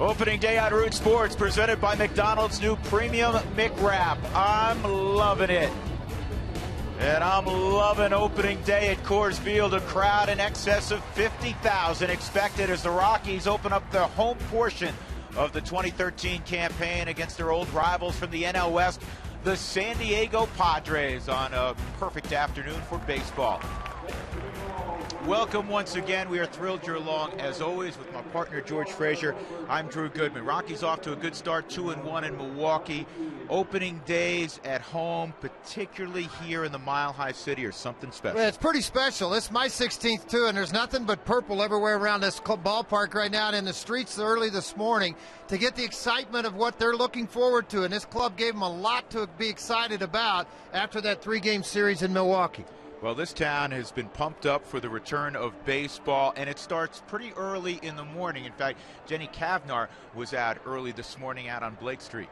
Opening day on Root Sports, presented by McDonald's new Premium McWrap. I'm loving it. And I'm loving opening day at Coors Field. A crowd in excess of 50,000 expected as the Rockies open up the home portion of the 2013 campaign against their old rivals from the NL West, the San Diego Padres, on a perfect afternoon for baseball. Welcome once again. We are thrilled you're along, as always, with my partner, George Frazier. I'm Drew Goodman. Rockies off to a good start, 2-1 in Milwaukee. Opening days at home, particularly here in the Mile High City, are something special. Well, it's pretty special. It's my 16th, too, and there's nothing but purple everywhere around this ballpark right now and in the streets early this morning to get the excitement of what they're looking forward to. And this club gave them a lot to be excited about after that three-game series in Milwaukee. Well, this town has been pumped up for the return of baseball, and it starts pretty early in the morning. In fact, Jenny Kavnar was out early this morning out on Blake Street.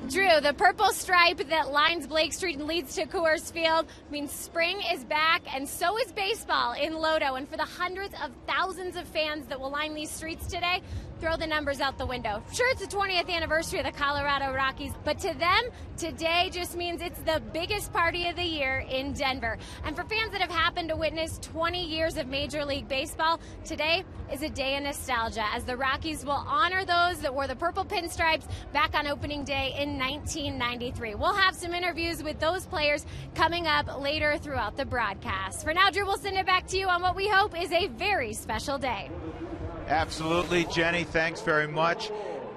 Drew, the purple stripe that lines Blake Street and leads to Coors Field means spring is back, and so is baseball in Lodo. And for the hundreds of thousands of fans that will line these streets today, throw the numbers out the window. Sure, it's the 20th anniversary of the Colorado Rockies, but to them, today just means it's the biggest party of the year in Denver. And for fans that have happened to witness 20 years of Major League Baseball, today is a day of nostalgia, as the Rockies will honor those that wore the purple pinstripes back on opening day in 1993. We'll have some interviews with those players coming up later throughout the broadcast. For now, Drew, we'll send it back to you on what we hope is a very special day. Absolutely, Jenny. Thanks very much.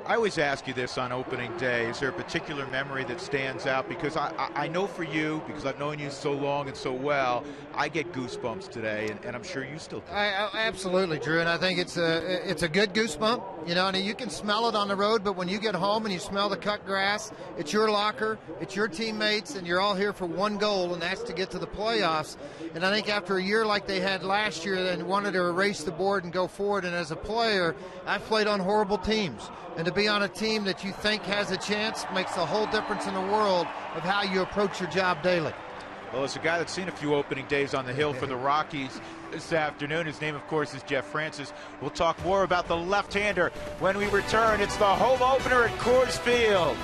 I always ask you this on opening day. Is there a particular memory that stands out? Because I know for you, because I've known you so long and so well, I get goosebumps today, and I'm sure you still do. Absolutely, Drew, and I think it's a good goosebump. You know, and you can smell it on the road, but when you get home and you smell the cut grass, it's your locker, it's your teammates, and you're all here for one goal, and that's to get to the playoffs. And I think after a year like they had last year and wanted to erase the board and go forward, and as a player, I've played on horrible teams. And to be on a team that you think has a chance makes a whole difference in the world of how you approach your job daily. Well, as a guy that's seen a few opening days on the Hill for the Rockies this afternoon, his name, of course, is Jeff Francis. We'll talk more about the left-hander when we return. It's the home opener at Coors Field.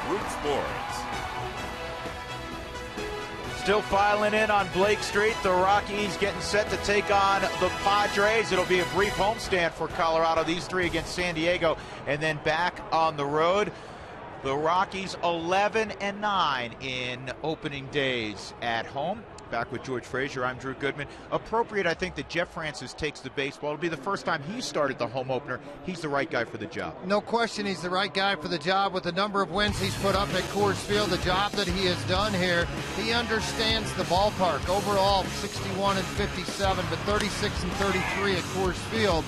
Root Sports. Still filing in on Blake Street. The Rockies getting set to take on the Padres. It'll be a brief homestand for Colorado. These three against San Diego, and then back on the road. The Rockies 11-9 in opening days at home. Back with George Frazier, I'm Drew Goodman. Appropriate, I think, that Jeff Francis takes the baseball. It'll be the first time he started the home opener. He's the right guy for the job. No question he's the right guy for the job. With the number of wins he's put up at Coors Field, the job that he has done here, he understands the ballpark. Overall, 61-57, but 36-33 at Coors Field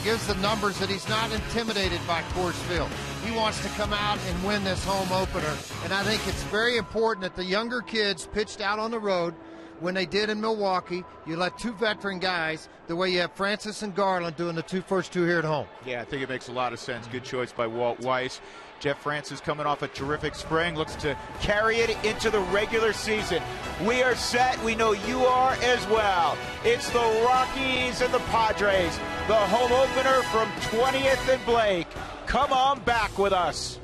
gives the numbers that he's not intimidated by Coors Field. He wants to come out and win this home opener, and I think it's very important that the younger kids pitched out on the road when they did in Milwaukee. You let two veteran guys, the way you have Francis and Garland doing the first two here at home. Yeah, I think it makes a lot of sense. Good choice by Walt Weiss. Jeff Francis coming off a terrific spring, looks to carry it into the regular season. We are set. We know you are as well. It's the Rockies and the Padres, the home opener from 20th and Blake. Come on back with us.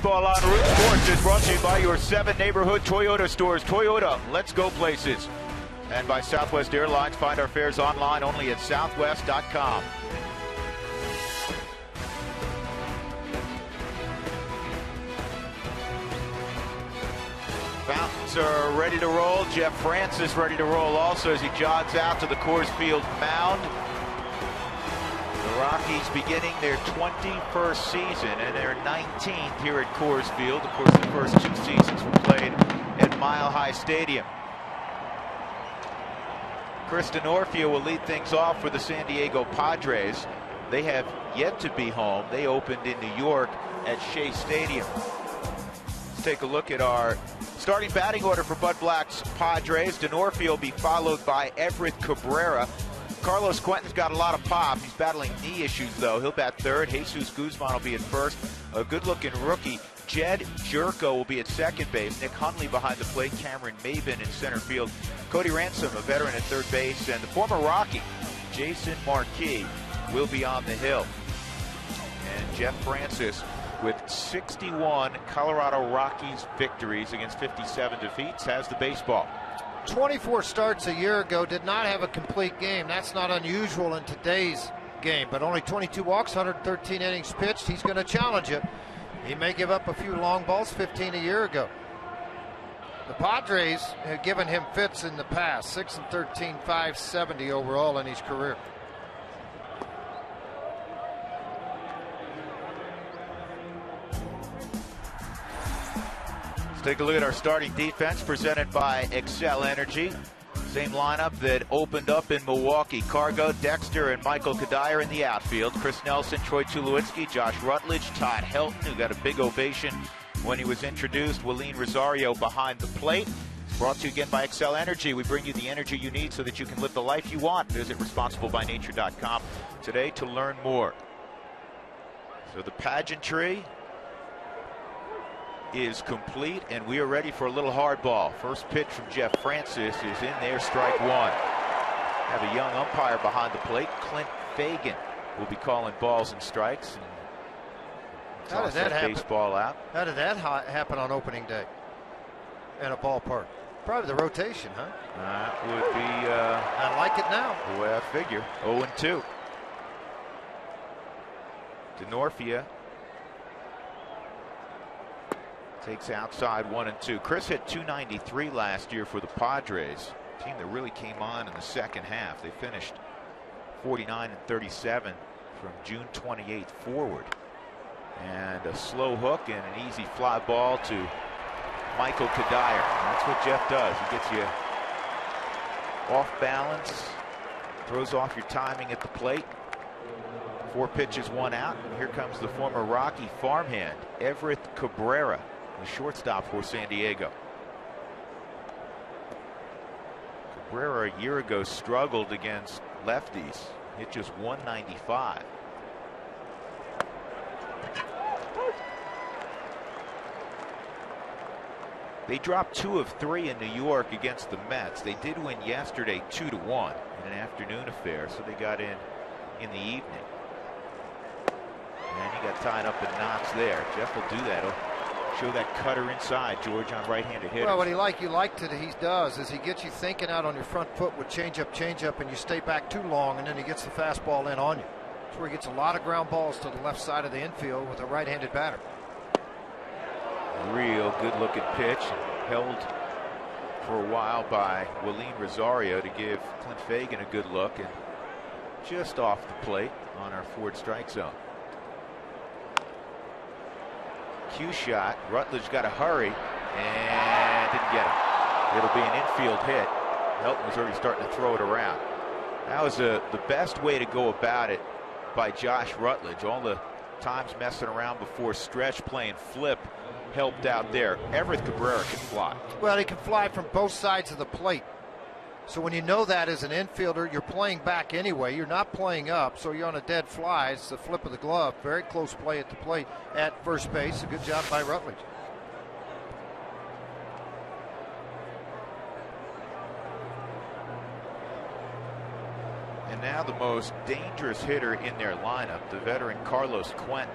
Baseball on Root Sports is brought to you by your 7 neighborhood Toyota stores. Toyota, let's go places. And by Southwest Airlines. Find our fares online only at southwest.com. Fountains are ready to roll. Jeff Francis ready to roll also as he jogs out to the Coors Field mound. The Rockies beginning their 21st season and their 19th here at Coors Field. Of course, the first 2 seasons were played at Mile High Stadium. Chris Denorfia will lead things off for the San Diego Padres. They have yet to be home. They opened in New York at Shea Stadium. Let's take a look at our starting batting order for Bud Black's Padres. Denorfia will be followed by Everett Cabrera. Carlos Quentin's got a lot of pop. He's battling knee issues, though. He'll bat third. Jesus Guzman will be at first. A good-looking rookie, Jed Jerko, will be at second base. Nick Hundley behind the plate. Cameron Maben in center field. Cody Ransom, a veteran, at third base. And the former Rocky, Jason Marquis, will be on the hill. And Jeff Francis with 61 Colorado Rockies victories against 57 defeats has the baseball. 24 starts a year ago, did not have a complete game. That's not unusual in today's game, but only 22 walks, 113 innings pitched. He's going to challenge it. He may give up a few long balls, 15 a year ago. The Padres have given him fits in the past, 6-13, 570 overall in his career. Let's take a look at our starting defense presented by Excel Energy. Same lineup that opened up in Milwaukee. Cargo, Dexter, and Michael Kadire in the outfield. Chris Nelson, Troy Tulowitzki, Josh Rutledge, Todd Helton, who got a big ovation when he was introduced. Willeen Rosario behind the plate. Brought to you again by Excel Energy. We bring you the energy you need so that you can live the life you want. Visit responsiblebynature.com today to learn more. So the pageantry is complete, and we are ready for a little hardball. First pitch from Jeff Francis is in there, strike one. Have a young umpire behind the plate. Clint Fagan will be calling balls and strikes. And how did that happen? Baseball out. How did that happen on opening day in a ballpark? Probably the rotation, huh? That would be. I like it now. The way I figure. 0-2. DeNorfia takes outside 1-2. Chris hit .293 last year for the Padres, a team that really came on in the second half. They finished 49-37 from June 28th forward. And a slow hook and an easy fly ball to Michael Kadire. That's what Jeff does. He gets you off balance, throws off your timing at the plate. 4 pitches, 1 out. And here comes the former Rocky farmhand, Everett Cabrera, the shortstop for San Diego. Cabrera a year ago struggled against lefties, hit just .195. They dropped 2 of 3 in New York against the Mets. They did win yesterday 2-1 in an afternoon affair, so they got in the evening. And he got tied up in knots there. Jeff will do that. He'll show that cutter inside, George, on right-handed hitters. Well, what he does is he gets you thinking out on your front foot with changeup, and you stay back too long, and then he gets the fastball in on you. That's where he gets a lot of ground balls to the left side of the infield with a right-handed batter. Real good-looking pitch, held for a while by Willeen Rosario to give Clint Fagan a good look, and just off the plate on our forward strike zone. Cue shot. Rutledge got to hurry and didn't get him. It'll be an infield hit. Helton was already starting to throw it around. That was the best way to go about it by Josh Rutledge. All the times messing around before stretch, playing flip, helped out there. Everett Cabrera can fly. Well, he can fly from both sides of the plate. So when you know that as an infielder, you're playing back anyway. You're not playing up, so you're on a dead fly. It's the flip of the glove. Very close play at the plate at first base. A good job by Rutledge. And now the most dangerous hitter in their lineup, the veteran Carlos Quentin.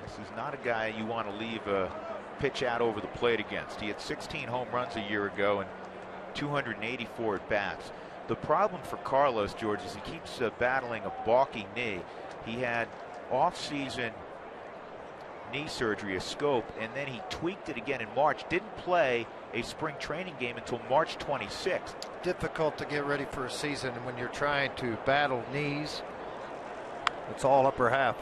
This is not a guy you want to leave a pitch out over the plate against. He had 16 home runs a year ago and 284 at bats. The problem for Carlos, George, is he keeps battling a balky knee. He had off-season knee surgery, a scope, and then he tweaked it again in March. Didn't play a spring training game until March 26th. Difficult to get ready for a season when you're trying to battle knees. It's all upper half.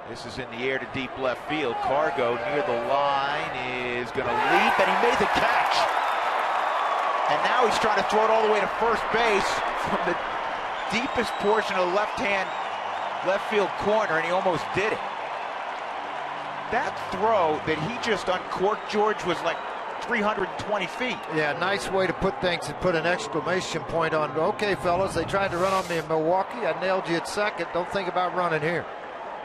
This is in the air to deep left field. Cargo near the line is going to leap, and he made the catch. And now he's trying to throw it all the way to first base from the deepest portion of the left field corner, and he almost did it. That throw that he just uncorked, George, was like 320 feet. Yeah, nice way to put things and put an exclamation point on. Okay, fellas, they tried to run on me in Milwaukee. I nailed you at second. Don't think about running here.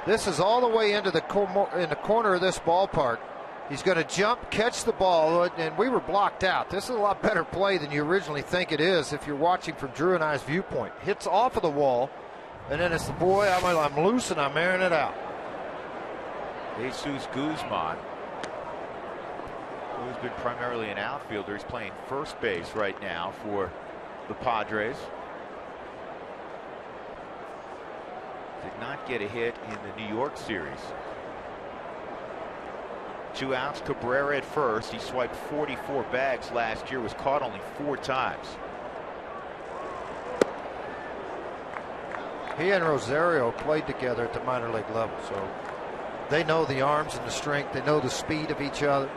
This is all the way into the corner of this ballpark. He's going to jump, catch the ball, and we were blocked out. This is a lot better play than you originally think it is if you're watching from Drew and I's viewpoint. Hits off of the wall, and then it's the boy, I'm loose and I'm airing it out. Jesus Guzman, who's been primarily an outfielder, he's playing first base right now for the Padres. Did not get a hit in the New York series. 2 outs, Cabrera at first. He swiped 44 bags last year, was caught only 4 times. He and Rosario played together at the minor league level, so They know the arms and the strength. They know the speed of each other.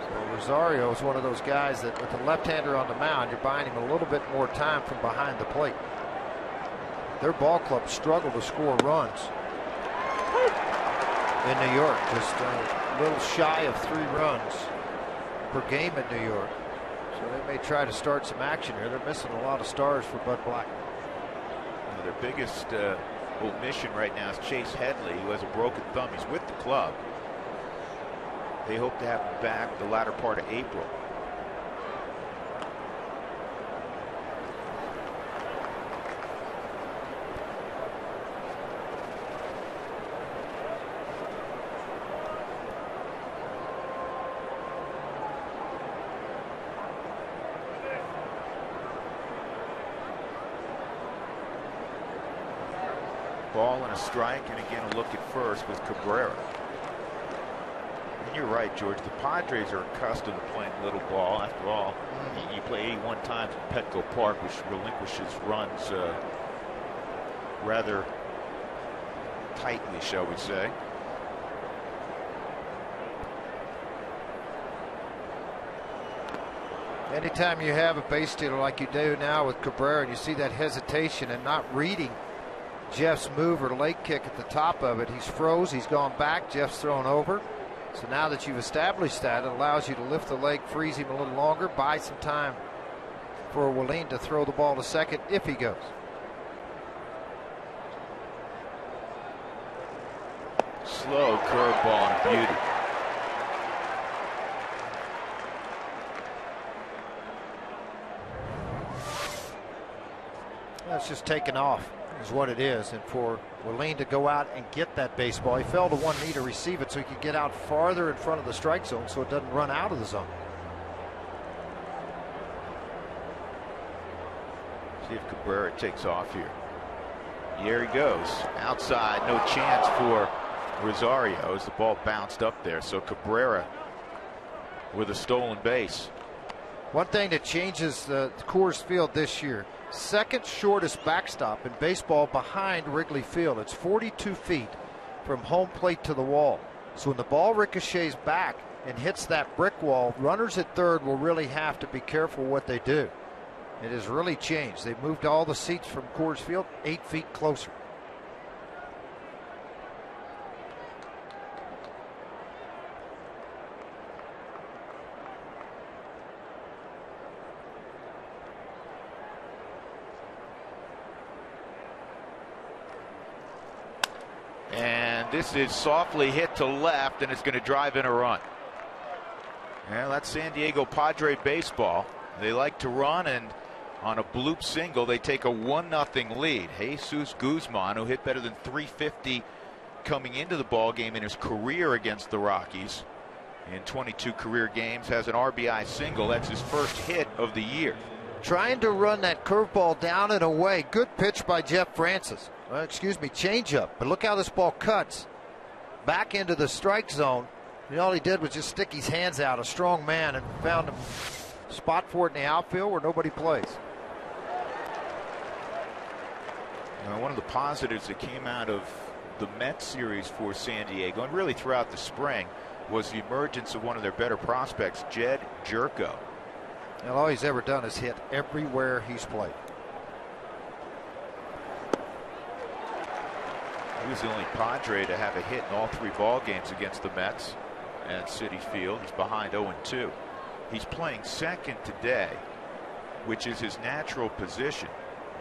So Rosario is one of those guys that with the left-hander on the mound, you're buying him a little bit more time from behind the plate. Their ball club struggle to score runs in New York, just a little shy of 3 runs per game in New York. So they may try to start some action here. They're missing a lot of stars for Bud Black. Their biggest omission right now is Chase Headley, who has a broken thumb. He's with the club. They hope to have him back the latter part of April. Ball and a strike, and again a look at first with Cabrera. And you're right, George. The Padres are accustomed to playing little ball. After all, you play 81 times in Petco Park, which relinquishes runs rather tightly, shall we say. Anytime you have a base stealer like you do now with Cabrera, and you see that hesitation and not reading Jeff's move or leg kick at the top of it, he's froze, he's gone back, Jeff's thrown over. So now that you've established that, it allows you to lift the leg, freeze him a little longer, buy some time for Willeen to throw the ball to second if he goes. Slow curveball and beauty. That's just taken off is what it is, and for Willeen to go out and get that baseball, he fell to one knee to receive it so he could get out farther in front of the strike zone so it doesn't run out of the zone. See if Cabrera takes off here. Here he goes outside, no chance for Rosario as the ball bounced up there. So Cabrera with a stolen base. One thing that changes the Coors Field this year, second shortest backstop in baseball behind Wrigley Field. It's 42 feet from home plate to the wall. So when the ball ricochets back and hits that brick wall, runners at third will really have to be careful what they do. It has really changed. They've moved all the seats from Coors Field 8 feet closer. And this is softly hit to left, and it's going to drive in a run. Well, that's San Diego Padre baseball. They like to run, and on a bloop single, they take a 1-0 lead. Jesus Guzman, who hit better than .350 coming into the ball game in his career against the Rockies, in 22 career games, has an RBI single. That's his first hit of the year. Trying to run that curveball down and away. Good pitch by Jeff Francis. Changeup. But look how this ball cuts back into the strike zone. And all he did was just stick his hands out, a strong man, and found a spot for it in the outfield where nobody plays. One of the positives that came out of the Mets series for San Diego, and really throughout the spring, was the emergence of one of their better prospects, Jed Jerko. And all he's ever done is hit everywhere he's played. He was the only Padre to have a hit in all 3 ball games against the Mets at Citi Field. He's behind 0-2. He's playing second today, which is his natural position.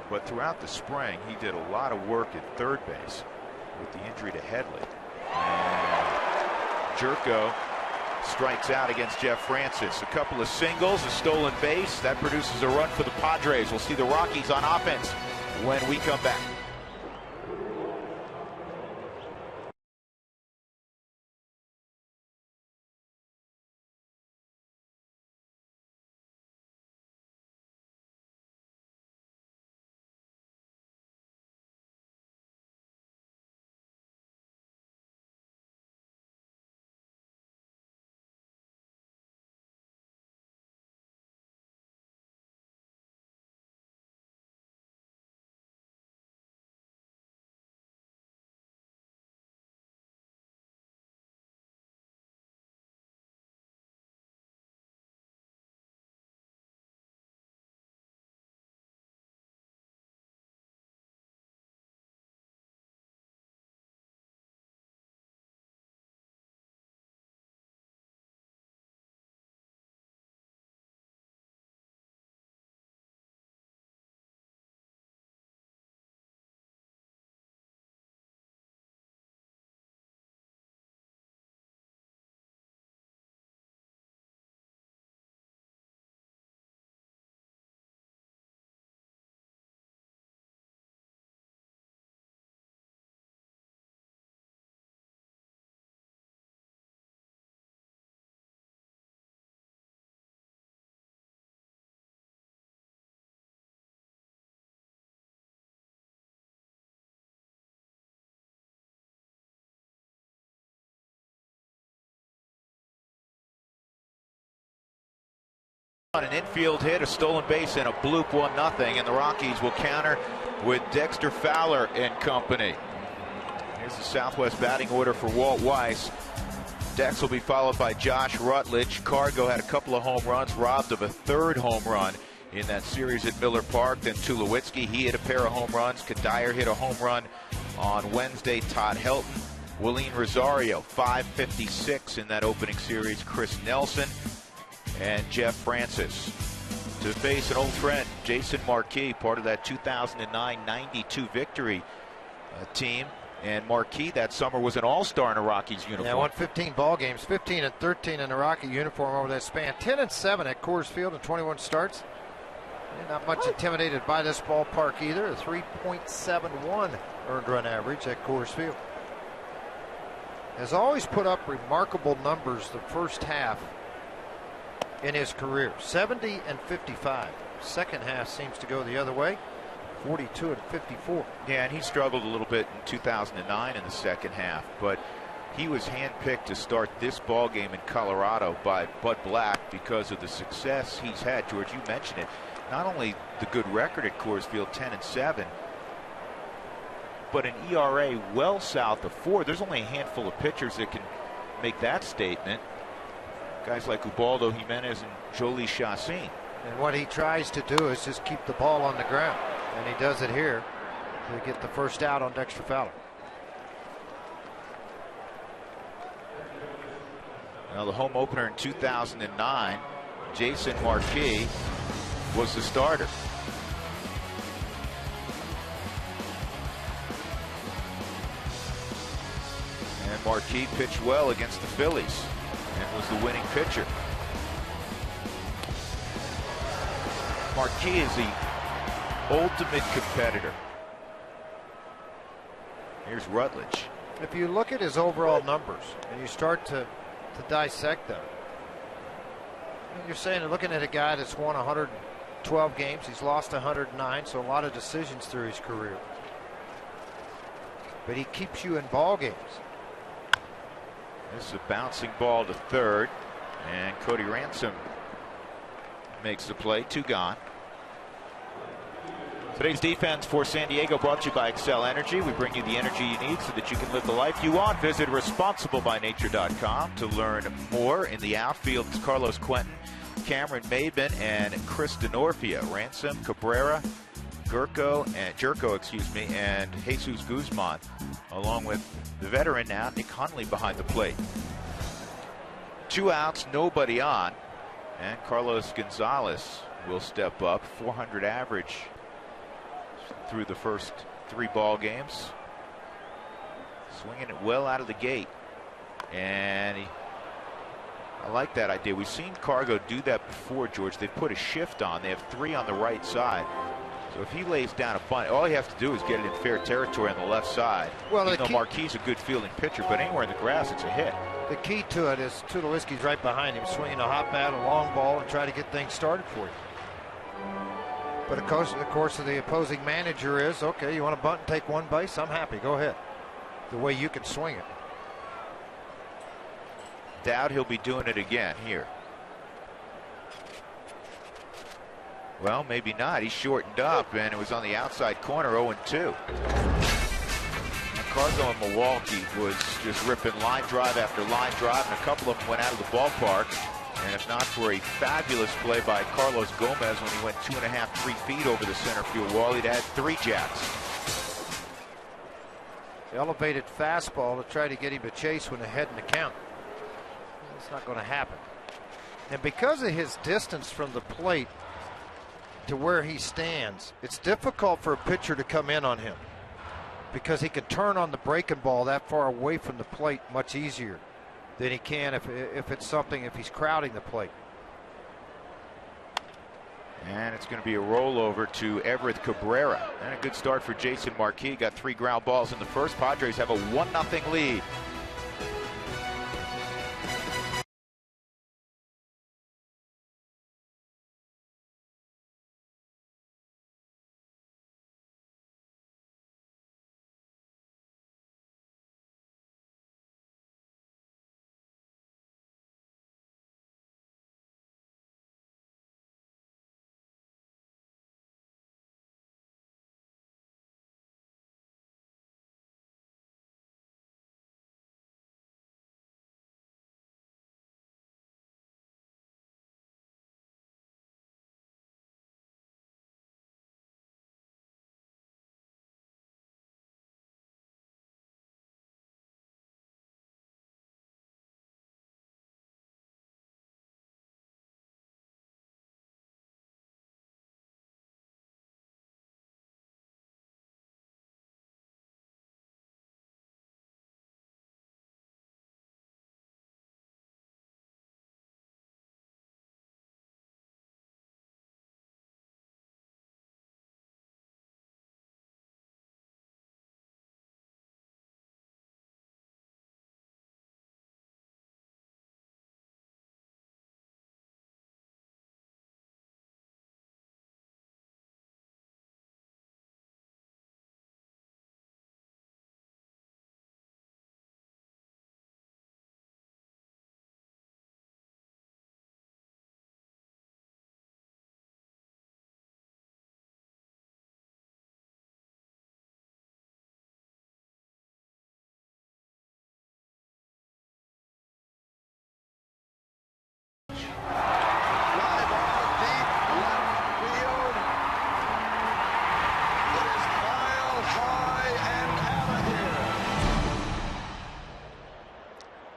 But throughout the spring, he did a lot of work at third base with the injury to Headley. And Jerko strikes out against Jeff Francis. A couple of singles, a stolen base. That produces a run for the Padres. We'll see the Rockies on offense when we come back. On an infield hit, a stolen base, and a bloop, 1-0, and the Rockies will counter with Dexter Fowler and company. Here's the Southwest batting order for Walt Weiss. Dex will be followed by Josh Rutledge. Cargo had a couple of home runs, robbed of a third home run in that series at Miller Park. Then Tulowitzki, he hit a pair of home runs. Kadire hit a home run on Wednesday. Todd Helton, Willeen Rosario, 556 in that opening series. Chris Nelson and Jeff Francis to face an old friend, Jason Marquis, part of that 2009-92 victory team. And Marquis that summer was an all-star in a Rockies uniform. Yeah, won 15 ball games, 15 and 13 in a Rocky uniform over that span. 10 and 7 at Coors Field in 21 starts. And not much intimidated by this ballpark either. A 3.71 earned run average at Coors Field. Has always put up remarkable numbers the first half in his career. 70 and 55. Second half seems to go the other way. 42 and 54. Yeah, and he struggled a little bit in 2009 in the second half, but he was handpicked to start this ball game in Colorado by Bud Black because of the success he's had. George, you mentioned it. Not only the good record at Coors Field, 10 and 7, but an ERA well south of 4. There's only a handful of pitchers that can make that statement. Guys like Ubaldo Jimenez and Jolie Chassin. And what he tries to do is just keep the ball on the ground. And he does it here to get the first out on Dexter Fowler. Now the home opener in 2009, Jason Marquis was the starter. And Marquis pitched well against the Phillies and was the winning pitcher. Marquis is the ultimate competitor. Here's Rutledge. If you look at his overall numbers and you start to dissect them, you're saying, looking at a guy that's won 112 games, he's lost 109, so a lot of decisions through his career. But he keeps you in ball games. This is a bouncing ball to third, and Cody Ransom makes the play. 2 gone. Today's defense for San Diego brought to you by Excel Energy. We bring you the energy you need so that you can live the life you want. Visit responsiblebynature.com to learn more. In the outfield, it's Carlos Quentin, Cameron Maben, and Chris Denorfia. Ransom, Cabrera, Jerko, and Jesus Guzman, along with the veteran now, Nick Hundley, behind the plate. 2 outs, nobody on, and Carlos Gonzalez will step up. 400 average through the first 3 ball games. Swinging it well out of the gate. And I like that idea. We've seen Cargo do that before, George. They've put a shift on. They have 3 on the right side. So if he lays down a bunt, all he has to do is get it in fair territory on the left side. Well, even though Marquis is a good fielding pitcher, but anywhere in the grass, it's a hit. The key to it is Tulowitzki's right behind him, swinging a hot bat, a long ball, and try to get things started for you. But of course, the opposing manager is, okay, you want to bunt and take 1 base? I'm happy. Go ahead. The way you can swing it. Doubt he'll be doing it again here. Well, maybe not. He shortened up, and it was on the outside corner, 0-2. Cargo in Milwaukee was just ripping line drive after line drive, and a couple of them went out of the ballpark. And if not for a fabulous play by Carlos Gomez when he went 2.5, 3 feet over the center field wall, he'd had 3 jacks. Elevated fastball to try to get him to chase when ahead in the count. It's not going to happen. And because of his distance from the plate to where he stands, it's difficult for a pitcher to come in on him, because he can turn on the breaking ball that far away from the plate much easier than he can if he's crowding the plate. And it's going to be a rollover to Everett Cabrera. And a good start for Jason Marquis. Got 3 ground balls in the first. Padres have a 1-0 lead.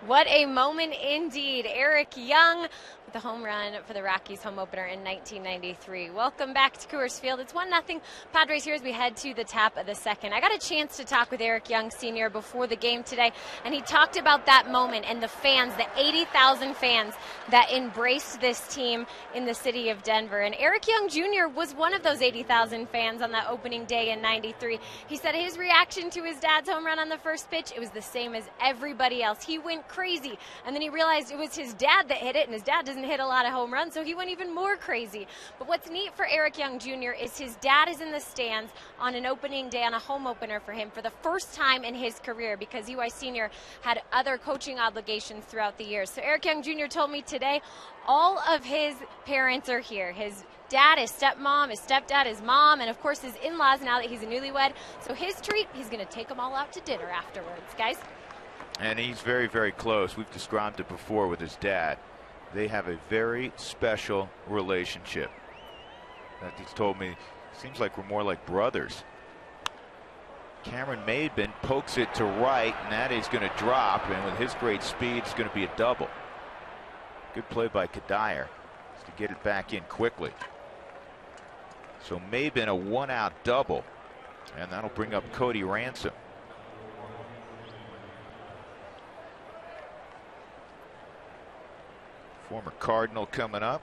What a moment indeed. Eric Young with the home run for the Rockies home opener in 1993. Welcome back to Coors Field. It's 1-0 Padres here as we head to the top of the second. I got a chance to talk with Eric Young Sr. before the game today, and he talked about that moment and the fans, the 80,000 fans that embraced this team in the city of Denver. And Eric Young Jr. was one of those 80,000 fans on that opening day in 93. He said his reaction to his dad's home run on the first pitch, it was the same as everybody else. He went crazy, and then he realized it was his dad that hit it, and his dad doesn't hit a lot of home runs, so he went even more crazy. But what's neat for Eric Young Jr. is his dad is in the stands on an opening day, on a home opener for him for the first time in his career, because UI Sr. had other coaching obligations throughout the years. So Eric Young Jr. told me today all of his parents are here. His dad, his stepmom, his stepdad, his mom, and of course his in-laws now that he's a newlywed. So his treat, he's going to take them all out to dinner afterwards, guys. And he's very, very close. We've described it before with his dad. They have a very special relationship. In fact, he's told me, seems like we're more like brothers. Cameron Maidman pokes it to right, and that is going to drop. And with his great speed, it's going to be a double. Good play by Kadire to get it back in quickly. So Maidman a one-out double, and that'll bring up Cody Ransom. Former Cardinal coming up.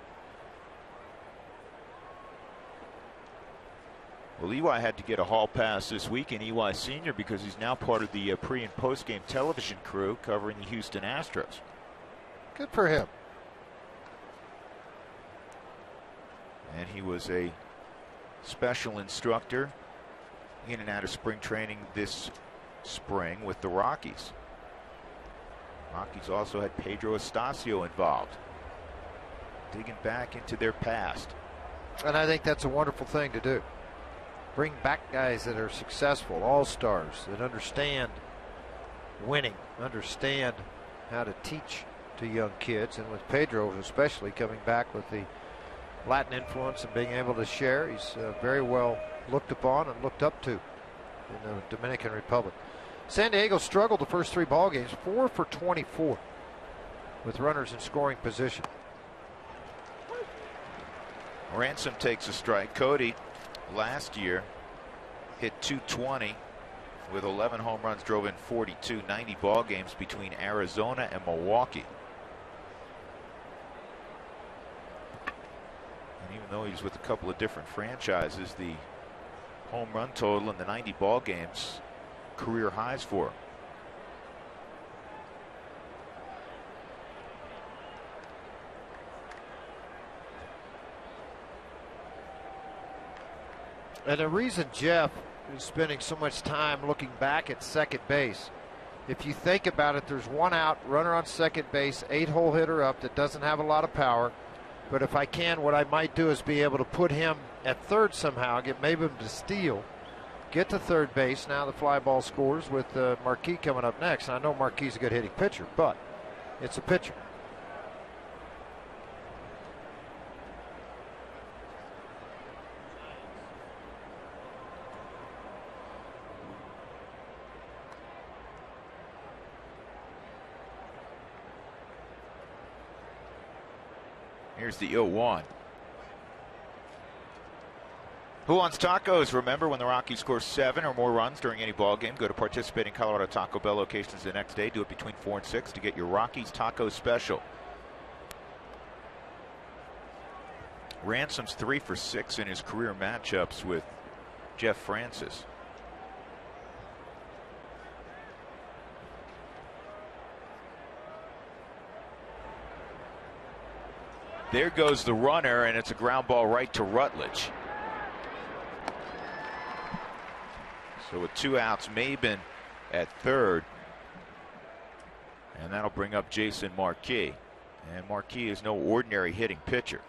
Well, EY had to get a hall pass this week in EY Sr. because he's now part of the pre and post game television crew covering the Houston Astros. Good for him. And he was a special instructor in and out of spring training this spring with the Rockies. Rockies also had Pedro Estacio involved, digging back into their past. And I think that's a wonderful thing to do. Bring back guys that are successful, all-stars, that understand winning, understand how to teach to young kids. And with Pedro especially coming back with the Latin influence and being able to share, he's very well looked upon and looked up to in the Dominican Republic. San Diego struggled the first three ball games, 4 for 24 with runners in scoring position. Ransom takes a strike. Cody last year hit .220 with 11 home runs, drove in 42, 90 ball games between Arizona and Milwaukee. And even though he's with a couple of different franchises, the home run total in the 90 ball games, career highs for him. And the reason Jeff is spending so much time looking back at second base, if you think about it, there's one out, runner on second base, 8-hole hitter up that doesn't have a lot of power. But if I can, what I might do is be able to put him at third somehow, get maybe him to steal, get to third base. Now the fly ball scores with Marquis coming up next. And I know Marquis is a good hitting pitcher, but it's a pitcher. Here's the 0-1. Who wants tacos? Remember, when the Rockies score 7 or more runs during any ball game, go to participating Colorado Taco Bell locations the next day. Do it between 4 and 6 to get your Rockies taco special. Ransom's 3 for 6 in his career matchups with Jeff Francis. There goes the runner, and it's a ground ball right to Rutledge. So with 2 outs, Maben at third. And that'll bring up Jason Marquis. And Marquis is no ordinary hitting pitcher.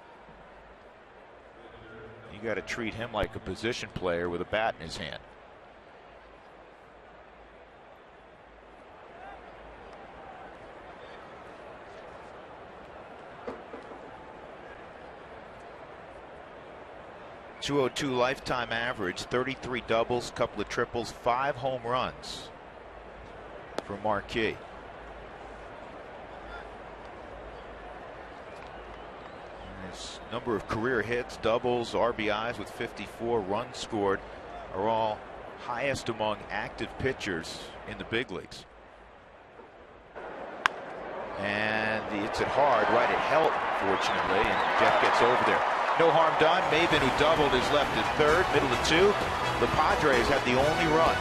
You got to treat him like a position player with a bat in his hand. .202 lifetime average, 33 doubles, couple of triples, 5 home runs for Marquis. His number of career hits, doubles, RBIs with 54, runs scored are all highest among active pitchers in the big leagues. And it's hit hard right at Helt, fortunately, and Jeff gets over there. No harm done. Maven, who doubled, is left at third, middle of 2. The Padres have the only run.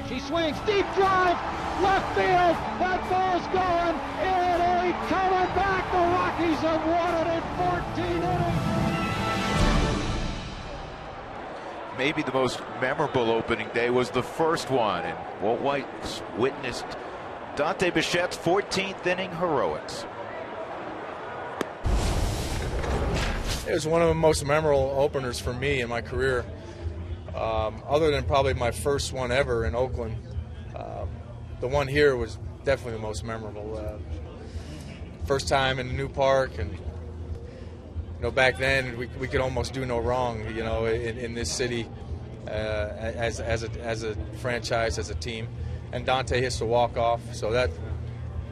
He swings, deep drive, left field, that ball's going, and ain't coming back. The Rockies have won it in 14 innings. Maybe the most memorable opening day was the first one, and Walt White witnessed Dante Bichette's 14th inning heroics. It was one of the most memorable openers for me in my career. Other than probably my first one ever in Oakland, the one here was definitely the most memorable. First time in a new park, and back then we could almost do no wrong, in this city as a franchise, as a team. And Dante hits the walk off, so that's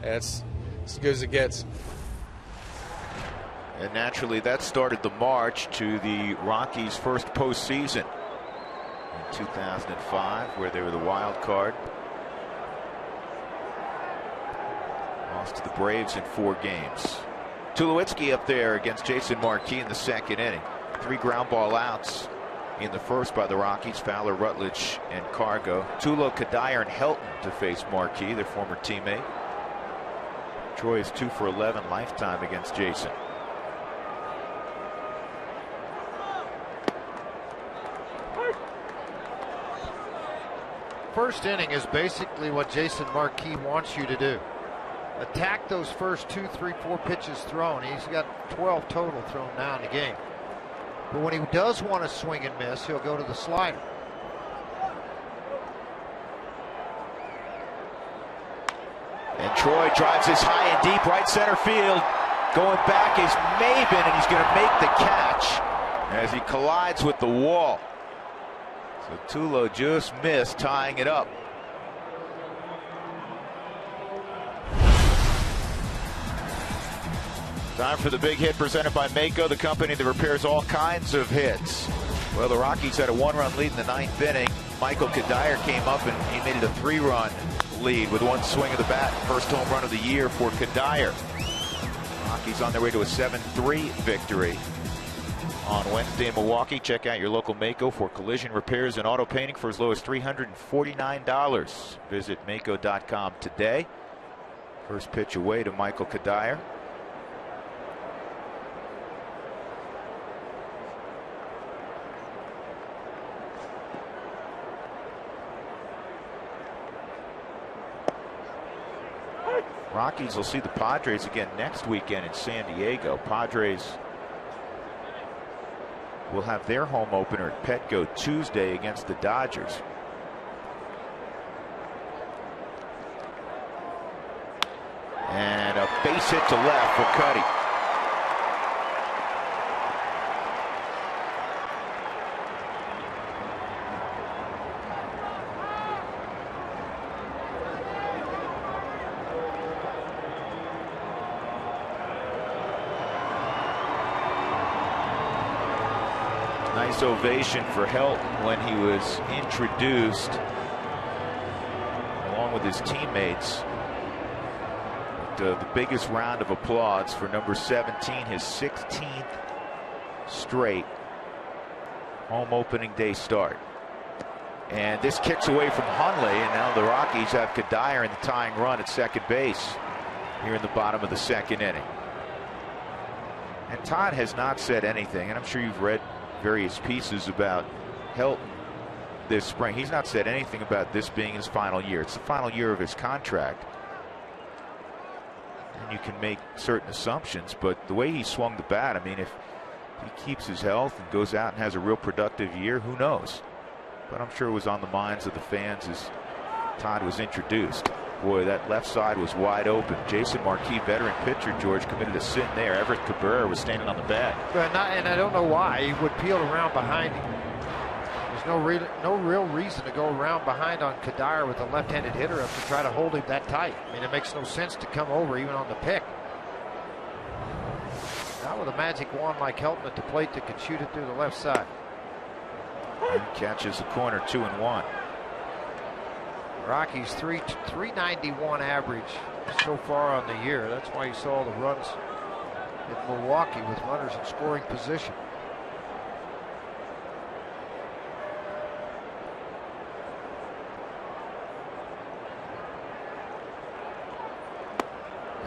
as good as it gets. And naturally, that started the march to the Rockies' first postseason. 2005, where they were the wild card. Lost to the Braves in 4 games. Tulowitzki up there against Jason Marquis in the second inning. 3 ground ball outs in the first by the Rockies, Fowler, Rutledge, and Cargo. Tulo, Kadire, and Helton to face Marquis, their former teammate. Troy is 2 for 11 lifetime against Jason. First inning is basically what Jason Marquis wants you to do. Attack those first 2, 3, 4 pitches thrown. He's got 12 total thrown now in the game. But when he does want to swing and miss, he'll go to the slider. And Troy drives this high and deep right center field. Going back is Maven, and he's going to make the catch as he collides with the wall. So Tulo just missed tying it up. Time for the big hit presented by Mako, the company that repairs all kinds of hits. Well, the Rockies had a 1-run lead in the 9th inning. Michael Kadire came up and he made it a 3-run lead with 1 swing of the bat. First home run of the year for Kadire. Rockies on their way to a 7-3 victory on Wednesday in Milwaukee. Check out your local Mako for collision repairs and auto painting for as low as $349. Visit Mako.com today. First pitch away to Michael Kadire. Rockies will see the Padres again next weekend in San Diego. Padres will have their home opener at Petco Tuesday against the Dodgers. And a base hit to left for Cuddy. Nice ovation for Helton when he was introduced, along with his teammates. The biggest round of applause for number 17, his 16th straight home opening day start. And this kicks away from Hundley, and now the Rockies have Kadire in the tying run at second base here in the bottom of the second inning. And Todd has not said anything, and I'm sure you've read various pieces about Helton this spring. He's not said anything about this being his final year. It's the final year of his contract. And you can make certain assumptions, but the way he swung the bat, I mean, if he keeps his health and goes out and has a real productive year, who knows? But I'm sure it was on the minds of the fans as Todd was introduced. Boy, that left side was wide open. Jason Marquis, veteran pitcher, George, committed a sin there. Everett Cabrera was standing on the bag. And I don't know why he would peel around behind him. There's no real reason to go around behind on Kadire with a left-handed hitter up to try to hold him that tight. I mean, it makes no sense to come over even on the pick. Not with a magic wand like Helton at the plate that could shoot it through the left side. And catches the corner, 2-1. Rockies 391 average so far on the year. That's why you saw the runs in Milwaukee with runners in scoring position.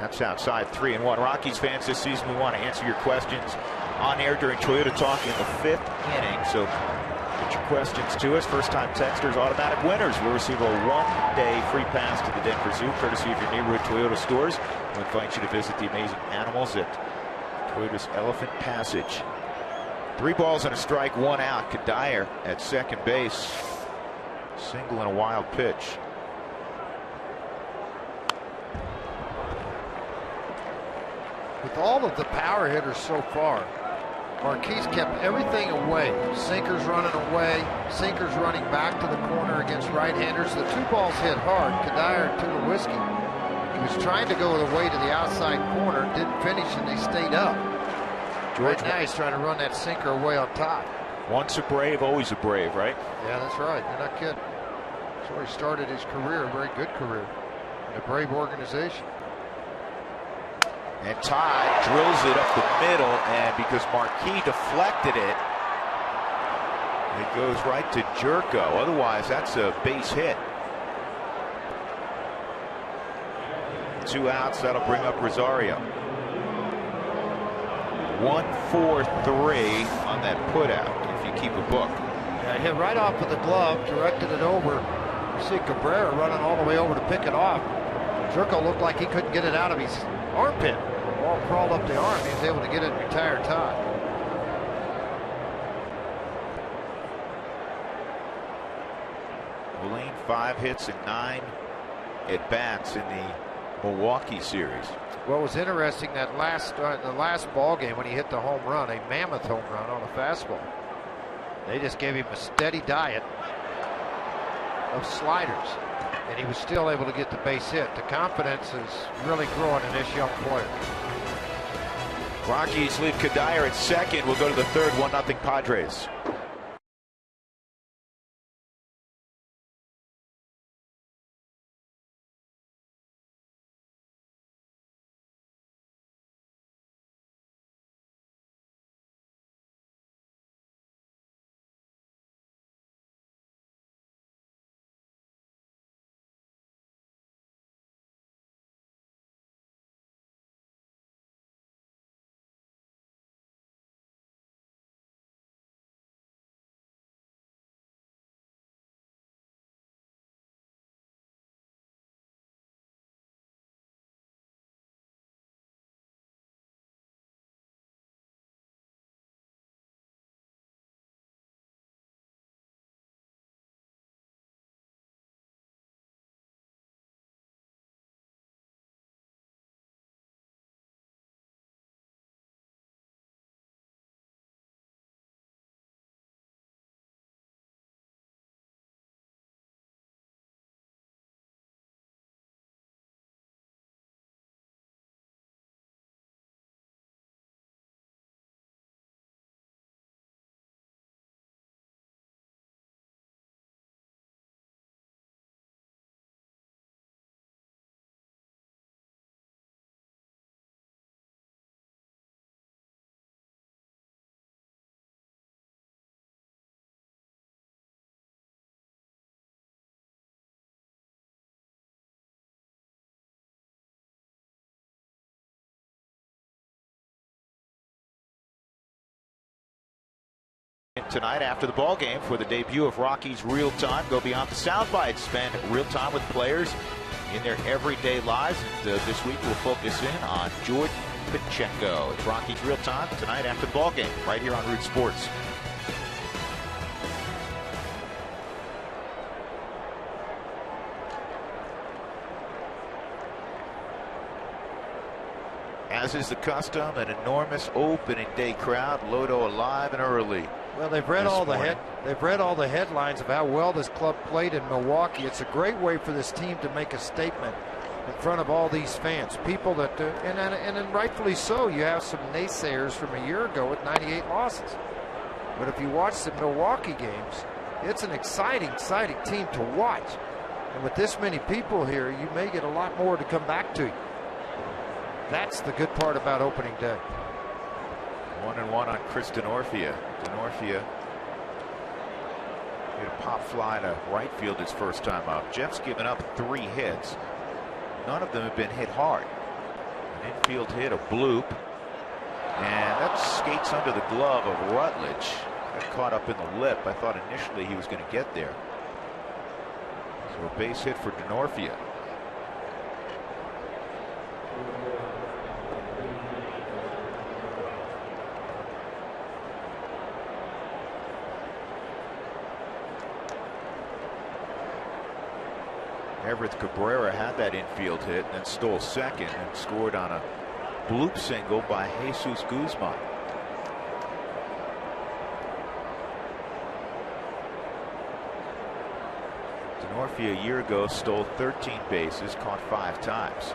That's outside, 3-1. Rockies fans, this season we want to answer your questions on air during Toyota Talk in the 5th inning. So get your questions to us. First-time texters, automatic winners. We'll receive a one-day free pass to the Denver Zoo, courtesy of your neighborhood Toyota stores. We invite you to visit the amazing animals at Toyota's Elephant Passage. 3 balls and a strike, 1 out. Kadire at second base. Single and a wild pitch. With all of the power hitters so far, Marquis kept everything away. Sinkers running away, sinkers running back to the corner against right-handers. The 2 balls hit hard. Kadire to the whiskey. He was trying to go the way to the outside corner, didn't finish, and they stayed up. Right now he's trying to run that sinker away on top. Once a Brave, always a Brave, right? Yeah, that's right. You're not kidding. That's where he started his career, a very good career in a Brave organization. And Todd drills it up the middle, and because Marquis deflected it, it goes right to Jerko. Otherwise, that's a base hit. 2 outs, that'll bring up Rosario. 1-4-3 on that putout, if you keep a book. Yeah, hit right off with the glove, directed it over. You see Cabrera running all the way over to pick it off. Jerko looked like he couldn't get it out of his armpit. The ball crawled up the arm. He was able to get it and retire Todd. Moline 5 hits and 9 at-bats in the Milwaukee series. What was interesting that the last ball game when he hit the home run, a mammoth home run on a fastball, they just gave him a steady diet of sliders, and he was still able to get the base hit. The confidence is really growing in this young player. Rockies leave Kadire at second. We'll go to the third, 1-0 Padres. Tonight after the ball game for the debut of Rockies Real Time. Go beyond the sound bites. Spend real time with players in their everyday lives. And this week we'll focus in on Jordan Pacheco. It's Rockies Real Time tonight after the ball game right here on Root Sports. As is the custom, an enormous opening day crowd. Lodo alive and early. Well, they've read all the headlines of how well this club played in Milwaukee. It's a great way for this team to make a statement in front of all these fans. People that, and rightfully so, you have some naysayers from a year ago with 98 losses. But if you watch the Milwaukee games, it's an exciting team to watch. And with this many people here, you may get a lot more to come back to you. That's the good part about opening day. 1-1 on Chris Denorfia. Denorfia hit a pop fly to right field his first time up. Jeff's given up 3 hits. None of them have been hit hard. An infield hit, a bloop. And that skates under the glove of Rutledge. Got caught up in the lip. I thought initially he was going to get there. So a base hit for Denorfia. Everett Cabrera had that infield hit and then stole second and scored on a bloop single by Jesus Guzman. Denorfia a year ago stole 13 bases, caught 5 times.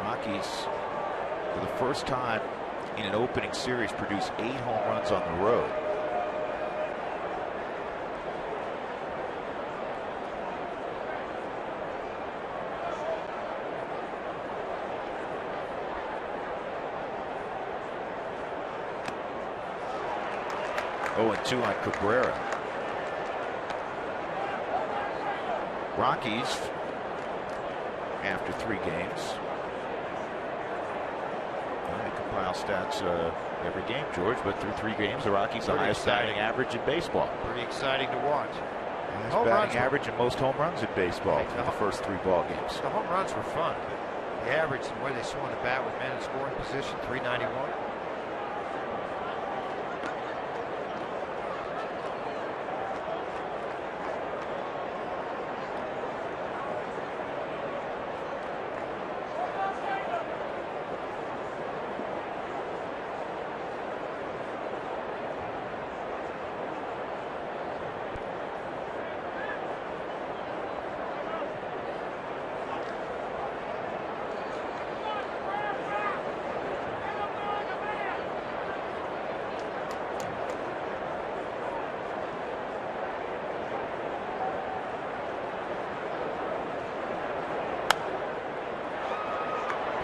Rockies, for the first time in an opening series, produced 8 home runs on the road. Oh, 2 on Cabrera. Rockies, after 3 games, compile stats every game, George, but through 3 games, the Rockies the highest batting average in baseball. Pretty exciting to watch. Highest batting average and most home runs in baseball through the first 3 ball games. The home runs were fun. The average, the way they swung the bat with men in scoring position, 391.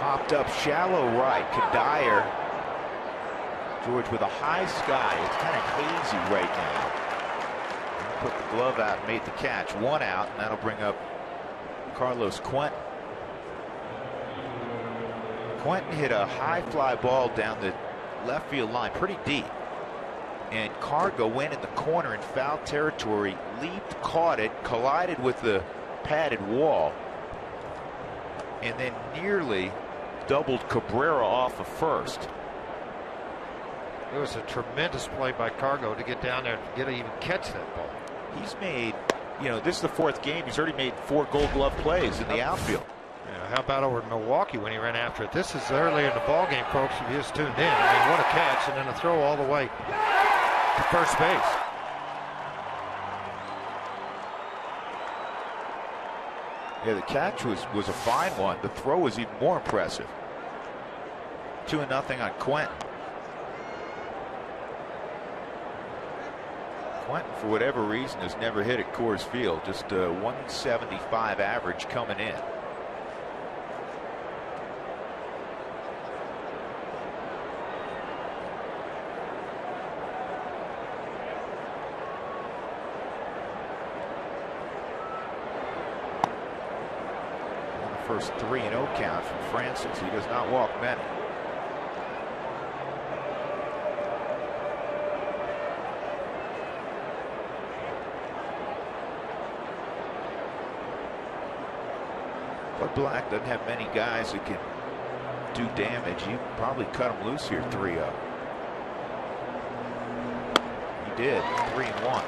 Popped up shallow right. Kadire, George, with a high sky. It's kind of hazy right now. Put the glove out and made the catch. 1 out, and that'll bring up Carlos Quentin. Quentin hit a high fly ball down the left field line, pretty deep. And Cargo went in the corner in foul territory, leaped, caught it, collided with the padded wall, and then nearly doubled Cabrera off of first. It was a tremendous play by Cargo to get down there and even catch that ball. He's made, this is the 4th game. He's already made 4 Gold Glove plays in the outfield. Yeah, how about over in Milwaukee when he ran after it? This is earlier in the ball game, folks. If you just tuned in, I mean, what a catch, and then a throw all the way to first base. Yeah, the catch was a fine one. The throw was even more impressive. 2-0 on Quentin. Quentin, for whatever reason, has never hit at Coors Field. Just a 175 average coming in. first 3-0 count from Francis. He does not walk many. But Black doesn't have many guys that can do damage. You probably cut him loose here 3-0. He did. 3-1.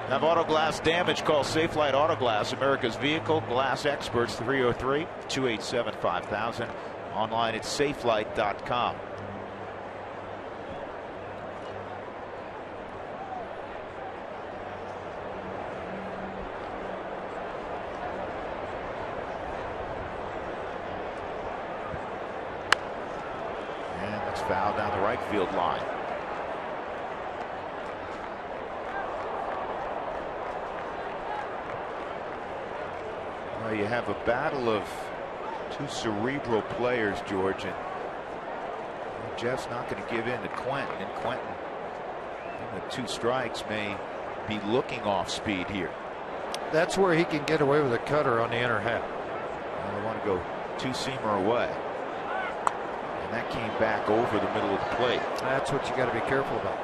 Have auto glass damage, call Safelite Auto Glass, America's vehicle glass experts. 303-287-5000. Online at safelite.com. And that's foul down the right field line. You have a battle of two cerebral players, George, and Jeff's not going to give in to Quentin, and Quentin, with 2 strikes, may be looking off speed here. That's where he can get away with a cutter on the inner half. Well, they want to go 2-seamer away, and that came back over the middle of the plate. That's what you got to be careful about.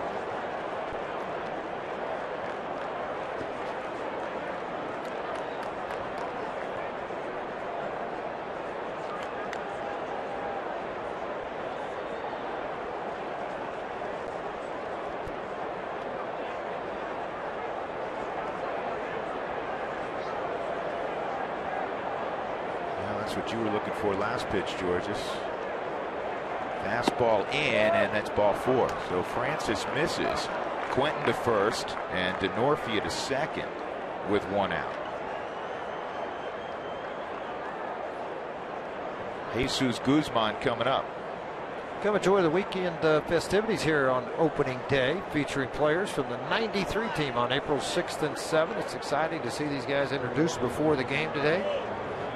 What you were looking for last pitch, Georges. Fastball in, and that's ball 4. So Francis misses. Quentin to first, and DeNorfia to second with 1 out. Jesus Guzman coming up. Come enjoy the weekend festivities here on opening day, featuring players from the '93 team on April 6th and 7th. It's exciting to see these guys introduced before the game today.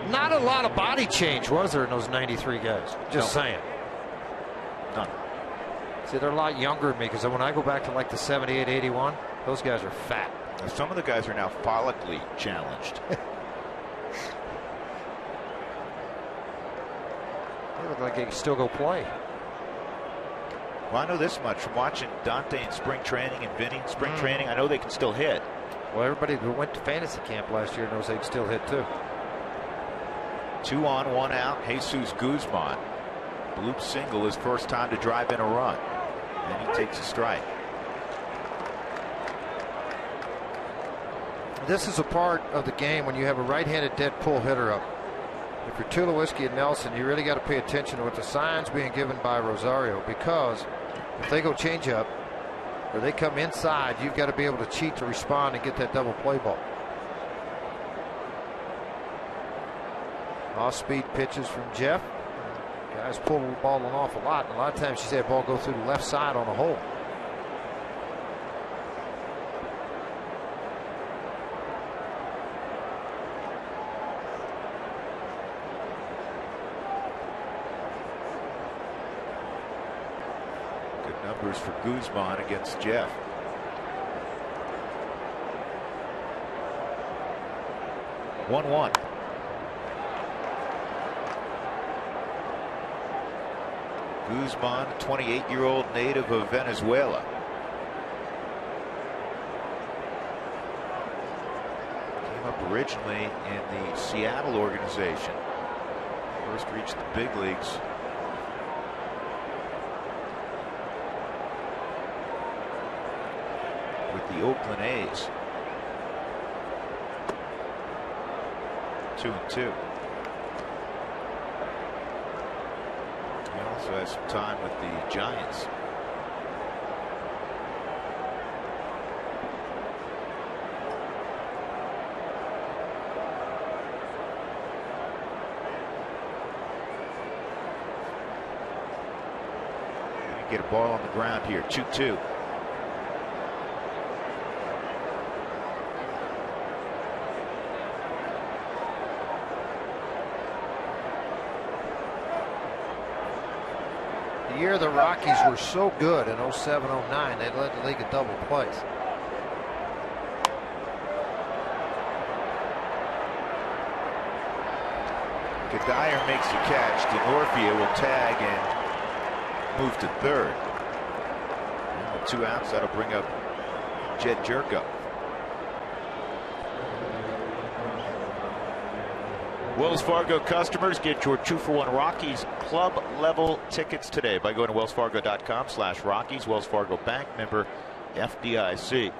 Not a lot of body change, was there, in those 93 guys? Just saying. None. See, they're a lot younger than me, because when I go back to like the 78, 81, those guys are fat. Some of the guys are now follically challenged. They look like they can still go play. Well, I know this much from watching Dante in spring training and Vinny in spring training. I know they can still hit. Well, everybody who went to fantasy camp last year knows they can still hit, too. 2 on, 1 out. Jesus Guzman. Bloop single his first time to drive in a run. And he takes a strike. This is a part of the game when you have a right-handed dead pull hitter up. If you're Tulowitzki and Nelson, you really got to pay attention to what the signs being given by Rosario, because if they go change up or they come inside, you've got to be able to cheat to respond and get that double play ball. Off-speed pitches from Jeff. Guys pull the ball an awful lot, and a lot of times you see that ball go through the left side on a hole. Good numbers for Guzman against Jeff. One. Guzman, 28-year-old native of Venezuela. Came up originally in the Seattle organization. First reached the big leagues with the Oakland A's. 2-2. He also has some time with the Giants. Get a ball on the ground here. 2-2. The year the Rockies were so good in 07-09, they led the league in double plays. Kadire makes the catch. DeNorfia will tag and move to third. And with 2 outs, that'll bring up Jed Jerko. Wells Fargo customers, get your 2-for-1 Rockies club level tickets today by going to wellsfargo.com/Rockies. Wells Fargo Bank, member FDIC.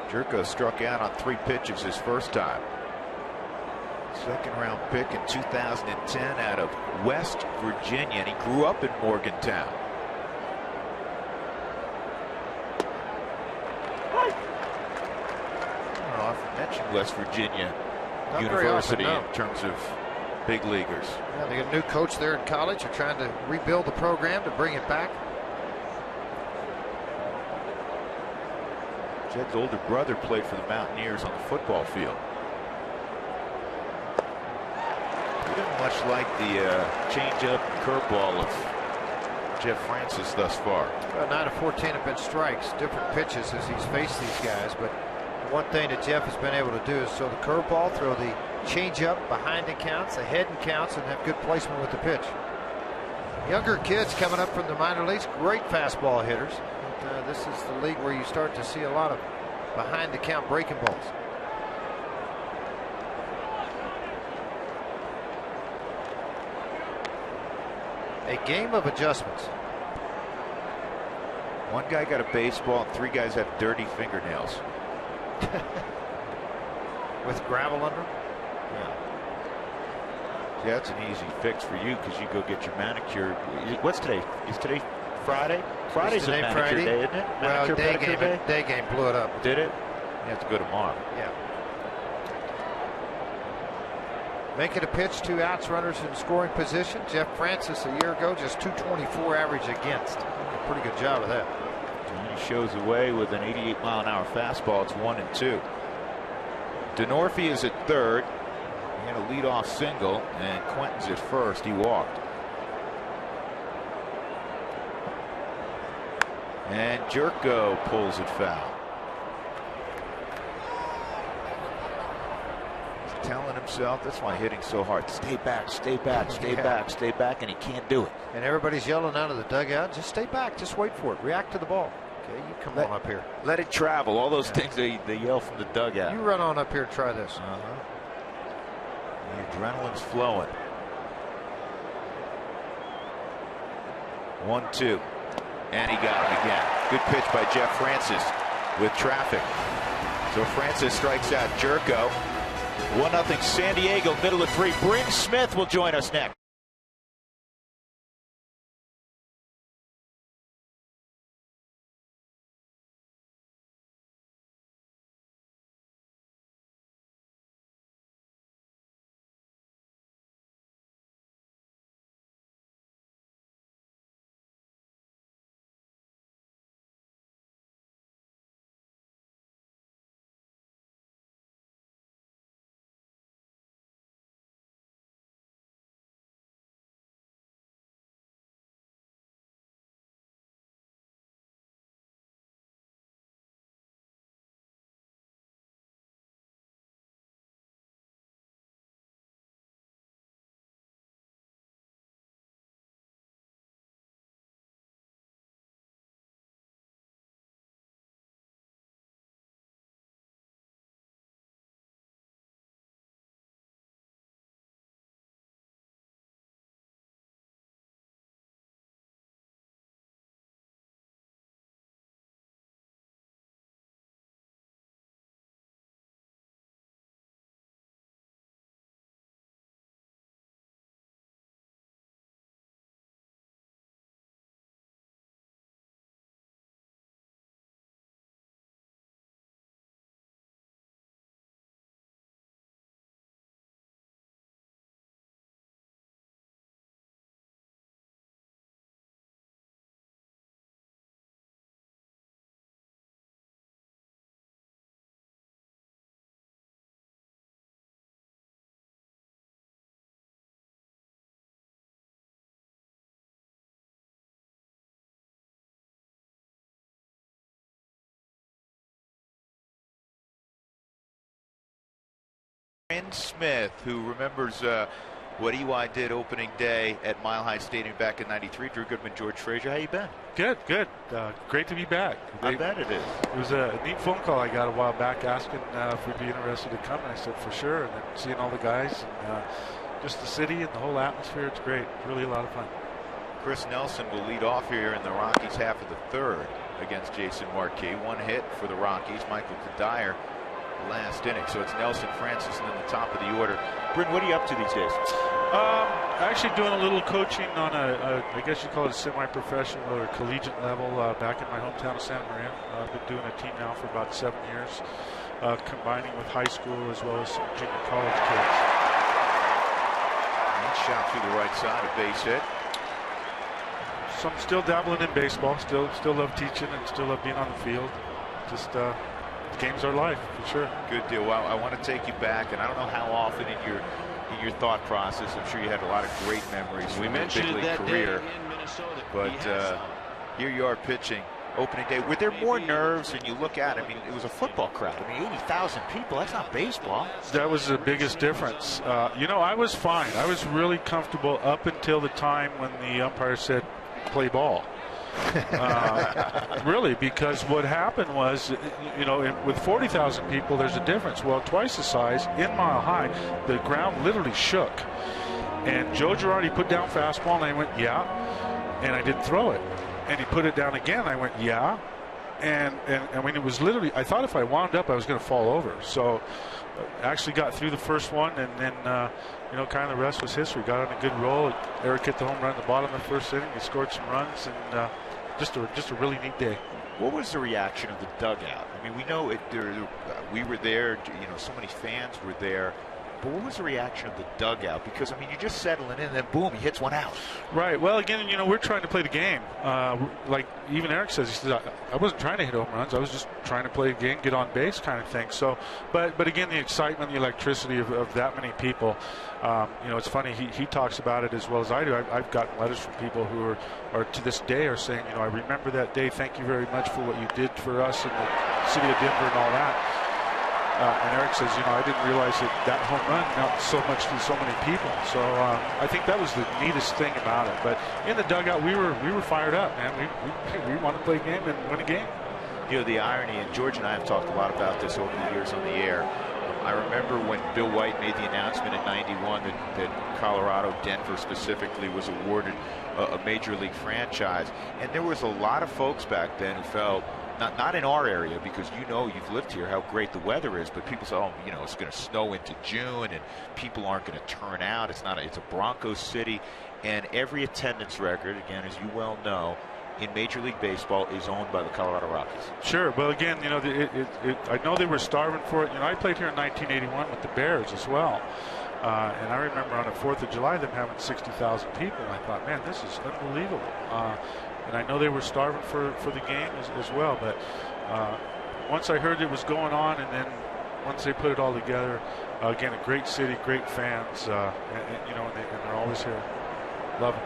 Jerko struck out on 3 pitches his first time. Second round pick in 2010 out of West Virginia, and he grew up in Morgantown. I don't know, I've mentioned West Virginia Not University very often, no. in terms of big leaguers. Yeah, they got a new coach there in college. They're trying to rebuild the program to bring it back. Jed's older brother played for the Mountaineers on the football field. He didn't much like the changeup and curveball of Jeff Francis thus far. 9 of 14 have been strikes, different pitches as he's faced these guys. But one thing that Jeff has been able to do is throw the curveball, throw the changeup behind the counts, ahead and counts, and have good placement with the pitch. Younger kids coming up from the minor leagues, great fastball hitters. But, this is the league where you start to see a lot of behind the count breaking balls. A game of adjustments. One guy got a baseball and 3 guys have dirty fingernails. With gravel under them? Yeah, that's an easy fix for you because you go get your manicure. What's today? Is today Friday? Friday's a manicure Friday? day, isn't it? Well, Manicure, day game blew it up. Did it? You have to go tomorrow. Yeah. Making a pitch, 2 outs, runners in scoring position. Jeff Francis a year ago, just 224 average against. A pretty good job of that. And he shows away with an 88-mile-an-hour fastball. It's 1-2. DeNorfia is at third. He had a leadoff single, and Quentin's at first. He walked. And Jerko pulls it foul. He's telling himself, that's why hitting so hard. Stay back, stay back, stay back, stay back, and he can't do it. And everybody's yelling out of the dugout, just stay back, just wait for it, react to the ball. Okay, you come on up here. Let it travel. All those things they yell from the dugout. You run on up here and try this. The adrenaline's flowing. 1-2. And he got him again. Good pitch by Jeff Francis with traffic. So Francis strikes out Jerko. 1-0 San Diego, middle of 3. Bryn Smith will join us next. Bryn Smith, who remembers what EY did opening day at Mile High Stadium back in '93. Drew Goodman, George Frazier, how you been? Good, good. Great to be back. I bet it is. It was a neat phone call I got a while back asking if we'd be interested to come, and I said for sure. And then seeing all the guys and just the city and the whole atmosphere, it's great. It's really a lot of fun. Chris Nelson will lead off here in the Rockies half of the third against Jason Marquis. One hit for the Rockies. Michael Kadire last inning. So it's Nelson, Francis, and then the top of the order. Bryn, what are you up to these days? Actually doing a little coaching on I guess you call it a semi-professional or collegiate level back in my hometown of Santa Maria. I've been doing a team now for about 7 years, combining with high school as well as some junior college kids. And shot through the right side, a base hit. So I'm still dabbling in baseball, still love teaching and still love being on the field. Just games are life, for sure. Good deal. Well, I want to take you back, and I don't know how often in your thought process, I'm sure you had a lot of great memories from your big league career. But here you are pitching opening day. Were there more nerves than you look at? I mean, it was a football crowd. I mean, 80,000 people, that's not baseball. That was the biggest difference. You know, I was fine. I was really comfortable up until the time when the umpire said, play ball. Really, because what happened was, you know, with 40,000 people, there's a difference. Well, twice the size, in Mile High, the ground literally shook. And Joe Girardi put down fastball, and I went, yeah. And I didn't throw it. And he put it down again, I went, yeah. And I mean, it was literally, I thought if I wound up, I was going to fall over. So actually got through the first one, and then, you know, kind of the rest was history. Got on a good roll. Eric hit the home run at the bottom of the first inning. He scored some runs, and just a really neat day. What was the reaction of the dugout? I mean, we know it. We were there. You know, so many fans were there. But what was the reaction of the dugout? Because, I mean, you're just settling in, and then boom, he hits one out. Right. Well, again, you know, we're trying to play the game. Like even Eric says, he says, I wasn't trying to hit home runs. I was just trying to play the game, get on base kind of thing. So, but again, the excitement, the electricity of that many people. You know, it's funny. He talks about it as well as I do. I've gotten letters from people who are to this day are saying, you know, I remember that day. Thank you very much for what you did for us in the city of Denver and all that. And Eric says, you know, I didn't realize that home run meant so much to so many people. So I think that was the neatest thing about it. But in the dugout, we were fired up, man. We want to play a game and win a game. You know, the irony, and George and I have talked a lot about this over the years on the air. I remember when Bill White made the announcement in '91 that Colorado, Denver specifically, was awarded a major league franchise. And there was a lot of folks back then who felt, not in our area, because you know, you've lived here, how great the weather is, but people say, oh, you know, it's going to snow into June and people aren't going to turn out. It's a Broncos city, and every attendance record, again, as you well know, in Major League Baseball is owned by the Colorado Rockies. Sure. Well, again, you know, I know they were starving for it. You know, I played here in 1981 with the Bears as well. And I remember on the 4th of July them having 60,000 people. And I thought, man, this is unbelievable. And I know they were starving for the game as well. But once I heard it was going on, and then once they put it all together, again, a great city, great fans, and you know, and they're always here. Love it.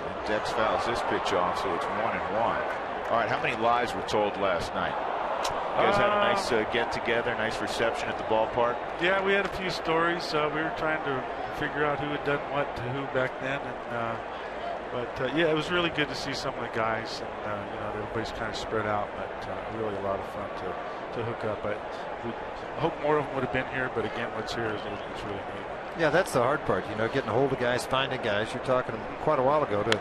And Dex fouls this pitch off, so it's 1-1. All right, how many lies were told last night? You guys had a nice get-together, nice reception at the ballpark? Yeah, we had a few stories. We were trying to figure out who had done what to who back then. And, but, yeah, it was really good to see some of the guys. And, you know, everybody's kind of spread out. But really a lot of fun to hook up. But I hope more of them would have been here. But, again, what's here is it's really neat. Yeah, that's the hard part. You know, getting a hold of guys, finding guys. You're talking quite a while ago to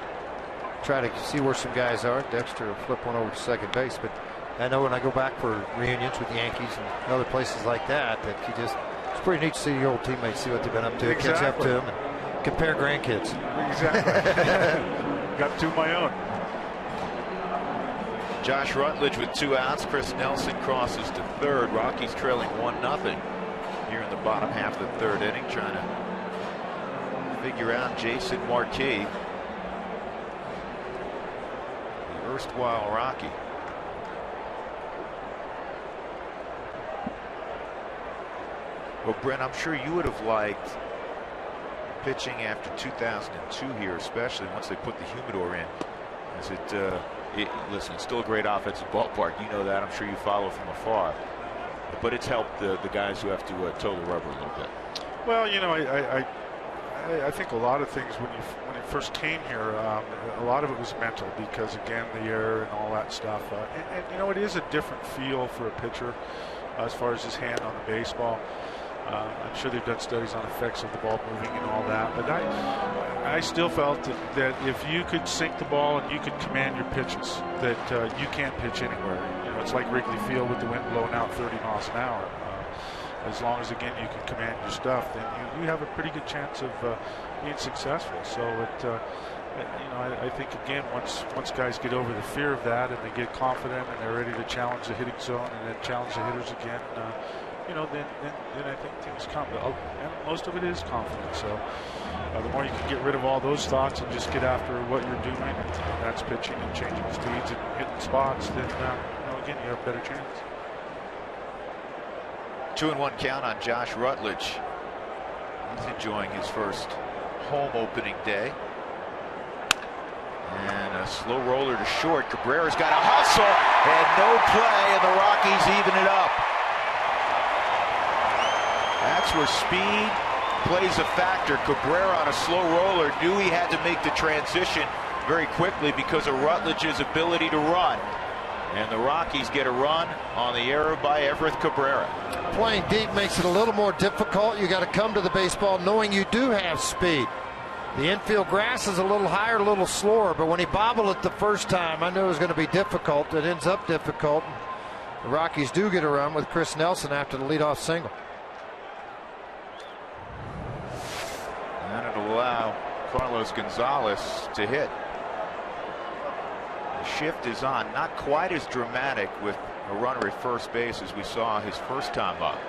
try to see where some guys are. Dexter will flip one over to second base. But I know when I go back for reunions with the Yankees and other places like that, it's pretty neat to see your old teammates, see what they've been up to, catch up to them, and compare grandkids. Exactly. Got two of my own. Josh Rutledge with 2 outs. Chris Nelson crosses to third. Rockies trailing 1-0 here in the bottom half of the third inning, trying to figure out Jason Marquis, the erstwhile Rocky. Well, Brent, I'm sure you would have liked pitching after 2002 here, especially once they put the humidor in. As it listen, it's still a great offensive ballpark. You know that. I'm sure you follow from afar. But it's helped the guys who have to toe the rubber a little bit. Well, you know, I think a lot of things when you first came here, a lot of it was mental because, again, the air and all that stuff. And you know, it is a different feel for a pitcher as far as his hand on the baseball. I'm sure they've done studies on effects of the ball moving and all that. But I still felt that if you could sink the ball and you could command your pitches, that you can't pitch anywhere. You know, it's like Wrigley Field with the wind blowing out 30 miles an hour. As long as, again, you can command your stuff, then you have a pretty good chance of being successful. So, you know, I think, again, once guys get over the fear of that and they get confident and they're ready to challenge the hitting zone and then challenge the hitters again, you know, then I think things come. And most of it is confidence. So the more you can get rid of all those thoughts and just get after what you're doing, and that's pitching and changing speeds and hitting spots, then, you know, again, you have a better chance. 2-1 count on Josh Rutledge. He's enjoying his first home opening day. And a slow roller to short. Cabrera's got a hustle and no play, and the Rockies even it up. That's where speed plays a factor. Cabrera on a slow roller knew he had to make the transition very quickly because of Rutledge's ability to run. And the Rockies get a run on the error by Everett Cabrera. Playing deep makes it a little more difficult. You got to come to the baseball knowing you do have speed. The infield grass is a little higher, a little slower, but when he bobbled it the first time, I knew it was going to be difficult. It ends up difficult. The Rockies do get a run with Chris Nelson after the leadoff single. And it'll allow Carlos Gonzalez to hit. The shift is on, not quite as dramatic with a runner at first base as we saw his first time up.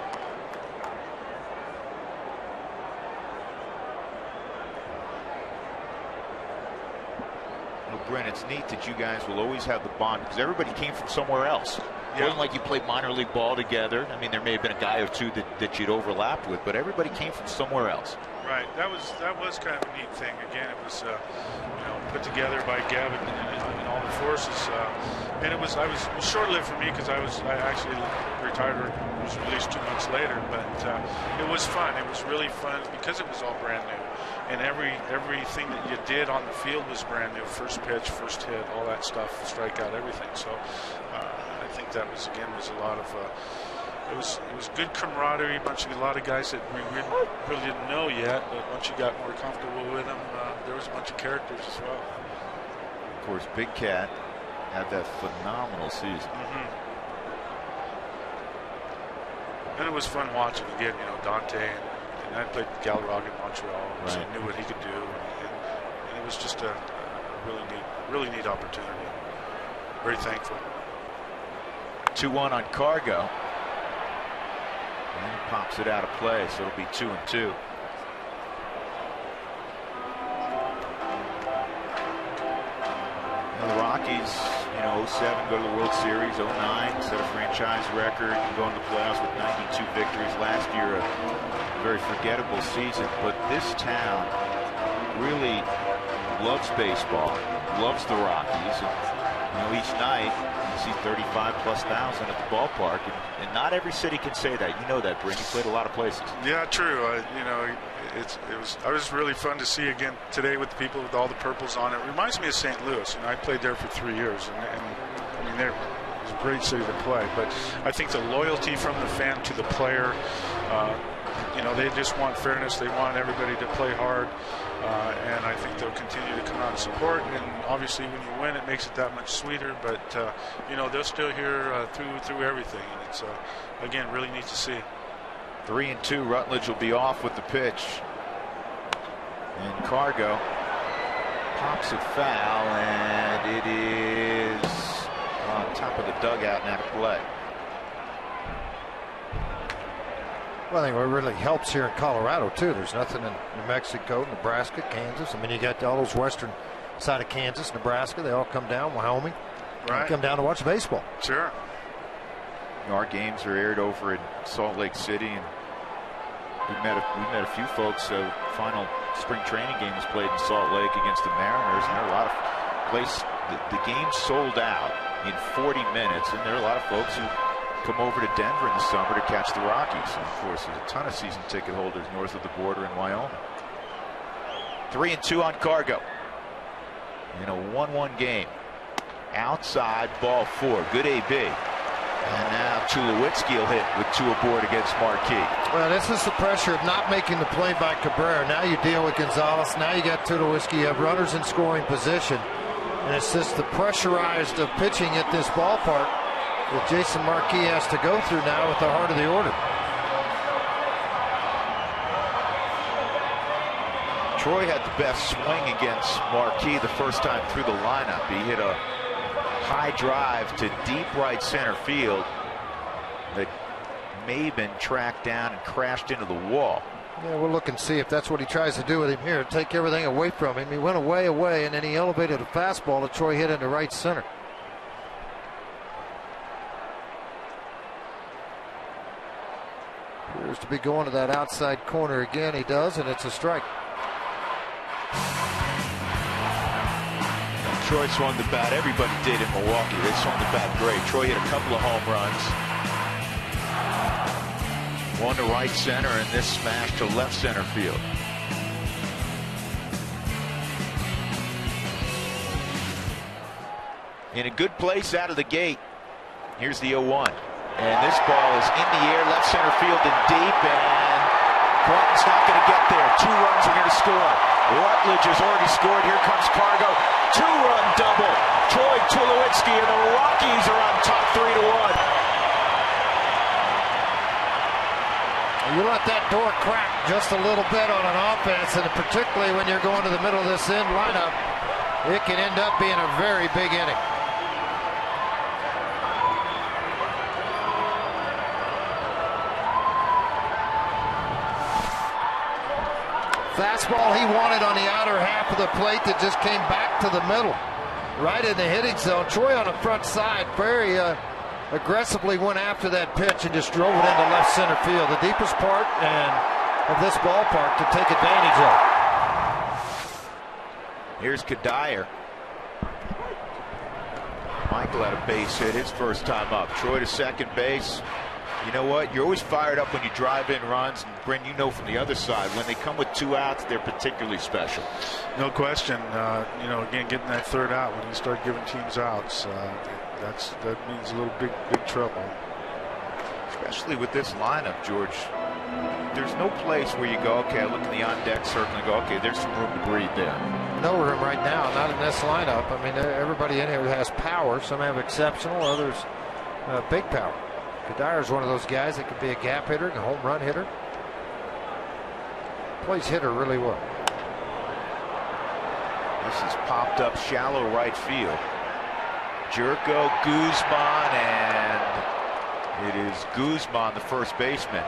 Well, Brent, it's neat that you guys will always have the bond because everybody came from somewhere else. It wasn't like you played minor league ball together. I mean, there may have been a guy or two that you'd overlapped with, but everybody came from somewhere else. Right. That was kind of a neat thing. Again, it was you know, put together by Gavin and all the forces. And it was short-lived for me because I actually retired or was released 2 months later. But it was fun. It was really fun because it was all brand new, and everything that you did on the field was brand new. First pitch, first hit, all that stuff, strikeout, everything. So I think that was a lot of. It was good camaraderie, a lot of guys that we really didn't know yet, but once you got more comfortable with them, there was a bunch of characters as well. Of course, Big Cat had that phenomenal season. And it was fun watching again, you know, Dante, and I played Galarraga in Montreal, so I knew what he could do, and it was just a really neat opportunity. Very thankful. 2-1 on Cargo. And he pops it out of play, so it'll be 2-2. And the Rockies, you know, 07 go to the World Series, 09 set a franchise record, and go into the playoffs with 92 victories. Last year, a very forgettable season, but this town really loves baseball, loves the Rockies, and you know, each night you see 35,000+ at the ballpark, and not every city can say that. You know that, Brent. You played a lot of places. Yeah, true. You know, it was really fun to see again today with the people with all the purples on. It reminds me of St. Louis. You know, I played there for 3 years, and I mean, it was a great city to play. But I think the loyalty from the fan to the player, you know, they just want fairness. They want everybody to play hard. And I think they'll continue to come out and support. And obviously, when you win, it makes it that much sweeter. But you know, they're still here through everything, and it's again really neat to see. 3-2. Rutledge will be off with the pitch, and Cargo pops it foul, and it is on top of the dugout and out of play. Well, I think what really helps here in Colorado, too, there's nothing in New Mexico, Nebraska, Kansas. I mean, you got all those western side of Kansas, Nebraska. They all come down, Wyoming. Right. They come down to watch baseball. Sure. Our games are aired over in Salt Lake City, and we met a few folks. Final spring training game was played in Salt Lake against the Mariners, and there are a lot of the game sold out in 40 minutes, and there are a lot of folks who come over to Denver in the summer to catch the Rockies. And of course, there's a ton of season ticket holders north of the border in Wyoming. 3-2 on Cargo in a 1-1 game. Outside, ball 4. Good AB. And now Tulowitzki will hit with 2 aboard against Marquis. Well, this is the pressure of not making the play by Cabrera. Now you deal with Gonzalez. Now you got Tulowitzki. You have runners in scoring position. And it's just the pressurized of pitching at this ballpark that Jason Marquis has to go through now with the heart of the order. Troy had the best swing against Marquis the first time through the lineup. He hit a high drive to deep right center field that may have been tracked down and crashed into the wall. Yeah, we'll look and see if that's what he tries to do with him here. Take everything away from him. He went away, and then he elevated a fastball that Troy hit into right center. Appears to be going to that outside corner again. He does, and it's a strike. Troy swung the bat. Everybody did in Milwaukee. They swung the bat great. Troy hit a couple of home runs. One to right center, and this smash to left center field. In a good place out of the gate. Here's the 0-1. And this ball is in the air, left center field and deep, and Quentin's not going to get there. 2 runs are going to score. Rutledge has already scored. Here comes Cargo. 2-run double. Troy Tulowitzki and the Rockies are on top 3-1. You let that door crack just a little bit on an offense, and particularly when you're going to the middle of this end lineup, it can end up being a very big inning. Fastball he wanted on the outer half of the plate that just came back to the middle, right in the hitting zone. Troy on the front side very aggressively went after that pitch and just drove it into left center field, the deepest part of this ballpark to take advantage of. Here's Kadire. Michael had a base hit his first time up. Troy to second base. You know what? You're always fired up when you drive in runs, and Bryn, you know from the other side, when they come with 2 outs, they're particularly special. No question. Again, getting that 3rd out when you start giving teams outs, that means a little big trouble. Especially with this lineup, George. There's no place where you go, okay, I look in the on-deck circle and go, okay, there's some room to breathe there. No room right now, not in this lineup. I mean, everybody in here has power. Some have exceptional, others big power. Kadire is one of those guys that could be a gap hitter and a home run hitter. Plays hitter really well. This is popped up shallow right field. Jerko, Guzman, and it is Guzman, the first baseman,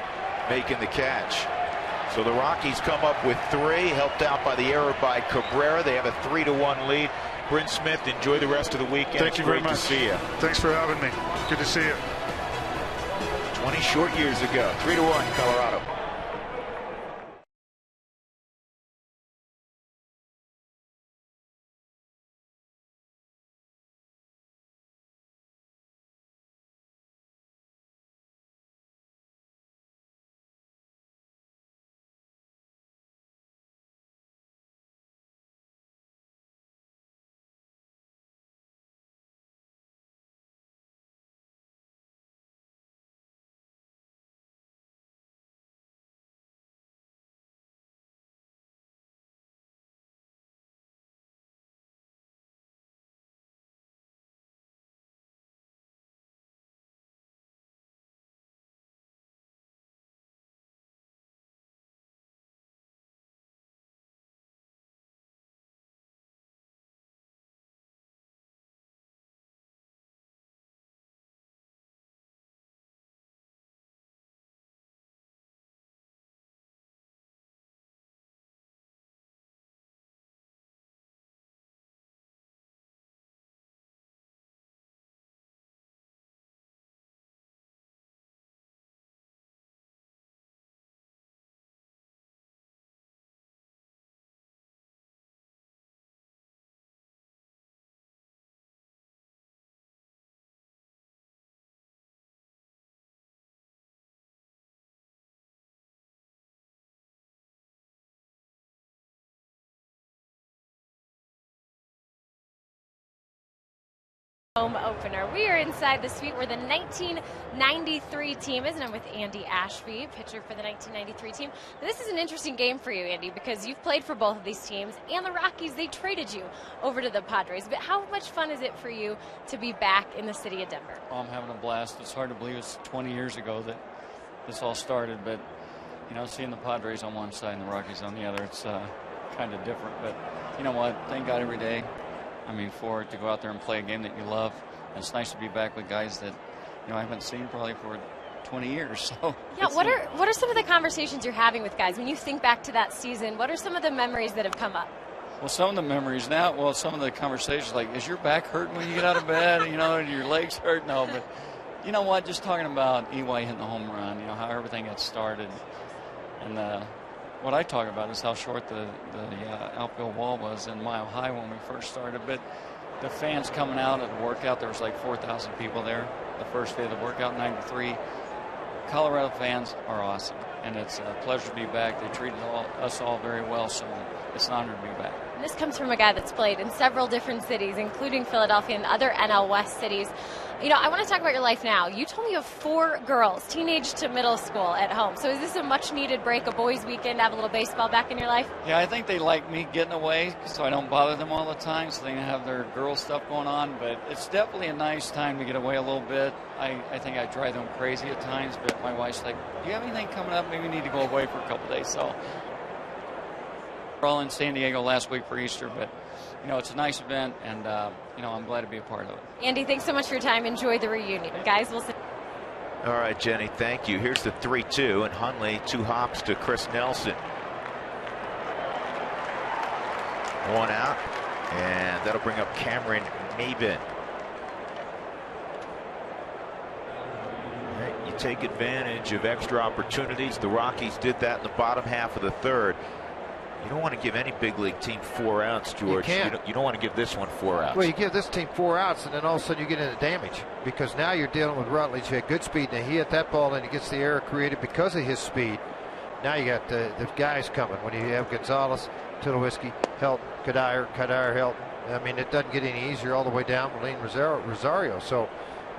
making the catch. So the Rockies come up with 3, helped out by the error by Cabrera. They have a 3-1 lead. Bryn Smith, enjoy the rest of the weekend. Thank you very much. Great to see you. Thanks for having me. Good to see you. 20 short years ago, 3-1 Colorado. Home opener. We are inside the suite where the 1993 team is, and I'm with Andy Ashby, pitcher for the 1993 team. This is an interesting game for you, Andy, because you've played for both of these teams, and the Rockies, they traded you over to the Padres. But how much fun is it for you to be back in the city of Denver? Oh, I'm having a blast. It's hard to believe it's 20 years ago that this all started, but you know, seeing the Padres on one side and the Rockies on the other, it's kind of different. But you know what? Thank God every day. I mean, for it to go out there and play a game that you love. And it's nice to be back with guys that, you know, I haven't seen probably for 20 years. So yeah, what are some of the conversations you're having with guys when you think back to that season? What are some of the memories that have come up? Well, some of the memories now. Well, some of the conversations like, is your back hurting when you get out of bed? You know, your legs hurt? No, but you know what? Just talking about EY hitting the home run. You know how everything got started, and what I talk about is how short the outfield wall was in Mile High when we first started. But the fans coming out at the workout, there was like 4,000 people there the first day of the workout in '93. Colorado fans are awesome, and it's a pleasure to be back. They treated us all very well, so it's an honor to be back. And this comes from a guy that's played in several different cities, including Philadelphia and other NL West cities. You know, I want to talk about your life now. You told me you have 4 girls, teenage to middle school, at home. So is this a much-needed break, a boys' weekend, to have a little baseball back in your life? Yeah, I think they like me getting away so I don't bother them all the time, so they can have their girl stuff going on. But it's definitely a nice time to get away a little bit. I think I drive them crazy at times, but my wife's like, do you have anything coming up? Maybe we need to go away for a couple days. So we're all in San Diego last week for Easter, but you know, it's a nice event, and you know, I'm glad to be a part of it. Andy, thanks so much for your time. Enjoy the reunion. Guys, we'll see. All right, Jenny, thank you. Here's the 3-2, and Hundley 2 hops to Chris Nelson. 1 out, and that'll bring up Cameron Maben. You take advantage of extra opportunities. The Rockies did that in the bottom half of the third. You don't want to give any big league team 4 outs, George. You don't want to give this one 4 outs. Well, you give this team 4 outs, and then all of a sudden you get into damage because now you're dealing with Rutledge. He had good speed, and he hit that ball, and he gets the error created because of his speed. Now you got the guys coming. When you have Gonzalez, Tulowitzki, Helton, Kadire, Helton. I mean, it doesn't get any easier all the way down. Molina, Rosario. So,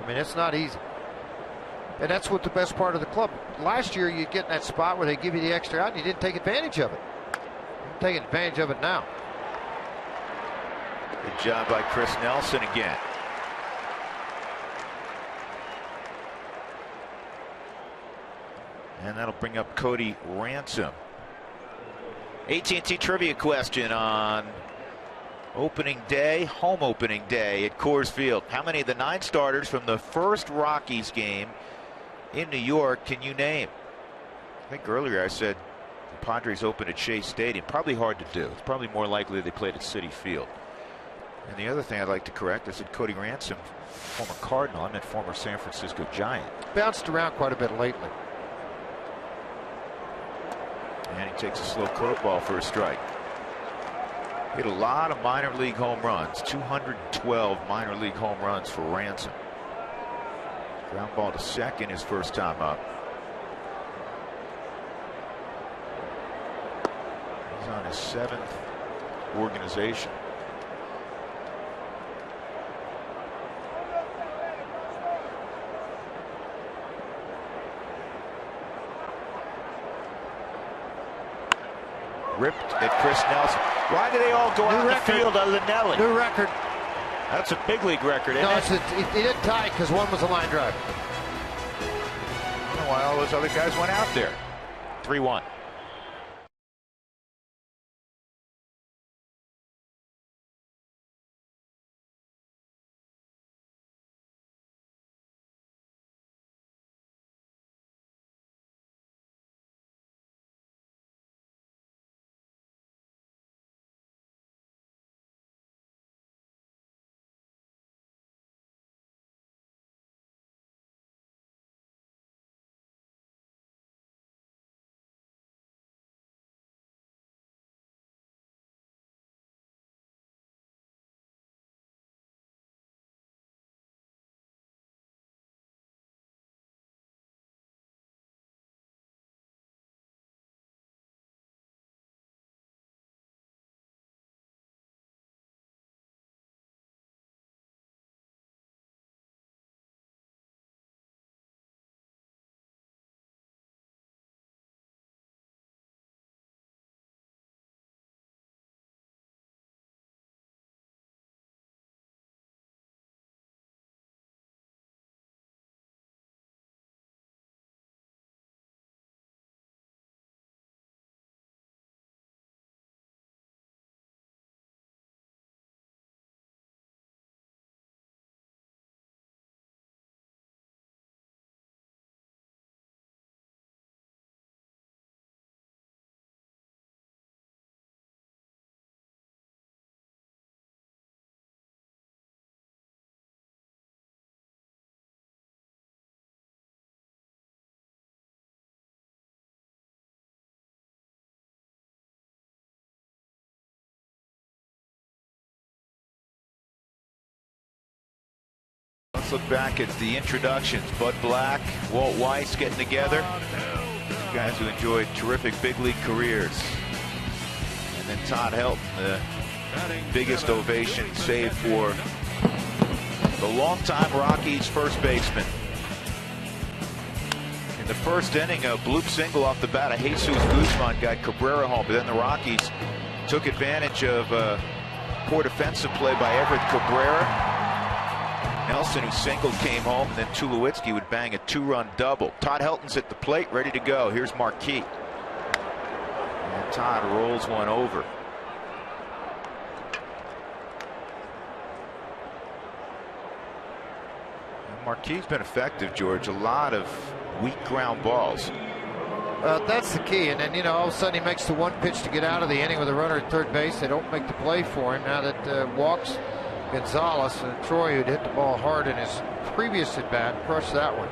I mean, it's not easy. And that's what the best part of the club. Last year, you get in that spot where they give you the extra out, and you didn't take advantage of it. Taking advantage of it now. Good job by Chris Nelson again. And that'll bring up Cody Ransom. AT&T trivia question on opening day, home opening day at Coors Field. How many of the 9 starters from the first Rockies game in New York can you name? I think earlier I said Padres open at Shea Stadium. Probably hard to do. It's probably more likely they played at Citi Field. And the other thing I'd like to correct, I said Cody Ransom, former Cardinal. I meant former San Francisco Giant. Bounced around quite a bit lately. And he takes a slow curveball for a strike. Hit a lot of minor league home runs. 212 minor league home runs for Ransom. Ground ball to second his first time up. On his 7th organization. Ripped at Chris Nelson. Why do they all go out in the field other than Nelly? New record. That's a big league record, isn't it? He didn't tie because one was a line drive. I don't know why all those other guys went out there. 3-1. Let's look back at the introductions. Bud Black, Walt Weiss getting together. Guys who enjoyed terrific big league careers. And then Todd Helton, the biggest ovation save for the longtime Rockies first baseman. In the first inning, a bloop single off the bat of Jesus Guzman got Cabrera home, but then the Rockies took advantage of poor defensive play by Everett Cabrera. Nelson, who singled, came home, and then Tulowitzki would bang a 2-run double. Todd Helton's at the plate, ready to go. Here's Marquis. And Todd rolls one over. And Marquis' been effective, George. A lot of weak ground balls. That's the key. And then, you know, all of a sudden he makes the one pitch to get out of the inning with a runner at third base. They don't make the play for him. Now that walks Gonzalez, and Troy, who'd hit the ball hard in his previous at bat, crushed that one.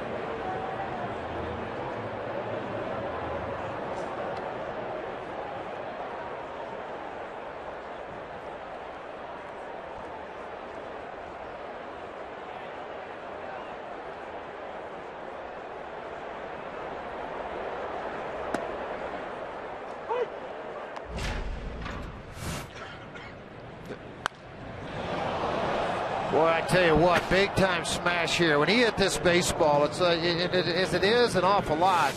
Boy, I tell you what, big time smash here. When he hit this baseball, it's as it is an awful lot.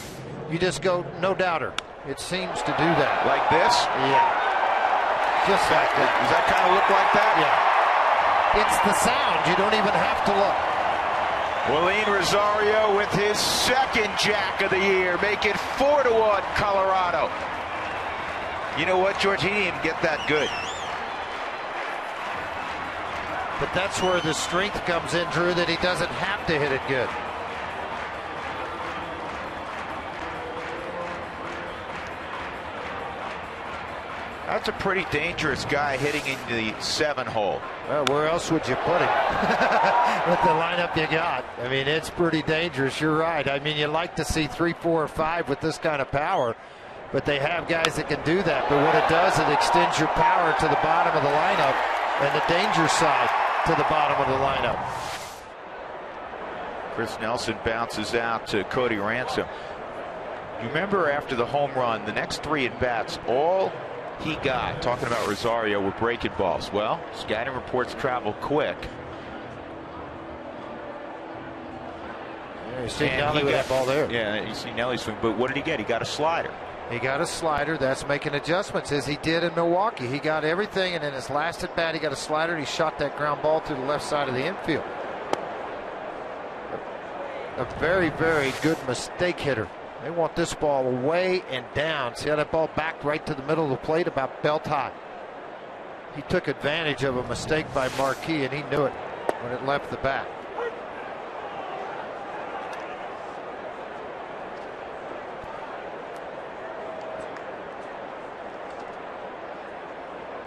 You just go, no doubter. It seems to do that. Like this? Yeah. Just like that. Does that kind of look like that? Yeah. It's the sound. You don't even have to look. Willeen Rosario with his second jack of the year, make it 4-1 Colorado. You know what, George? He didn't even get that good. But that's where the strength comes in, Drew, that he doesn't have to hit it good. That's a pretty dangerous guy hitting in the 7-hole. Well, where else would you put him? With the lineup you got. I mean, it's pretty dangerous. You're right. I mean, you like to see 3, 4, or 5 with this kind of power, but they have guys that can do that. But what it does, it extends your power to the bottom of the lineup and the danger side to the bottom of the lineup. Chris Nelson bounces out to Cody Ransom. You remember after the home run, the next 3 at bats, all he got, talking about Rosario, were breaking balls. Well, scouting reports travel quick. Yeah, you see Nelly with that ball there. Yeah, you see Nelly swing, but what did he get? He got a slider. He got a slider. That's making adjustments as he did in Milwaukee. He got everything, and in his last at bat, he got a slider. He shot that ground ball to the left side of the infield. A very, very good mistake hitter. They want this ball away and down. See how that ball backed right to the middle of the plate, about belt high. He took advantage of a mistake by Marquis, and he knew it when it left the bat.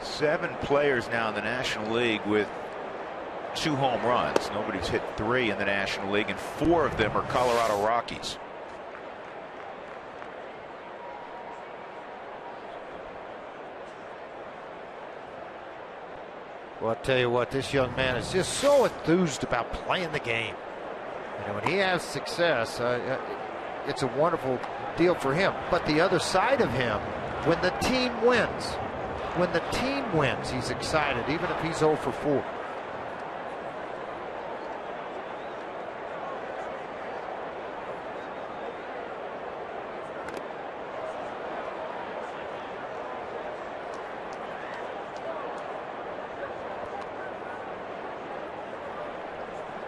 Seven players now in the National League with 2 home runs. Nobody's hit 3 in the National League, and 4 of them are Colorado Rockies. Well, I'll tell you what, this young man is just so enthused about playing the game. You know, when he has success, it's a wonderful deal for him. But the other side of him, when the team wins, he's excited, even if he's 0 for 4.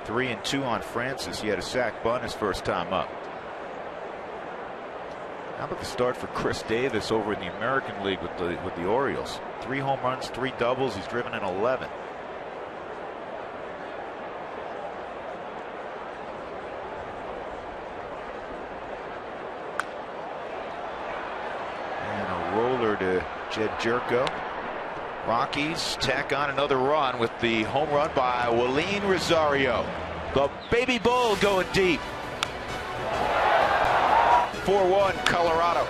Three and 2 on Francis. He had a sack bunt his first time up. How about the start for Chris Davis over in the American League with the Orioles? 3 home runs, 3 doubles. He's driven in 11. And a roller to Jed Jerko. Rockies tack on another run with the home run by Willeen Rosario. The baby bull going deep. 4-1 Colorado.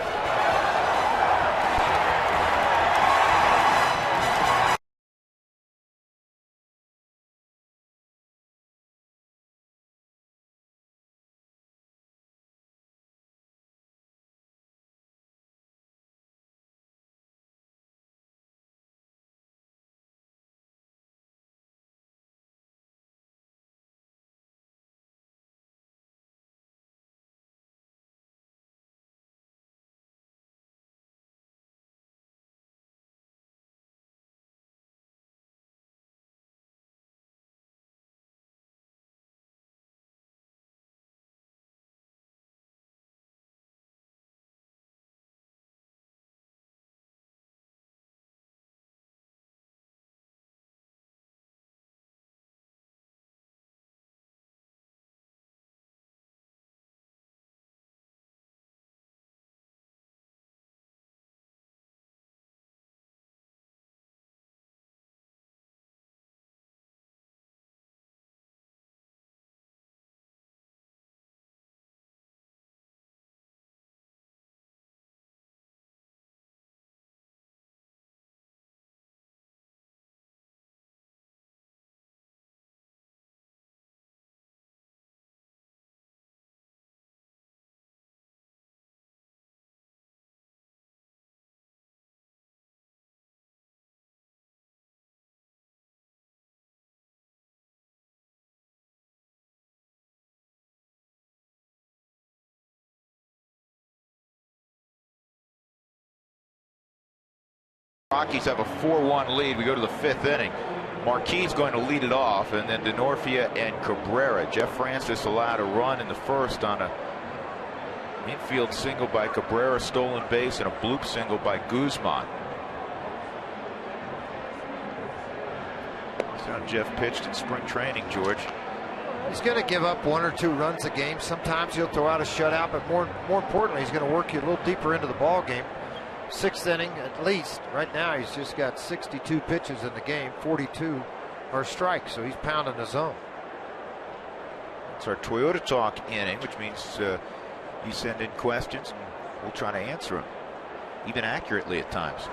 Rockies have a 4-1 lead. We go to the 5th inning. Marquis going to lead it off, and then DeNorfia and Cabrera. Jeff Francis allowed a run in the first on a infield single by Cabrera, stolen base, and a bloop single by Guzman. That's how Jeff pitched in spring training, George. He's going to give up 1 or 2 runs a game. Sometimes he'll throw out a shutout, but more importantly, he's going to work you a little deeper into the ball game. 6th inning at least. Right now, he's just got 62 pitches in the game. 42 are strikes, so he's pounding the zone. It's our Toyota Talk inning, which means you send in questions and we'll try to answer them, even accurately at times.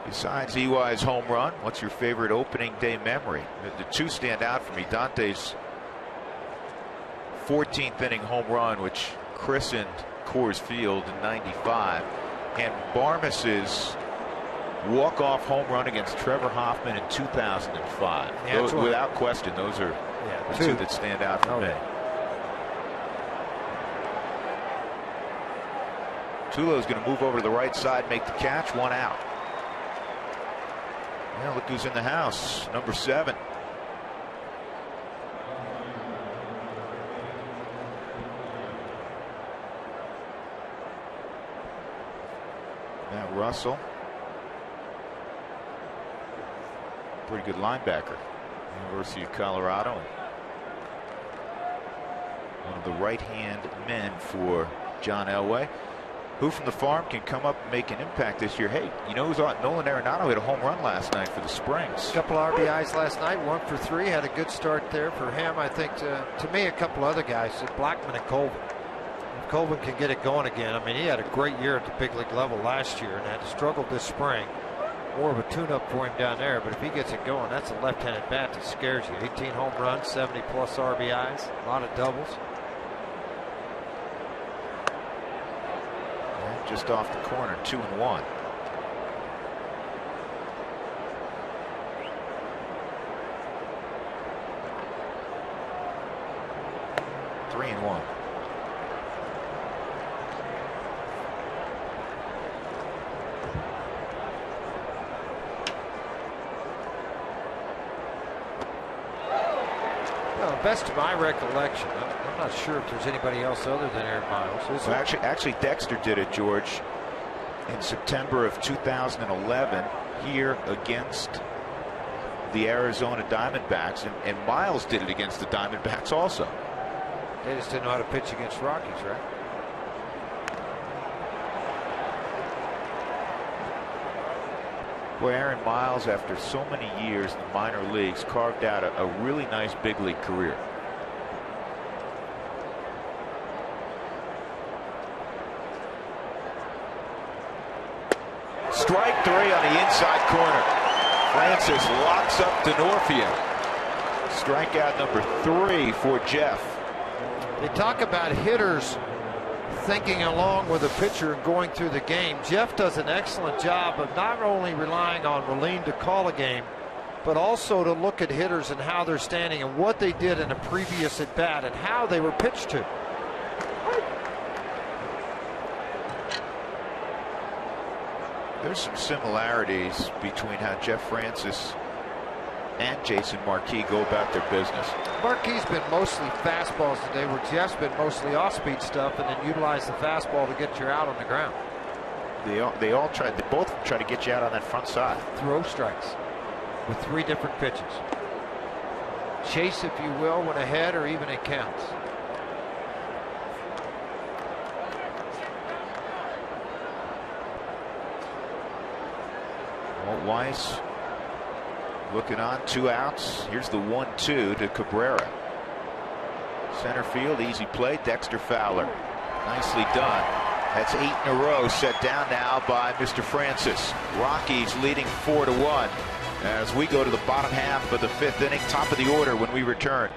Besides EY's home run, what's your favorite opening day memory? The 2 stand out for me. Dante's 14th inning home run, which christened Coors Field in *95, and Barmas's walk-off home run against Trevor Hoffman in 2005. Yeah, without question, those are the 2 that stand out for me. Tulo's going to move over to the right side, make the catch, 1 out. Yeah, look who's in the house, number 7. Matt Russell, pretty good linebacker, University of Colorado. One of the right-hand men for John Elway, who from the farm can come up and make an impact this year. Hey, you know who's on? Nolan Arenado hit a home run last night for the Springs. A couple RBIs last night, 1 for 3. Had a good start there for him. I think to me, a couple other guys, Blackman and Colvin. If Colvin can get it going again, I mean, he had a great year at the big league level last year and had struggled this spring. More of a tune-up for him down there, but if he gets it going, that's a left-handed bat that scares you. 18 home runs, 70-plus RBIs, a lot of doubles. Just off the corner, 2-1. Three and one. Well, best of my recollection, I'm not sure if there's anybody else other than Aaron Miles. Well, actually, Dexter did it, George, in September of 2011 here against the Arizona Diamondbacks, and Miles did it against the Diamondbacks also. They just didn't know how to pitch against Rockies, right? Boy, Aaron Miles, after so many years in the minor leagues, carved out a really nice big league career. Strike 3 on the inside corner. Francis locks up DeNorfia. Strikeout number 3 for Jeff. They talk about hitters thinking along with a pitcher and going through the game. Jeff does an excellent job of not only relying on Relene to call a game, but also to look at hitters and how they're standing and what they did in a previous at bat and how they were pitched to. There's some similarities between how Jeff Francis and Jason Marquis go about their business. Marquis been mostly fastballs today, where Jeff's been mostly off-speed stuff, and then utilize the fastball to get you out on the ground. They both try to get you out on that front side. Throw strikes with 3 different pitches. Chase, if you will, when ahead or even it counts. Walt Weiss looking on, 2 outs. Here's the 1-2 to Cabrera. Center field, easy play. Dexter Fowler, nicely done. That's 8 in a row, set down now by Mr. Francis. Rockies leading 4-1 as we go to the bottom half of the 5th inning, top of the order when we return.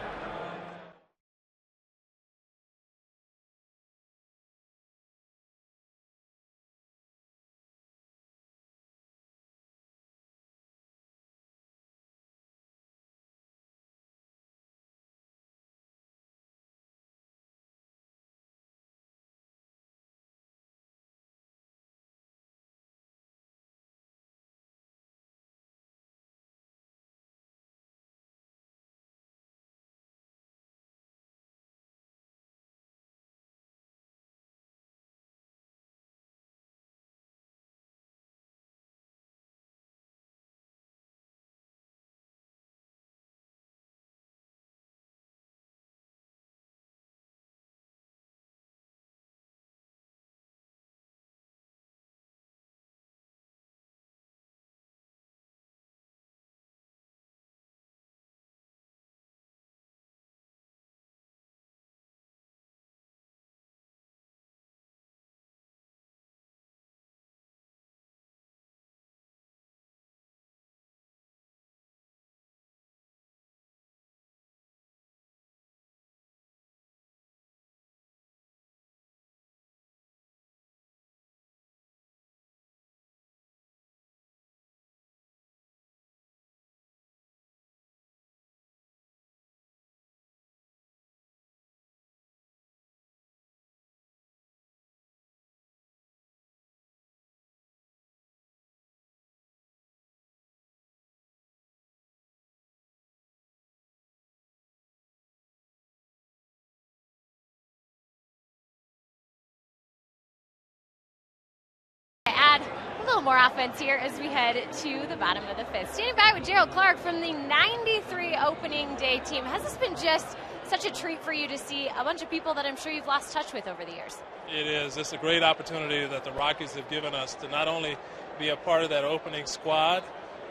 little more offense here as we head to the bottom of the fifth. Standing by with Gerald Clark from the 93 opening day team. Has this been just such a treat for you to see a bunch of people that I'm sure you've lost touch with over the years? It is. It's a great opportunity that the Rockies have given us to not only be a part of that opening squad,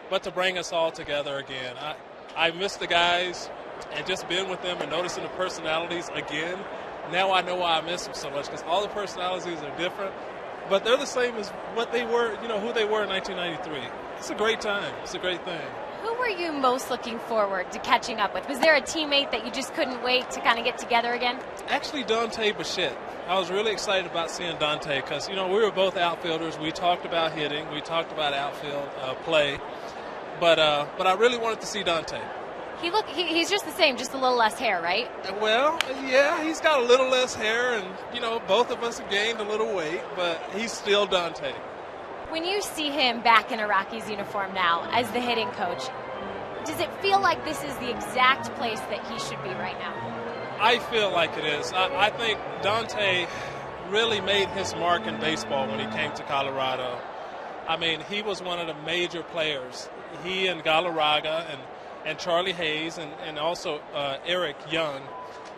but to bring us all together again. I miss the guys and just being with them and noticing the personalities again. Now I know why I miss them so much, because all the personalities are different, but they're the same as what they were, who they were in 1993. It's a great time. It's a great thing. Who were you most looking forward to catching up with? Was there a teammate that you just couldn't wait to kind of get together again? Actually, Dante Bichette. I was really excited about seeing Dante because, we were both outfielders. We talked about hitting. We talked about outfield play. But I really wanted to see Dante. He's just the same, just a little less hair, right? Well, yeah, he's got a little less hair, and, both of us have gained a little weight, but he's still Dante. When you see him back in a Rockies uniform now as the hitting coach, does it feel like this is the exact place that he should be right now? I feel like it is. I think Dante really made his mark in baseball when he came to Colorado. I mean, he was one of the major players. He and Galarraga and Charlie Hayes and also Eric Young.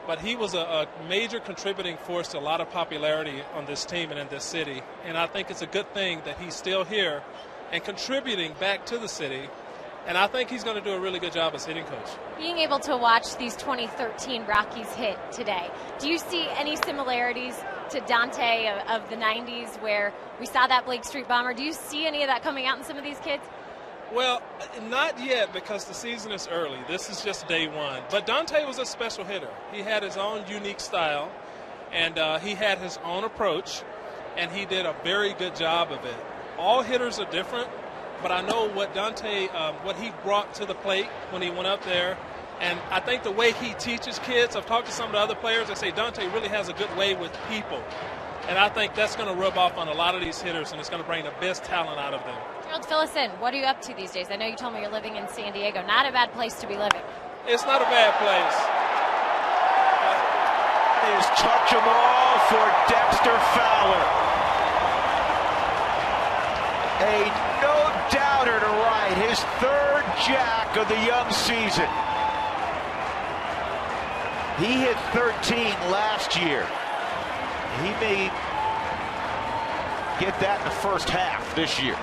But he was a major contributing force to a lot of popularity on this team and in this city. And I think it's a good thing that he's still here and contributing back to the city. And I think he's going to do a really good job as hitting coach. Being able to watch these 2013 Rockies hit today, do you see any similarities to Dante of the 90s where we saw that Blake Street bomber? Do you see any of that coming out in some of these kids? Well, not yet because the season is early. This is just day one. But Dante was a special hitter. He had his own unique style, and he had his own approach, and he did a very good job of it. All hitters are different, but I know what Dante, what he brought to the plate when he went up there, and I think the way he teaches kids, I've talked to some of the other players that say Dante really has a good way with people, and I think that's going to rub off on a lot of these hitters, and it's going to bring the best talent out of them. Gerald, fill us in. What are you up to these days? I know you told me you're living in San Diego. Not a bad place to be living. It's not a bad place. Is touch them all for Dexter Fowler. A no-doubter to right. His third jack of the young season. He hit 13 last year. He may get that in the first half this year.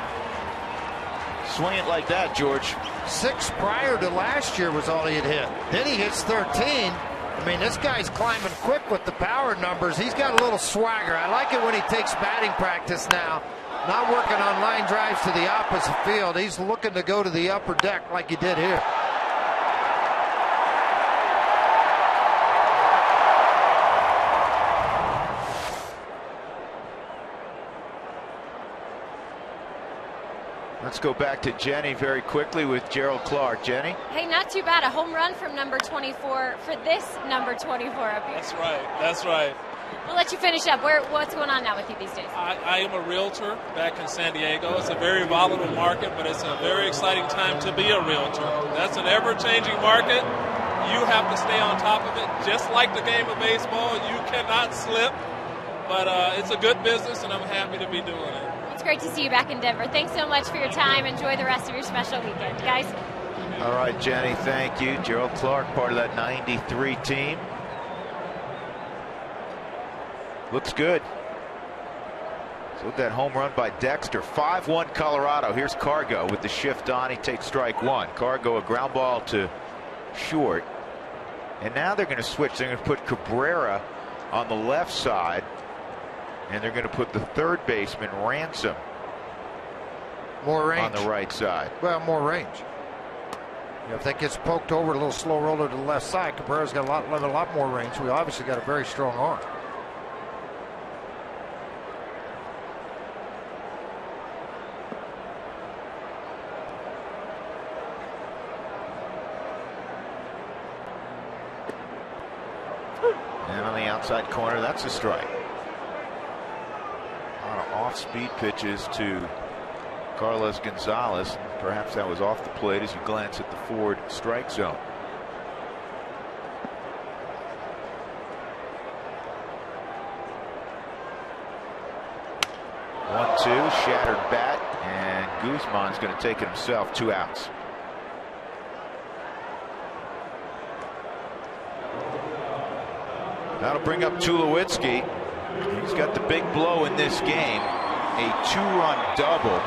Swing it like that, George. 6 prior to last year was all he had hit. Then he hits 13. I mean, this guy's climbing quick with the power numbers. He's got a little swagger. I like it when he takes batting practice now. Not working on line drives to the opposite field. He's looking to go to the upper deck like he did here. Let's go back to Jenny very quickly with Gerald Clark. Jenny? Hey, not too bad. A home run from number 24 for this number 24 up here. That's right. That's right. We'll let you finish up. What's going on now with you these days? I am a realtor back in San Diego. It's a very volatile market, but it's a very exciting time to be a realtor. That's an ever-changing market. You have to stay on top of it. Just like the game of baseball, you cannot slip. But it's a good business, and I'm happy to be doing it. It's great to see you back in Denver. Thanks so much for your time. Enjoy the rest of your special weekend, guys. All right, Jenny, thank you. Gerald Clark, part of that 93 team. Looks good. So with that home run by Dexter, 5-1 Colorado. Here's Cargo with the shift on. He takes strike one. Cargo, a ground ball to short. And now they're going to switch. They're going to put Cabrera on the left side. And they're going to put the third baseman, Ransom, more range on the right side. Well, more range. If that gets poked over, a little slow roller to the left side, Cabrera's got a lot more range. We obviously got a very strong arm. And on the outside corner, that's a strike. Off-speed pitches to Carlos Gonzalez. Perhaps that was off the plate as you glance at the forward strike zone. 1-2, shattered bat, Guzman's going to take it himself. 2 outs. That'll bring up Tulowitzki. He's got the big blow in this game. A 2-run double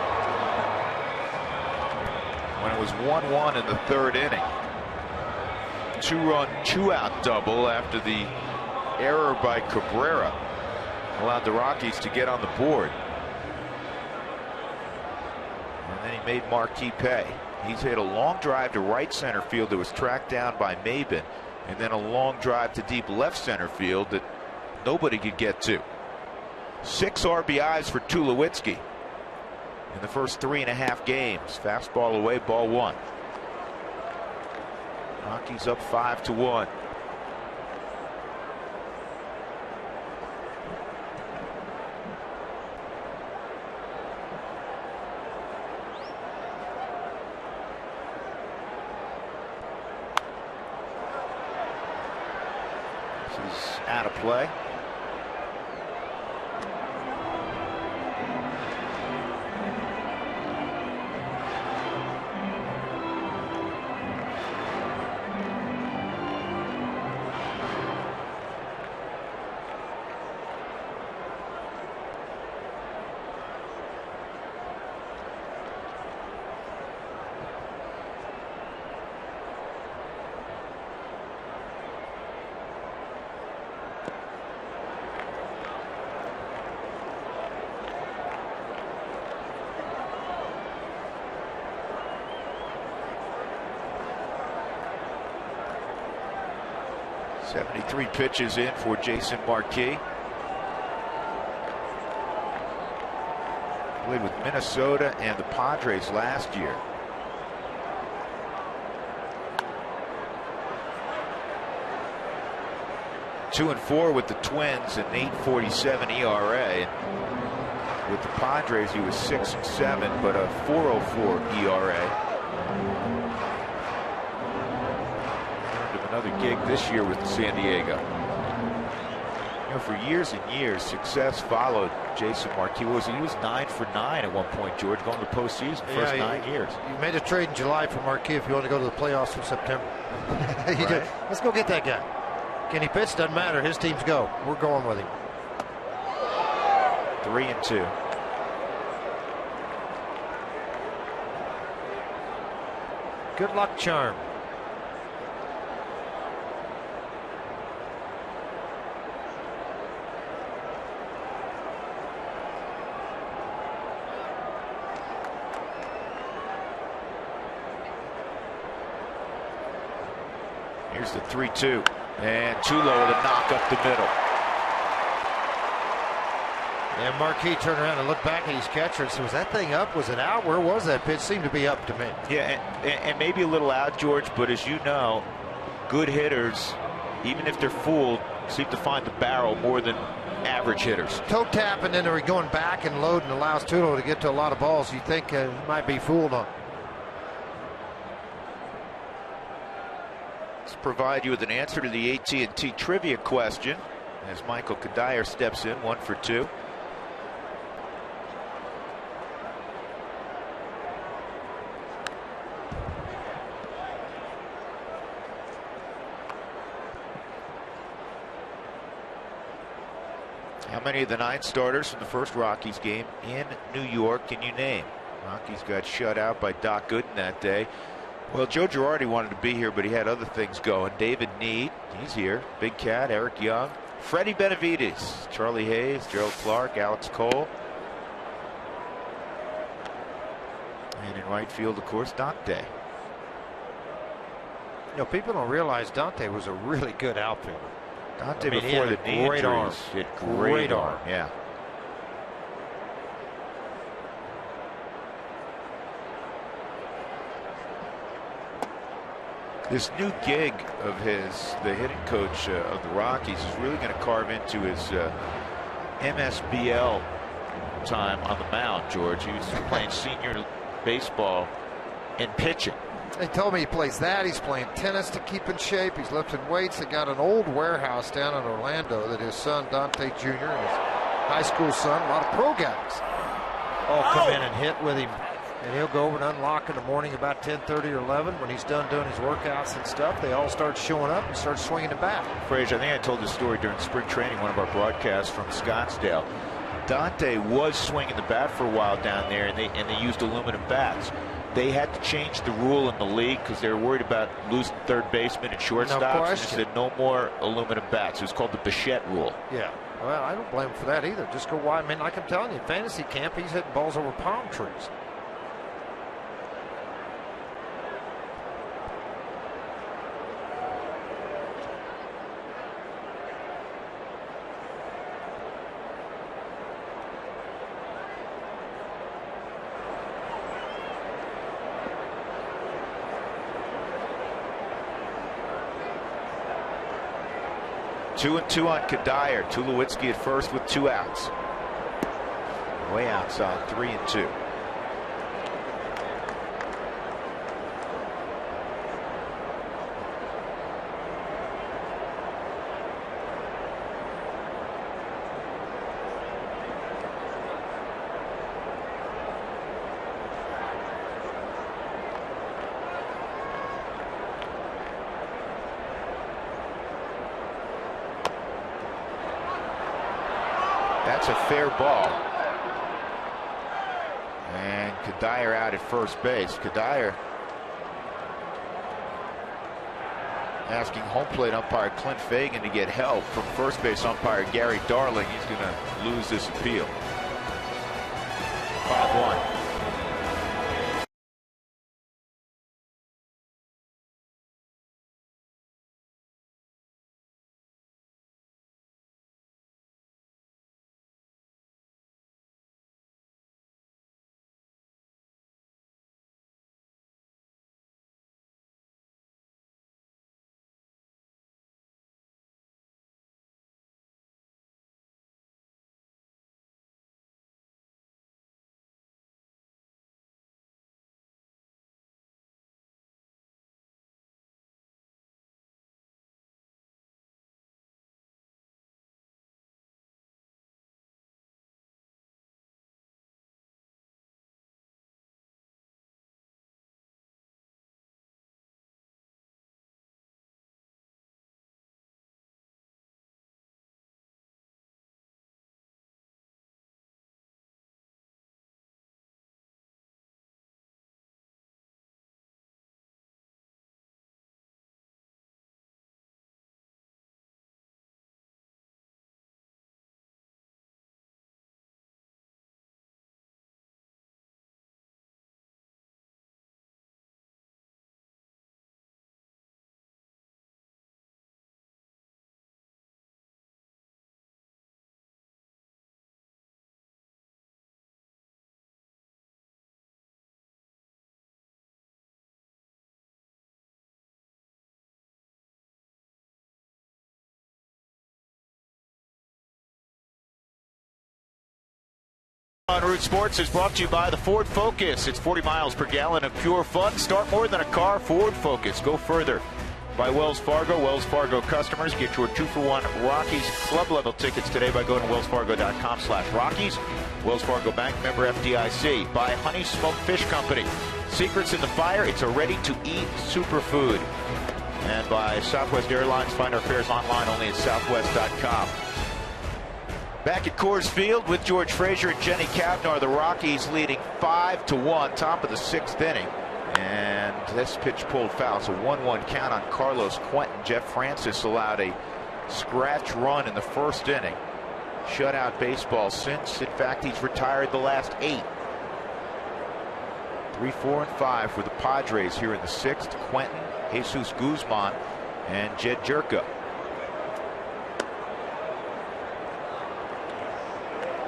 when it was 1-1 in the 3rd inning. 2-run, 2-out double after the error by Cabrera allowed the Rockies to get on the board. And then he made Marquis pay. He's hit a long drive to right center field that was tracked down by Maben, and then a long drive to deep left center field that nobody could get to. 6 RBIs for Tulowitzki in the first 3.5 games. Fastball away, ball 1. Rockies up 5-1. This is out of play. Three pitches in for Jason Marquis. Played with Minnesota and the Padres last year. Two and 4 with the Twins, an 8.47 ERA. And with the Padres, he was 6-7, but a 4.04 ERA. Another gig this year with San Diego. You know, for years and years, success followed Jason Marquis. He was 9 for 9 at one point, George, going to the postseason. First 9 years. You made a trade in July for Marquis if you want to go to the playoffs in September. You did. Let's go get that guy. Can he pitch? Doesn't matter. His teams go. We're going with him. 3-2. Good luck charm. Here's the 3-2, and Tulo with a knock up the middle. And Marquis turned around and looked back at his catcher and said, was that thing up? Was it out? Where was that pitch? Seemed to be up to me. Yeah, and maybe a little out, George, but as you know, good hitters, even if they're fooled, seem to find the barrel more than average hitters. Toe tap, and then they're going back and loading, allows Tulo to get to a lot of balls you think might be fooled on. Provide you with an answer to the AT&T trivia question as Michael Kadire steps in, 1 for 2. How many of the 9 starters from the first Rockies game in New York can you name? Rockies got shut out by Doc Gooden that day. Well, Joe Girardi wanted to be here, but he had other things going. David Need, he's here. Big Cat, Eric Young, Freddie Benavides, Charlie Hayes, Gerald Clark, Alex Cole. And in right field, of course, Dante. You know, people don't realize Dante was a really good outfielder. Dante, before the knee injuries, he had great arm. Yeah. This new gig of his, the hitting coach of the Rockies, is really going to carve into his MSBL time on the mound, George. He was playing senior baseball and pitching. They told me he plays that. He's playing tennis to keep in shape. He's lifting weights. They got an old warehouse down in Orlando that his son, Dante Jr., and his high school son, a lot of pro guys. All come in and hit with him And he'll go over and unlock in the morning about 10:30 or 11. When he's done doing his workouts and stuff, they all start showing up and start swinging the bat. Frazier, I think I told this story during spring training, one of our broadcasts from Scottsdale. Dante was swinging the bat for a while down there, and they used aluminum bats. They had to change the rule in the league because they were worried about losing third baseman and shortstops. No and question. they said no more aluminum bats. It was called the Bichette rule. Yeah. Well, I don't blame him for that either. Just go wide. I mean, like I'm telling you, fantasy camp, he's hitting balls over palm trees. Two and two on Kadire. Tulowitzki at first with 2 outs. Way outside, 3-2. That's a fair ball. And Kadire out at first base. Kadire asking home plate umpire Clint Fagan to get help from first base umpire Gary Darling. He's going to lose this appeal. 5-1. On Root Sports is brought to you by the Ford Focus. It's 40 miles per gallon of pure fun. Start more than a car. Ford Focus. Go further. By Wells Fargo. Wells Fargo customers get your 2-for-1 Rockies club level tickets today by going to wellsfargo.com/Rockies. Wells Fargo Bank, member FDIC. By Honey Smoked Fish Company. Secrets in the fire. It's a ready-to-eat superfood. And by Southwest Airlines. Find our fares online only at southwest.com. Back at Coors Field with George Frazier and Jenny Cavnar. The Rockies leading 5-1, top of the 6th inning. And this pitch pulled foul. It's a 1-1 count on Carlos Quentin. Jeff Francis allowed a scratch run in the first inning. Shutout baseball since. In fact, he's retired the last 8. 3, 4, and 5 for the Padres here in the 6th. Quentin, Jesus Guzman, and Jed Jerka.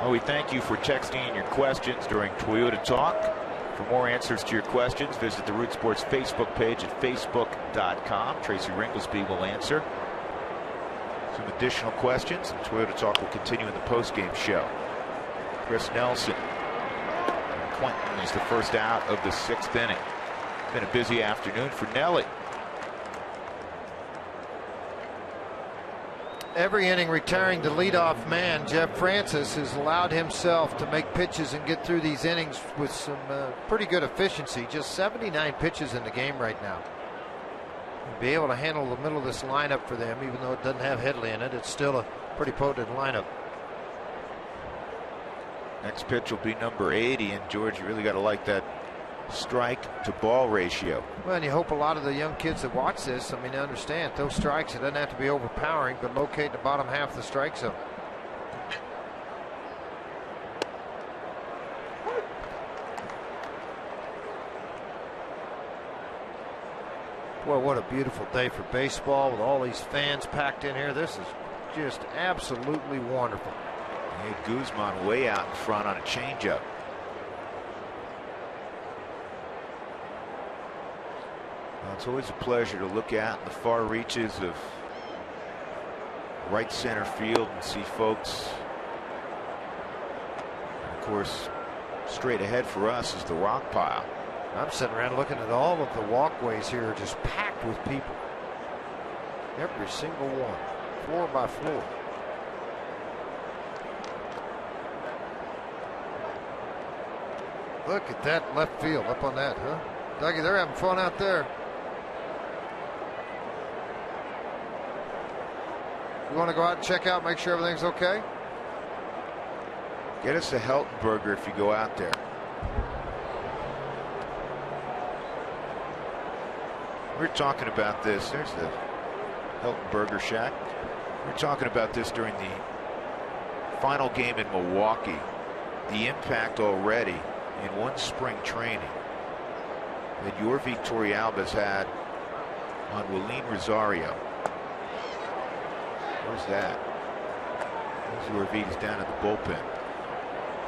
Well, we thank you for texting in your questions during Toyota Talk. For more answers to your questions, visit the Root Sports Facebook page at facebook.com. Tracy Ringlesby will answer some additional questions, and Toyota Talk will continue in the postgame show. Chris Nelson and Quentin is the first out of the 6th inning. Been a busy afternoon for Nelly. every inning retiring the leadoff man, Jeff Francis, has allowed himself to make pitches and get through these innings with some pretty good efficiency. Just 79 pitches in the game right now. And be able to handle the middle of this lineup for them, even though it doesn't have Headley in it, it's still a pretty potent lineup. Next pitch will be number 80, and George, you really got to like that strike to ball ratio. Well, and you hope a lot of the young kids that watch this, I mean, they understand those strikes, it doesn't have to be overpowering, but locate the bottom half of the strike zone. Boy, what a beautiful day for baseball with all these fans packed in here. This is just absolutely wonderful. And Guzman way out in front on a changeup. Well, it's always a pleasure to look out in the far reaches of right center field and see folks. And of course, straight ahead for us is the rock pile. I'm sitting around looking at all of the walkways here, just packed with people. Every single one, floor by floor. Look at that left field up on that, huh? Dougie, they're having fun out there. You want to go out and check out, make sure everything's okay? Get us a Heltenberger if you go out there. We were talking about this. There's the Heltenberger shack. We were talking about this during the final game in Milwaukee. The impact already in one spring training that Yorvi Torrealba's had on Willeen Rosario. Where's that? There's Yorvi's down in the bullpen.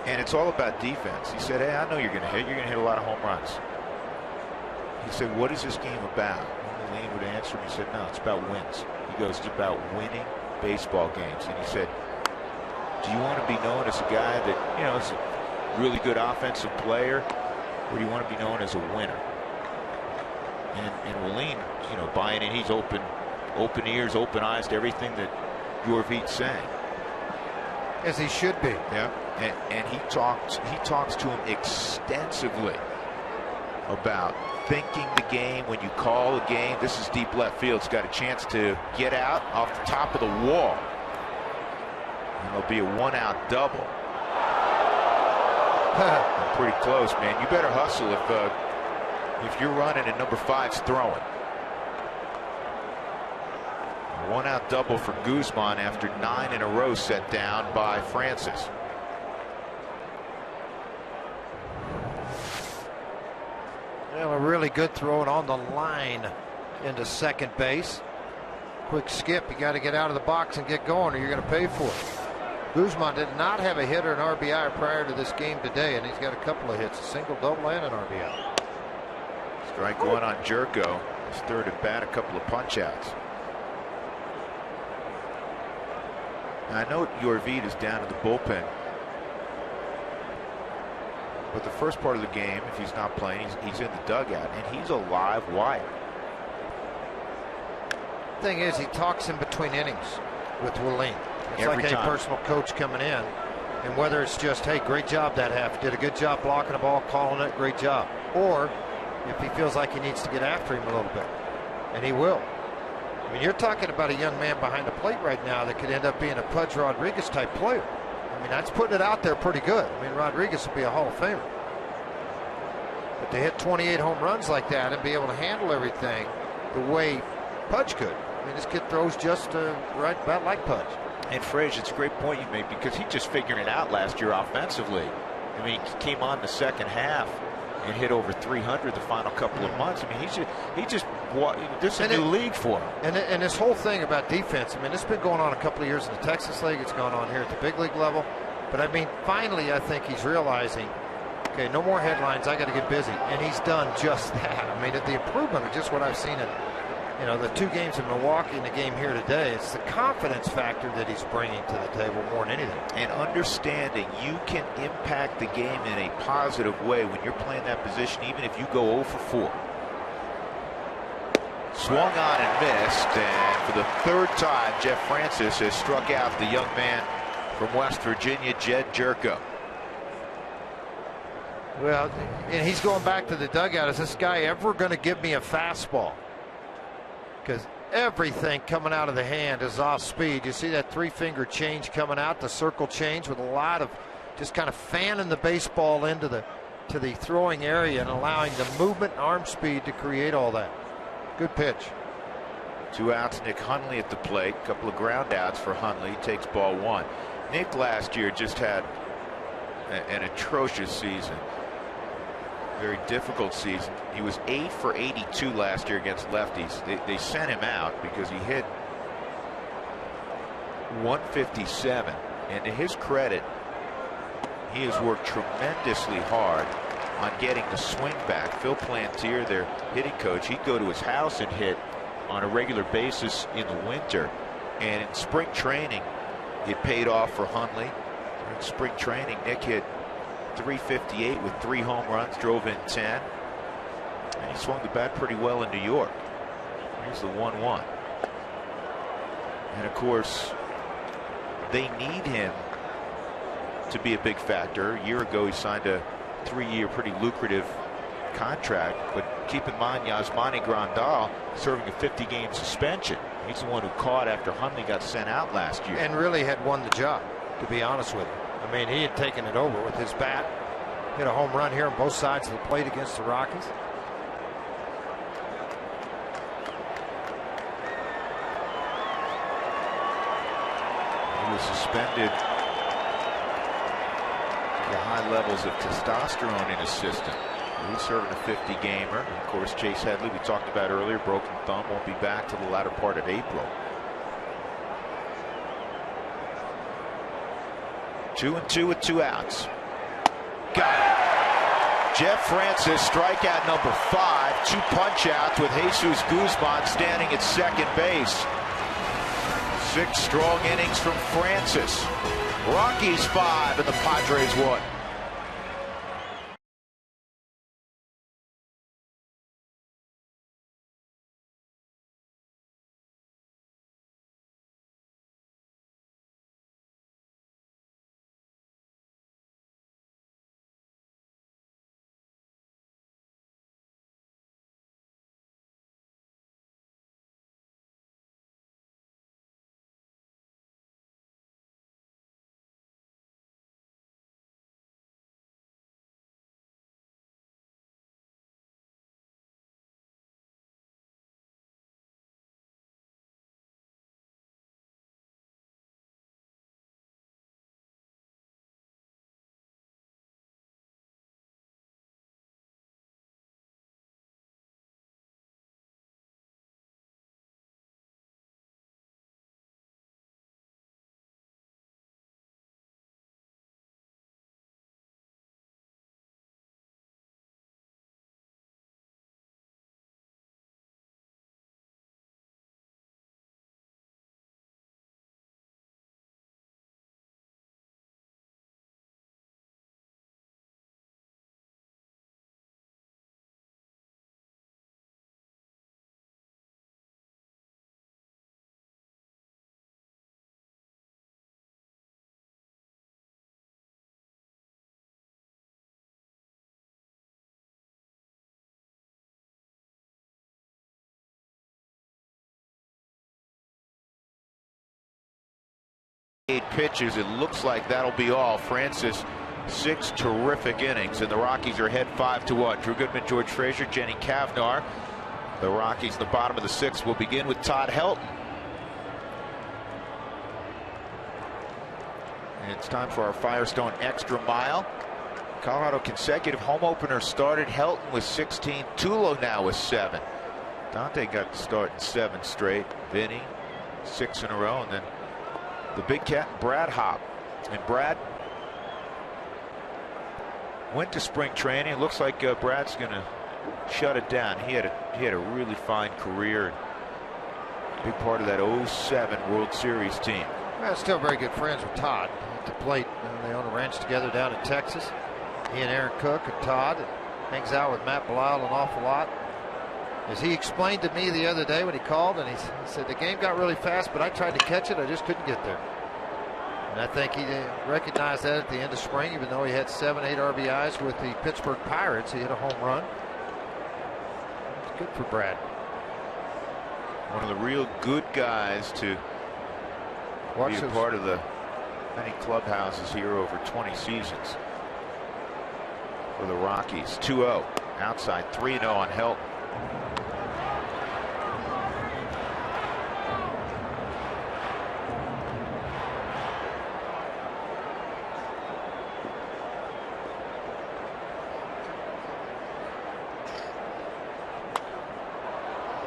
And it's all about defense. He said, hey, I know you're going to hit. You're going to hit a lot of home runs. He said, what is this game about? And Willeen would answer him. He said, no, it's about wins. He goes, it's about winning baseball games. And he said, do you want to be known as a guy that, you know, is a really good offensive player, or do you want to be known as a winner? And Willeen, you know, buying in, he's open ears, open eyes to everything that Yorvit's saying. As he should be. Yeah. And he talks to him extensively about thinking the game when you call the game. This is deep left field. It's got a chance to get out off the top of the wall. And it'll be a 1-out double. Pretty close, man. You better hustle if you're running and number 5's throwing. A 1-out double for Guzman after 9 in a row set down by Francis. Well, a really good throw and on the line into second base. Quick skip. You got to get out of the box and get going, or you're going to pay for it. Guzman did not have a hit or an RBI prior to this game today, and he's got a couple of hits, a single, double, and an RBI. Strike one on Jerko. His third at bat, a couple of punch outs. Now, I know Yorvit is down in the bullpen, but the first part of the game, if he's not playing, he's in the dugout, and he's a live wire. Thing is, he talks in between innings with Willeen. It's Every like time. a personal coach coming in, and whether it's just, hey, great job that half, did a good job blocking the ball, calling it, great job, or if he feels like he needs to get after him a little bit, and he will. I mean, you're talking about a young man behind the plate right now that could end up being a Pudge Rodriguez type player. I mean, that's putting it out there pretty good. I mean, Rodriguez will be a Hall of Famer. But to hit 28 home runs like that and be able to handle everything the way Pudge could. I mean, this kid throws just right about like Pudge. And Frage, it's a great point you made, because he just figured it out last year offensively. I mean, he came on the second half and hit over 300 the final couple of months. I mean, this is a new league for him. And this whole thing about defense, I mean, it's been going on a couple of years in the Texas League. It's gone on here at the big league level. But I mean, finally, I think he's realizing, okay, no more headlines. I got to get busy. And he's done just that. I mean, the improvement of just what I've seen in, you know, the 2 games in Milwaukee and the game here today, it's the confidence factor that he's bringing to the table more than anything. And understanding you can impact the game in a positive way when you're playing that position, even if you go 0 for 4. Swung on and missed, and for the third time, Jeff Francis has struck out the young man from West Virginia, Jed Jerko. Well, and he's going back to the dugout. Is this guy ever going to give me a fastball? Because everything coming out of the hand is off speed. You see that 3-finger change coming out, the circle change with a lot of just kind of fanning the baseball into the throwing area and allowing the movement and arm speed to create all that. Good pitch. 2 outs, Nick Hundley at the plate. A couple of ground outs for Hundley. He takes ball 1. Nick last year just had an atrocious season. Very difficult season. He was 8 for 82 last year against lefties. They sent him out because he hit 157. And to his credit, he has worked tremendously hard on getting the swing back. Phil Plantier, their hitting coach, he'd go to his house and hit on a regular basis in the winter. And in spring training, it paid off for Hundley. In spring training, Nick hit .358 with 3 home runs, drove in 10. And he swung the bat pretty well in New York. Here's the 1-1. And of course, they need him to be a big factor. A year ago, he signed a 3-year pretty lucrative contract, but keep in mind Yasmani Grandal serving a 50-game suspension. He's the one who caught after Hundley got sent out last year. And really had won the job, to be honest with you. I mean, he had taken it over with his bat. Hit a home run here on both sides of the plate against the Rockies. He was suspended to high levels of testosterone in his system. He's serving a 50-gamer. Of course, Chase Headley, we talked about earlier, broken thumb, won't be back till the latter part of April. 2-2 with 2 outs. Got it. Jeff Francis, strikeout number 5. 2 punch outs with Jesus Guzman standing at second base. 6 strong innings from Francis. Rockies 5 and the Padres 1. Pitches. It looks like that'll be all. Francis, 6 terrific innings, and the Rockies are ahead 5-1. Drew Goodman, George Frazier, Jenny Kavnar. The Rockies, the bottom of the 6th, will begin with Todd Helton. And it's time for our Firestone Extra Mile. Colorado consecutive home opener started. Helton with 16. Tulo now with 7. Dante got the start in 7 straight. Vinny, 6 in a row, and then the big cat, Brad Hopp. And Brad went to spring training. It looks like Brad's going to shut it down. He had a really fine career. Big part of that 07 World Series team. Well, still very good friends with Todd at the plate. They own a ranch together down in Texas. He and Aaron Cook and Todd, and hangs out with Matt Belisle an awful lot. As he explained to me the other day when he called, and he said the game got really fast, but I tried to catch it, I just couldn't get there. And I think he recognized that at the end of spring, even though he had 7, 8 RBIs with the Pittsburgh Pirates. He hit a home run. It's good for Brad. One of the real good guys to be a part of the many clubhouses here over 20 seasons for the Rockies. 2-0 outside, 3-0 on Helton.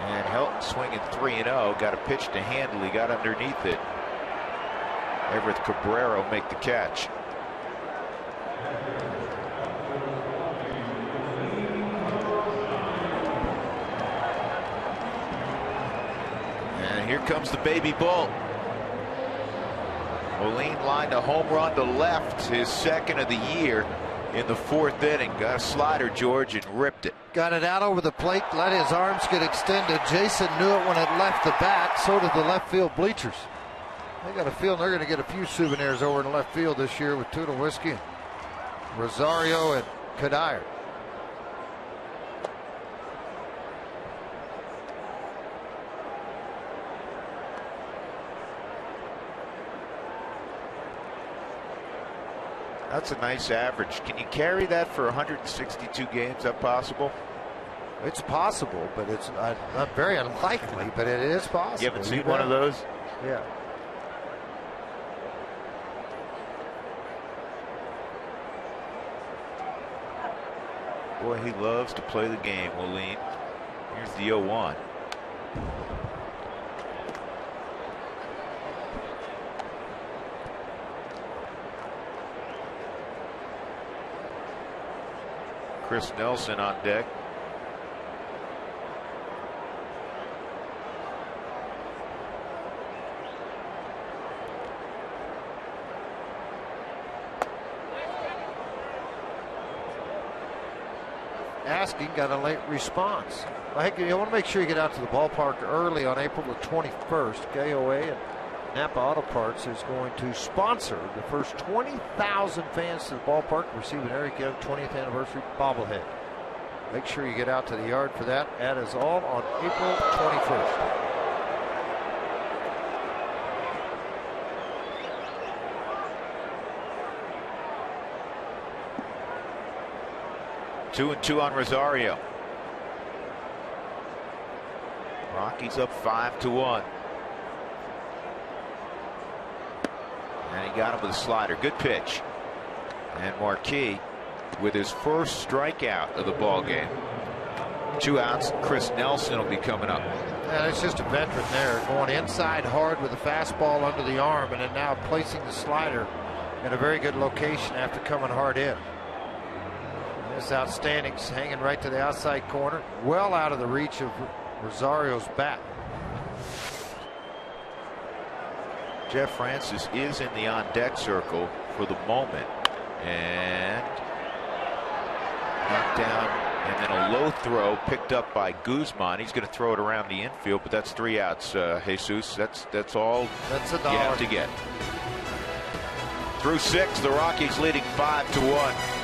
And Helton swinging 3-0, got a pitch to handle, he got underneath it. Everett Cabrera make the catch. And here comes the baby bull. Moline lined a home run to left, his second of the year in the 4th inning. Got a slider, George, and ripped it. Got it out over the plate, let his arms get extended. Jason knew it when it left the bat, so did the left field bleachers. They got a feeling they're going to get a few souvenirs over in left field this year with Tuna Whiskey, Rosario, and Kadire. That's a nice average. Can you carry that for 162 games? Is that possible? It's possible, but it's not very unlikely, but it is possible. You haven't seen one of those? Yeah. Boy, he loves to play the game, Moline. Here's the 0-1. Chris Nelson on deck. Asking got a late response. I think you want to make sure you get out to the ballpark early on April the 21st. KOA and Napa Auto Parts is going to sponsor the first 20,000 fans to the ballpark to receive an Eric Young 20th anniversary bobblehead. Make sure you get out to the yard for that. That is all on April 21st. Two and two on Rosario. Rockies up 5-1. And he got him with a slider. Good pitch. And Marquis with his first strikeout of the ball game. 2 outs. Chris Nelson will be coming up. And it's just a veteran there, going inside hard with a fastball under the arm, and then now placing the slider in a very good location after coming hard in. This outstanding, hanging right to the outside corner, well out of the reach of Rosario's bat. Jeff Francis is in the on-deck circle for the moment. And knocked down, and then a low throw picked up by Guzman. He's going to throw it around the infield, but that's 3 outs, Jesus. That's all that's a you have to get. Through 6, the Rockies leading 5-1.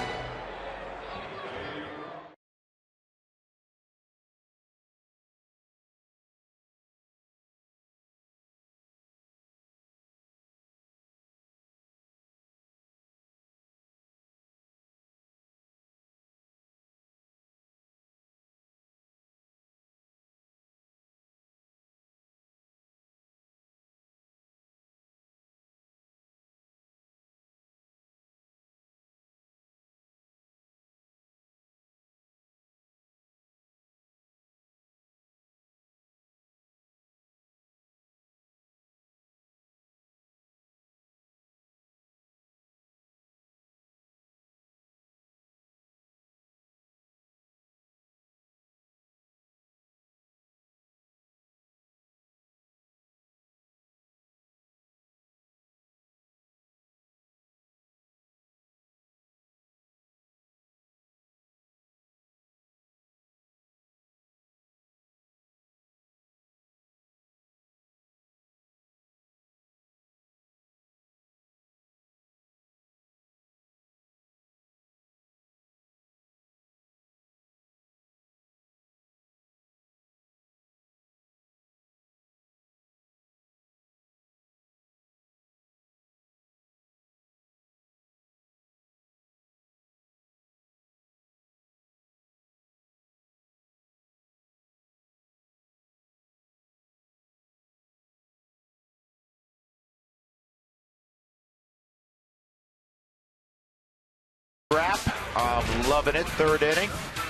I'm loving it. Third inning.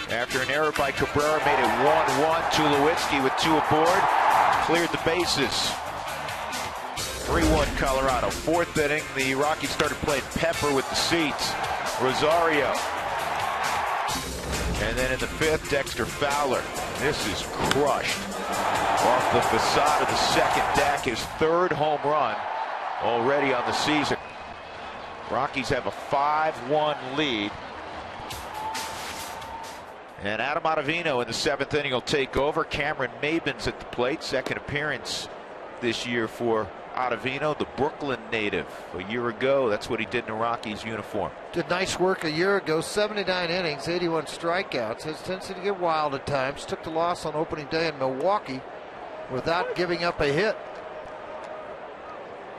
After an error by Cabrera made it 1-1. Tulowitzki with 2 aboard. Cleared the bases. 3-1 Colorado. Fourth inning, the Rockies started playing pepper with the seats. Rosario. And then in the fifth, Dexter Fowler. This is crushed. Off the facade of the second deck, his 3rd home run already on the season. Rockies have a 5-1 lead. And Adam Ottavino in the 7th inning will take over. Cameron Maben's at the plate. Second appearance this year for Ottavino, the Brooklyn native. A year ago, that's what he did in a Rockies uniform. Did nice work a year ago. 79 innings, 81 strikeouts. Has tendency to get wild at times. Took the loss on opening day in Milwaukee without giving up a hit.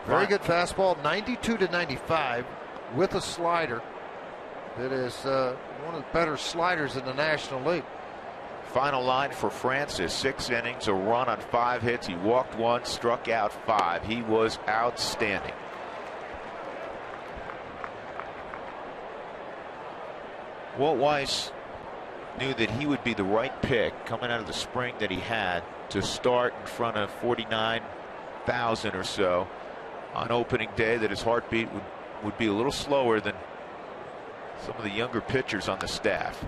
Very good fastball, 92-95 with a slider. It is one of the better sliders in the National League. Final line for Francis, 6 innings, a run on 5 hits. He walked 1, struck out 5. He was outstanding. Walt Weiss knew that he would be the right pick coming out of the spring that he had to start in front of 49,000 or so on opening day, that his heartbeat would be a little slower than some of the younger pitchers on the staff.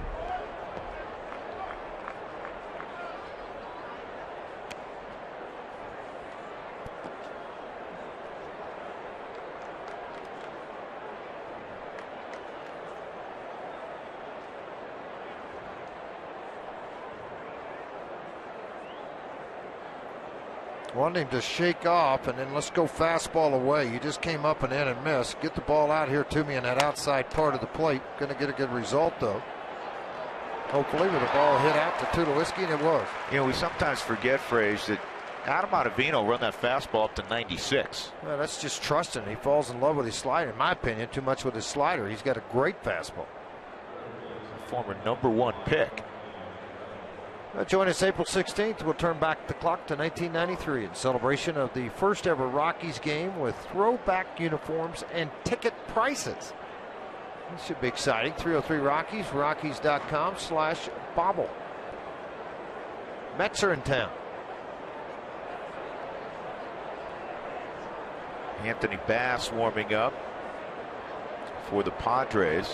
Wanted him to shake off and then let's go fastball away. You just came up and in and missed. Get the ball out here to me in that outside part of the plate. Going to get a good result though. Hopefully with the ball hit out to Tulowitzki, and it was. You know, we sometimes forget, Frage, that Adam Ottavino run that fastball up to 96. Well, that's just trusting. He falls in love with his slider, in my opinion, too much with his slider. He's got a great fastball. Former #1 pick. Join us April 16th. We'll turn back the clock to 1993 in celebration of the first ever Rockies game with throwback uniforms and ticket prices. This should be exciting. 303 Rockies, Rockies.com/bobble. Mets are in town. Anthony Bass warming up for the Padres.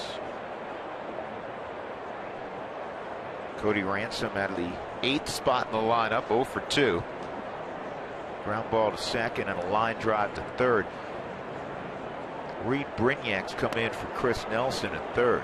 Cody Ransom out of the 8th spot in the lineup, 0 for 2. Ground ball to second and a line drive to third. Reed Brignac's come in for Chris Nelson at third.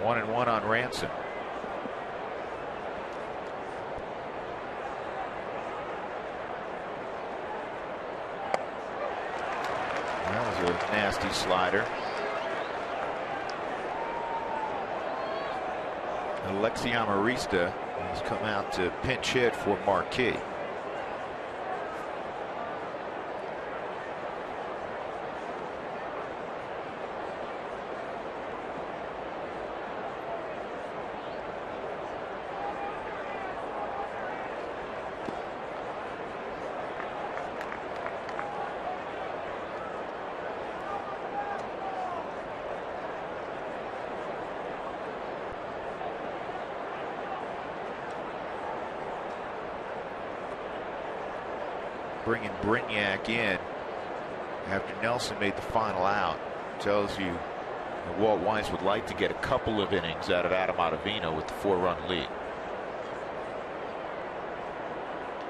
One and one on Ransom. That was a nasty slider. Alexi Amarista has come out to pinch hit for Marquis. Bringing Brignac in after Nelson made the final out tells you that Walt Weiss would like to get a couple of innings out of Adam Ottavino with the 4-run lead.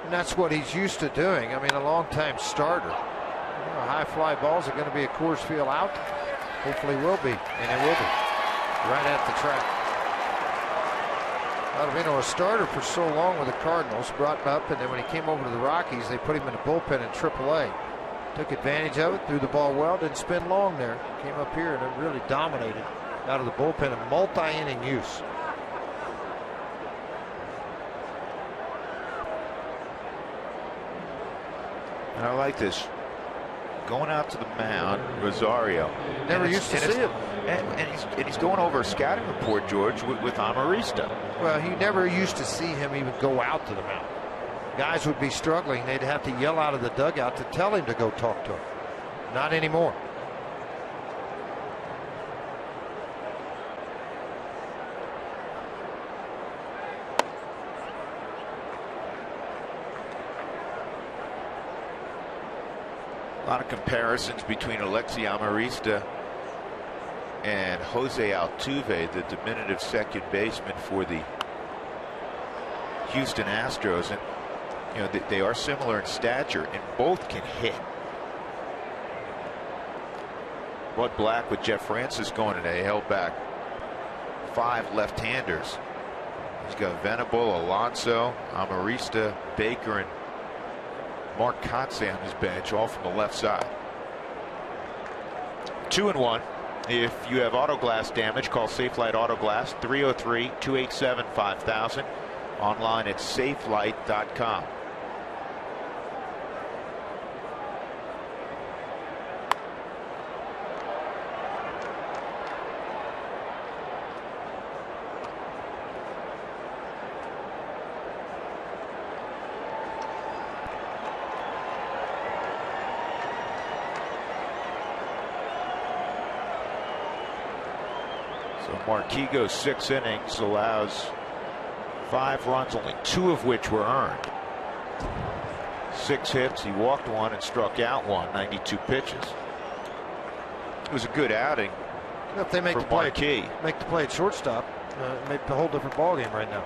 And that's what he's used to doing. I mean, a long-time starter. You know, high fly balls are going to be a Coors Field out. Hopefully will be, and it will be. Right at the track. Ottavino, a starter for so long with the Cardinals, brought him up, and then when he came over to the Rockies, they put him in the bullpen in AAA. Took advantage of it, threw the ball well, didn't spin long there. Came up here and it really dominated out of the bullpen in multi-inning use. And I like this. Going out to the mound, Rosario. Never used to see him. And he's going over a scouting report, George, with Amarista. Well, he never used to see him even go out to the mound. Guys would be struggling. They'd have to yell out of the dugout to tell him to go talk to him. Not anymore. A lot of comparisons between Alexi Amarista and Jose Altuve, the diminutive second baseman for the Houston Astros. And you know, they are similar in stature, and both can hit. Bud Black with Jeff Francis going today, held back 5 left-handers. He's got Venable, Alonso, Amarista, Baker, and Mark Kotsay on his bench, all from the left side. 2-1. If you have auto glass damage, call Safelight Auto Glass, 303-287-5000. Online at safelight.com. Marquis goes 6 innings, allows 5 runs, only 2 of which were earned. 6 hits, he walked 1 and struck out 1, 92 pitches. It was a good outing. If they make the play, at shortstop, make a whole different ballgame right now.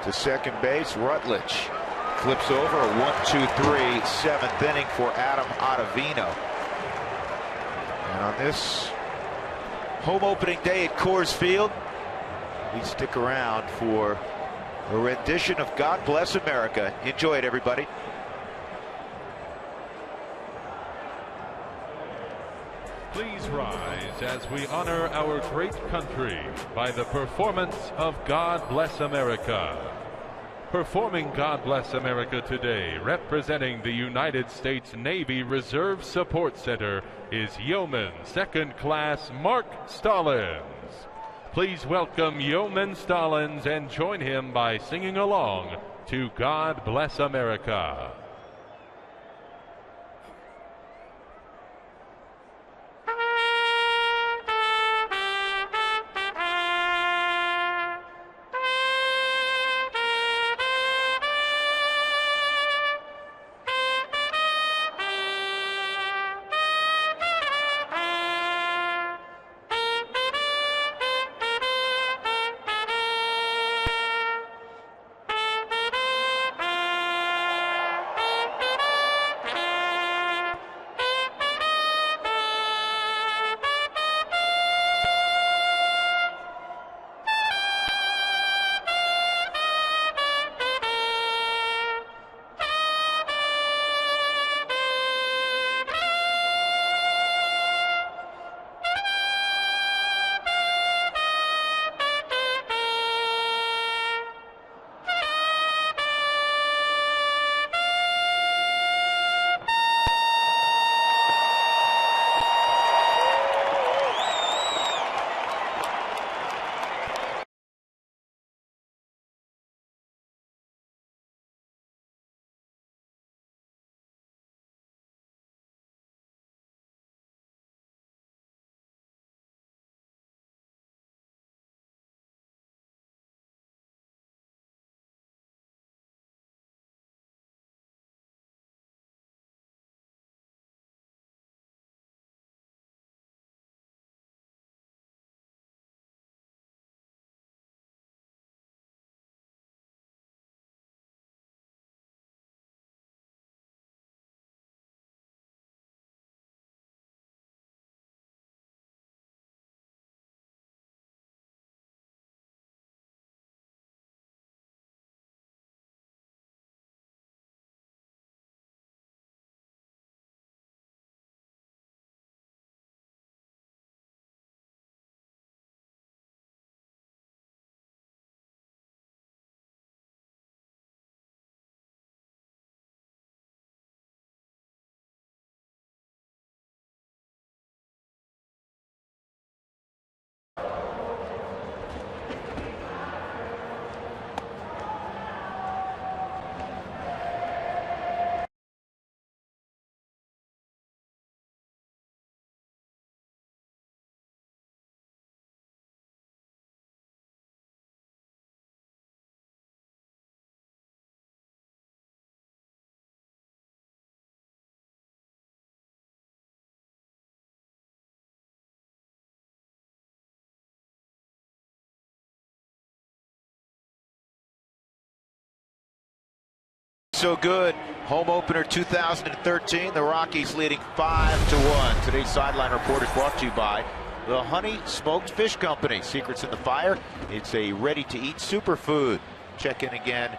To second base, Rutledge flips over a 1-2-3, 7th inning for Adam Ottavino. And on this home opening day at Coors Field, we stick around for a rendition of God Bless America. Enjoy it, everybody. Please rise as we honor our great country by the performance of God Bless America. Performing God Bless America today, representing the United States Navy Reserve Support Center, is Yeoman Second Class Mark Stallings. Please welcome Yeoman Stallings and join him by singing along to God Bless America. so good. Home opener 2013. The Rockies leading 5-1. Today's sideline report is brought to you by the Honey Smoked Fish Company. Secrets in the fire. It's a ready-to-eat superfood. Check in again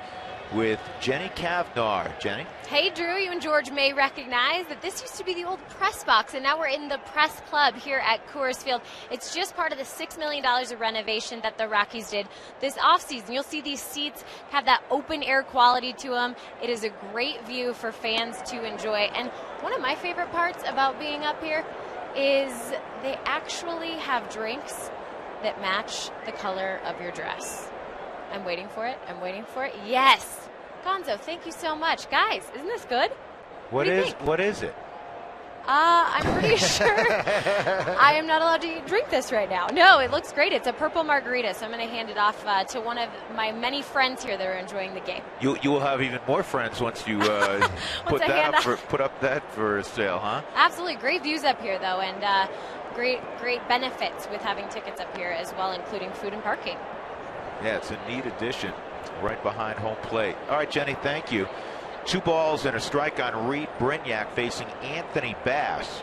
with Jenny Kavnar. Jenny? Hey, Drew, you and George may recognize that this used to be the old press box, and now we're in the press club here at Coors Field. It's just part of the $6 million of renovation that the Rockies did this offseason. You'll see these seats have that open air quality to them. It is a great view for fans to enjoy. And one of my favorite parts about being up here is they actually have drinks that match the color of your dress. I'm waiting for it. I'm waiting for it. Yes. Gonzo, thank you so much. Guys, isn't this good? What is it? I'm pretty sure I am not allowed to drink this right now. No, it looks great. It's a purple margarita, so I'm going to hand it off to one of my many friends here that are enjoying the game. You will have even more friends once you put up that for sale, huh? Absolutely. Great views up here, though, and great benefits with having tickets up here as well, including food and parking. Yeah, it's a neat addition right behind home plate. All right, Jenny, thank you. 2 balls and a strike on Reed Brignac facing Anthony Bass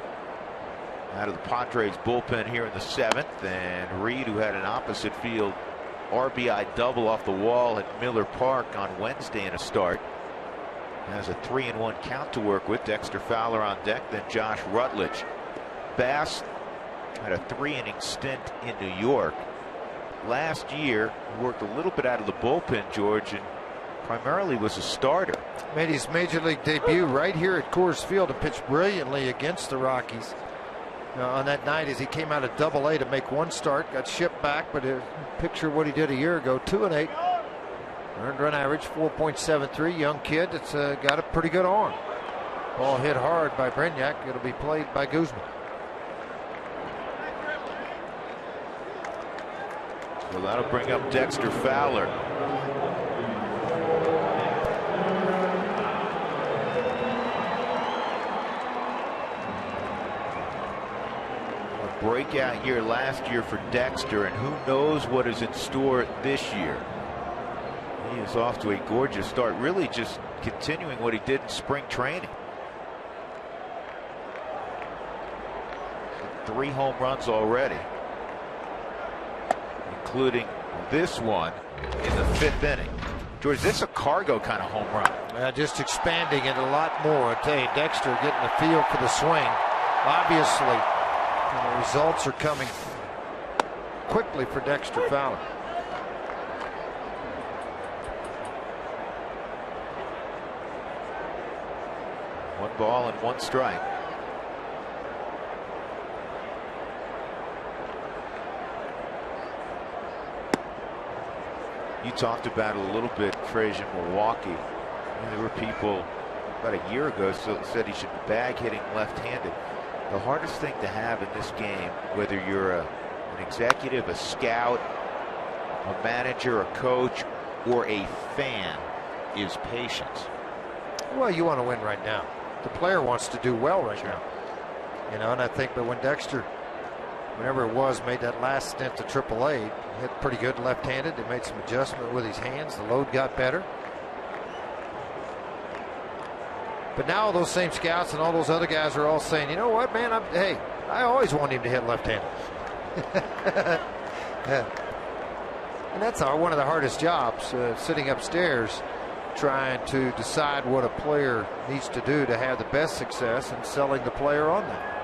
out of the Padres bullpen here in the 7th. And Reed, who had an opposite field RBI double off the wall at Miller Park on Wednesday in a start, has a 3-1 count to work with. Dexter Fowler on deck, then Josh Rutledge. Bass had a 3-inning stint in New York. Last year, worked a little bit out of the bullpen, George, and primarily was a starter. Made his major league debut right here at Coors Field and pitched brilliantly against the Rockies on that night as he came out of Double-A to make 1 start, got shipped back, but picture what he did a year ago. 2-8, earned run average 4.73. Young kid that's got a pretty good arm. Ball hit hard by Brignac. It'll be played by Guzman. Well, that'll bring up Dexter Fowler. A breakout year last year for Dexter, and who knows what is in store this year. He is off to a gorgeous start, really just continuing what he did in spring training. 3 home runs already, including this one in the 5th inning. George, this is a cargo kind of home run. Just expanding it a lot more. I tell you, Dexter getting the feel for the swing. Obviously, the results are coming quickly for Dexter Fowler. One ball and 1 strike. You talked about it a little bit, Frazier, in Milwaukee. There were people about a year ago said he should bag hitting left-handed. The hardest thing to have in this game, whether you're an executive, a scout, a manager, a coach, or a fan, is patience. Well, you want to win right now. The player wants to do well right now. You know, and I think that when Dexter, whenever it was, made that last stint to AAA, hit pretty good left-handed. They made some adjustment with his hands. The load got better. But now all those same scouts and all those other guys are all saying, you know what, man, I always want him to hit left-handed. And that's one of the hardest jobs, sitting upstairs trying to decide what a player needs to do to have the best success and selling the player on that.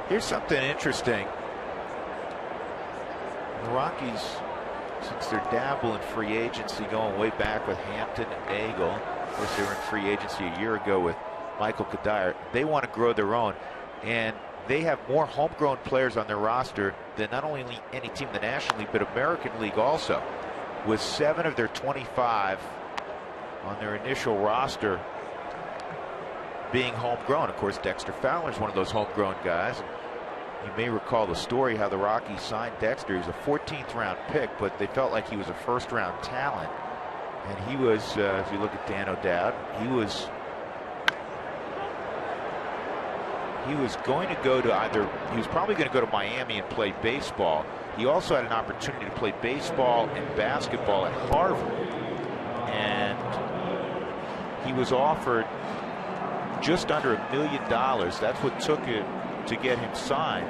Here's something interesting. The Rockies, since they're dabbling in free agency going way back with Hampton and Nagel, of course they were in free agency a year ago with Michael Kadire, they want to grow their own, and they have more homegrown players on their roster than not only any team in the National League but American League also, with 7 of their 25 on their initial roster being homegrown. Of course, Dexter Fowler is one of those homegrown guys. You may recall the story how the Rockies signed Dexter. He was a 14th round pick, but they felt like he was a first round talent. And he was, if you look at Dan O'Dowd, he he was going to go to he was probably going to go to Miami and play baseball. He also had an opportunity to play baseball and basketball at Harvard. And he was offered just under $1 million. That's what took it to get him signed.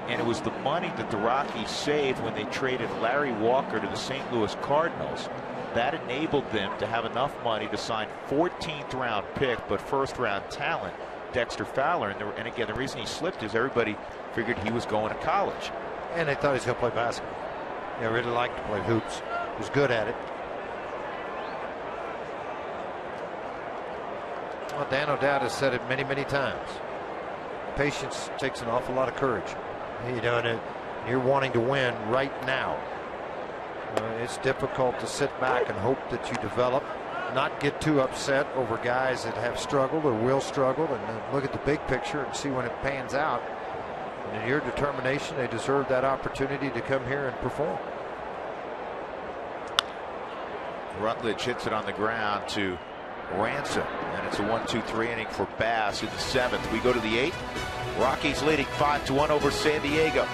And it was the money that the Rockies saved when they traded Larry Walker to the St. Louis Cardinals. That enabled them to have enough money to sign 14th round pick, but first round talent, Dexter Fowler. And again, the reason he slipped is everybody figured he was going to college. And they thought he was going to play basketball. He really liked to play hoops. He was good at it. Well, Dan O'Dowd has said it many, many times. Patience takes an awful lot of courage. You know, and you're wanting to win right now. It's difficult to sit back and hope that you develop, not get too upset over guys that have struggled or will struggle, and look at the big picture and see when it pans out. And in your determination, they deserve that opportunity to come here and perform. Rutledge hits it on the ground to Ransom, and it's a 1-2-3 inning for Bass in the 7th. We go to the 8th. Rockies leading 5-1 over San Diego.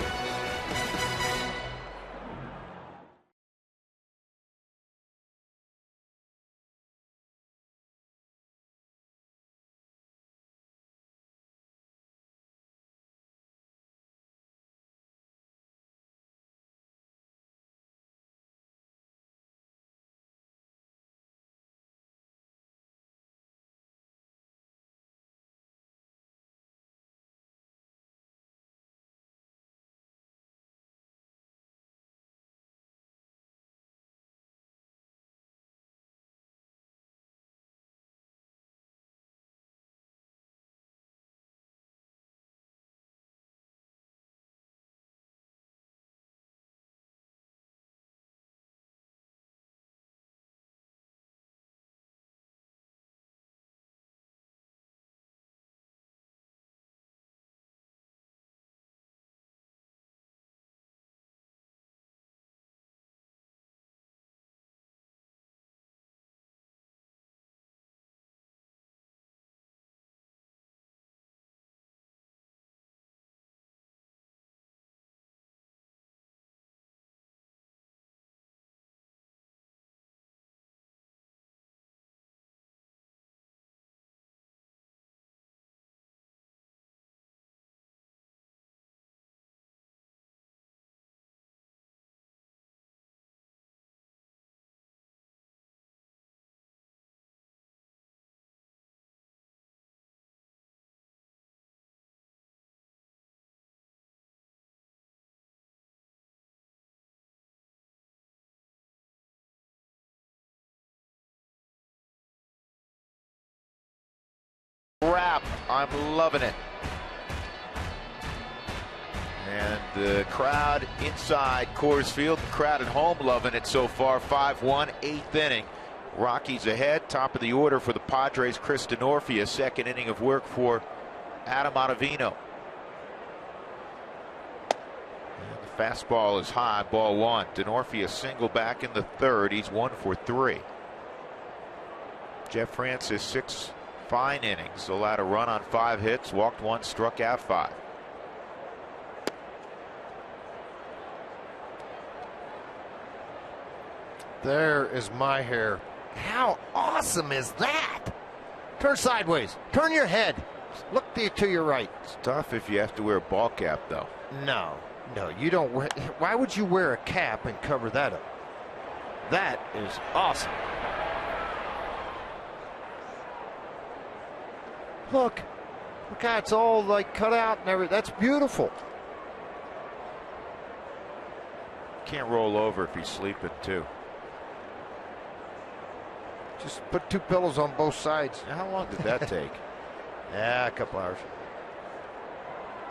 Wrap. I'm loving it. And the crowd inside Coors Field, the crowd at home loving it so far. 5-1, 8th inning. Rockies ahead. Top of the order for the Padres, Chris Denorfia. Second inning of work for Adam Ottavino. And the fastball is high, ball 1. Denorfia single back in the 3rd. He's 1 for 3. Jeff Francis, 6 fine innings, allowed a run on 5 hits, walked 1, struck out 5. There is my hair. How awesome is that? Turn sideways. Turn your head. Look to your right. It's tough if you have to wear a ball cap, though. No, you don't wear. Why would you wear a cap and cover that up? That is awesome. Look how it's all like cut out and everything. That's beautiful. Can't roll over if he's sleeping, too. Just put 2 pillows on both sides. Now, how long did that take? Yeah, a couple hours.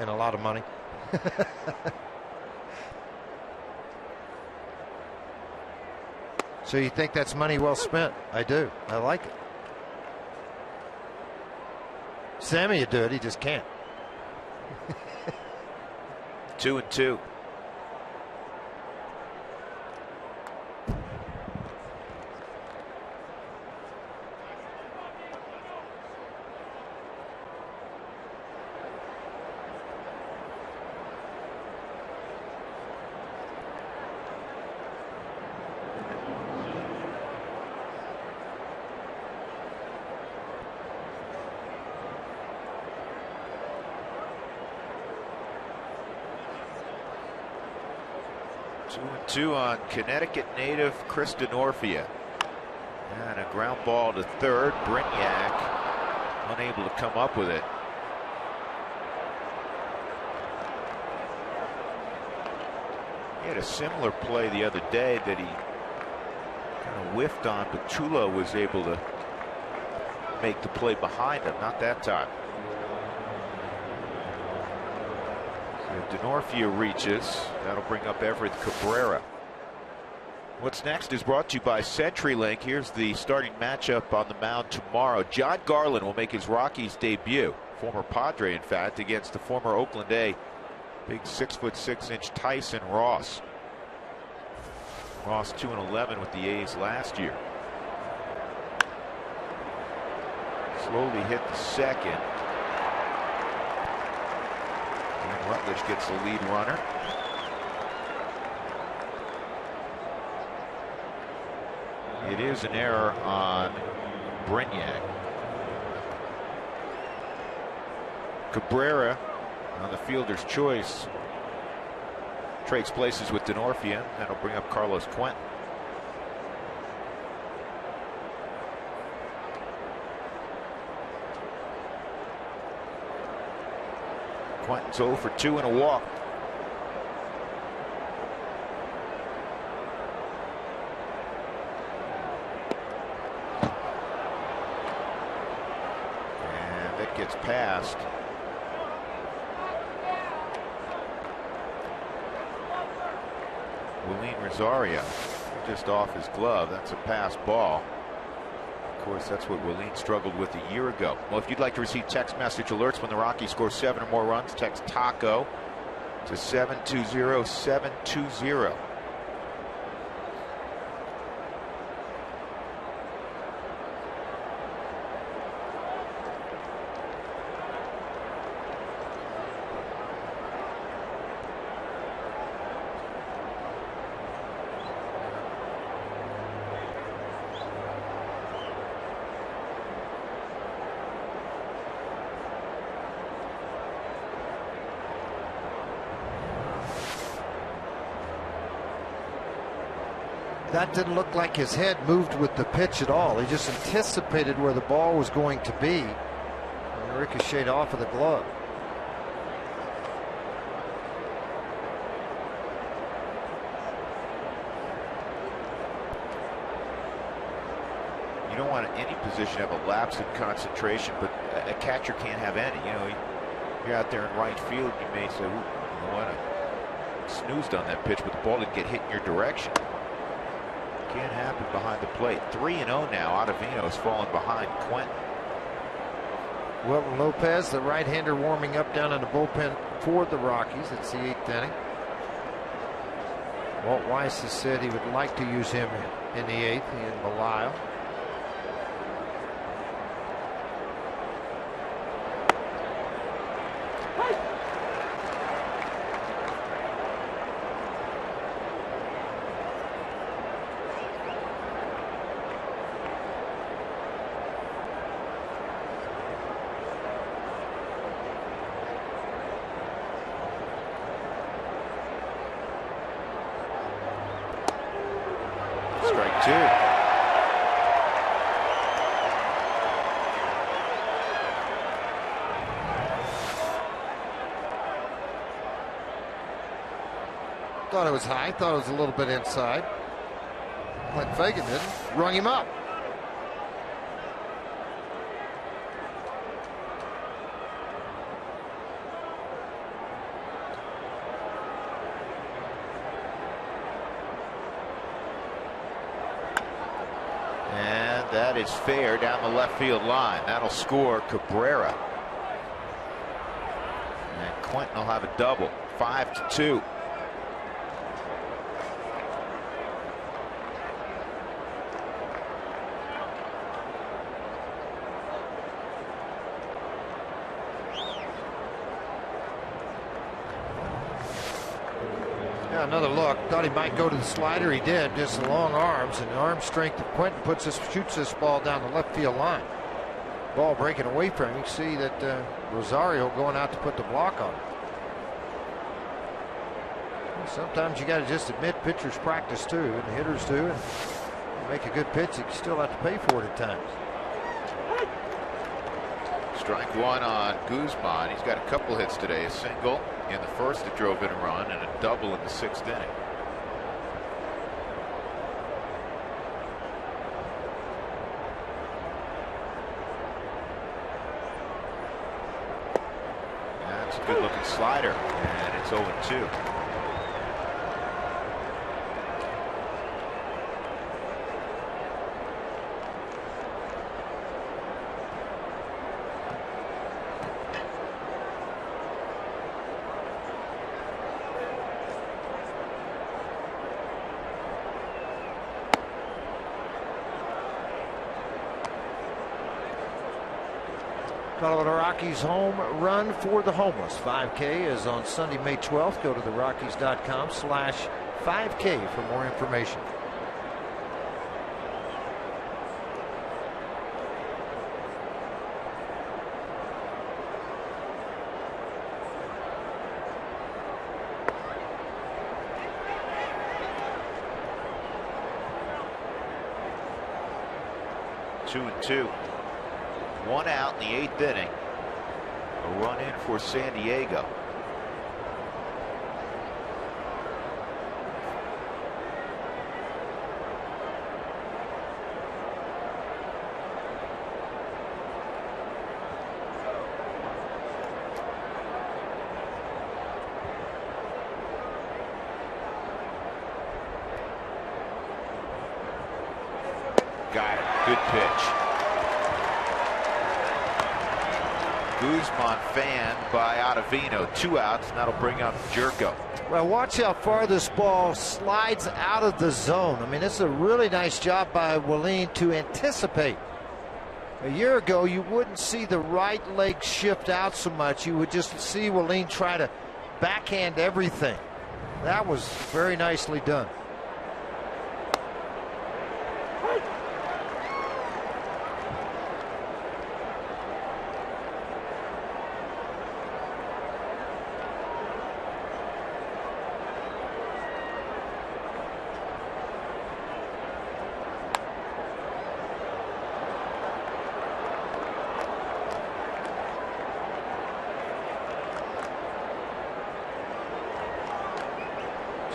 And a lot of money. So you think that's money well spent? I do. I like it. Sammy would do it. He just can't. 2-2. 2-2 on Connecticut native Chris Denorfia. And a ground ball to third. Brignac unable to come up with it. He had a similar play the other day that he kind of whiffed on, but Chulo was able to make the play behind him. Not that time. So Denorfia reaches. That'll bring up Everett Cabrera. What's next is brought to you by CenturyLink. Here's the starting matchup on the mound tomorrow. John Garland will make his Rockies debut, former Padre in fact, against the former Oakland A big 6'6" Tyson Ross. Ross 2-11 with the A's last year. Slowly hit the second. And Rutledge gets the lead runner. It is an error on Brignac. Cabrera on the fielder's choice trades places with Denorfia. That'll bring up Carlos Quentin. Quentin's 0 for 2 and a walk. And that gets past. Rosario, just off his glove. That's a pass ball. Of course, that's what Willeen struggled with a year ago. Well, if you'd like to receive text message alerts when the Rockies score 7 or more runs, text TACO to 720-720. That didn't look like his head moved with the pitch at all. He just anticipated where the ball was going to be and ricocheted off of the glove. You don't want any position to have a lapse in concentration, but a catcher can't have any. You know, you're out there in right field, you may say, "Ooh, you know what? I snoozed on that pitch, but the ball didn't get hit in your direction." Can't happen behind the plate. 3-0 now. Ottavino has fallen behind Quentin. Wilton Lopez, the right-hander, warming up down in the bullpen for the Rockies. It's the 8th inning. Walt Weiss has said he would like to use him in the 8th, he and Belisle. Strike 2. Thought it was high, thought it was a little bit inside. Like Fagan did, rung him up. That is fair down the left field line. That'll score Cabrera. And Quentin will have a double. 5-2. Yeah, another look. Thought he might go to the slider. He did. Just the long arms and the arm strength of Quentin shoots this ball down the left field line. Ball breaking away from him. You see that Rosario going out to put the block on. Sometimes you got to just admit pitchers practice too, and the hitters do. And you make a good pitch, you still have to pay for it at times. Strike one on Guzman. He's got a couple hits today. A single in the first that drove in a run, and a double in the 6th inning. That's a good looking slider, and it's 0-2. Following a Rockies home run for the homeless. 5K is on Sunday, May 12th. Go to therockies.com/5K for more information. Two and two. One out in the 8th inning. A run in for San Diego. Got it. Good pitch. Guzman fanned by Ottavino. 2 outs, and that'll bring up Jerko. Well, watch how far this ball slides out of the zone. I mean, it's a really nice job by Willeen to anticipate. A year ago, you wouldn't see the right leg shift out so much. You would just see Willeen try to backhand everything. That was very nicely done.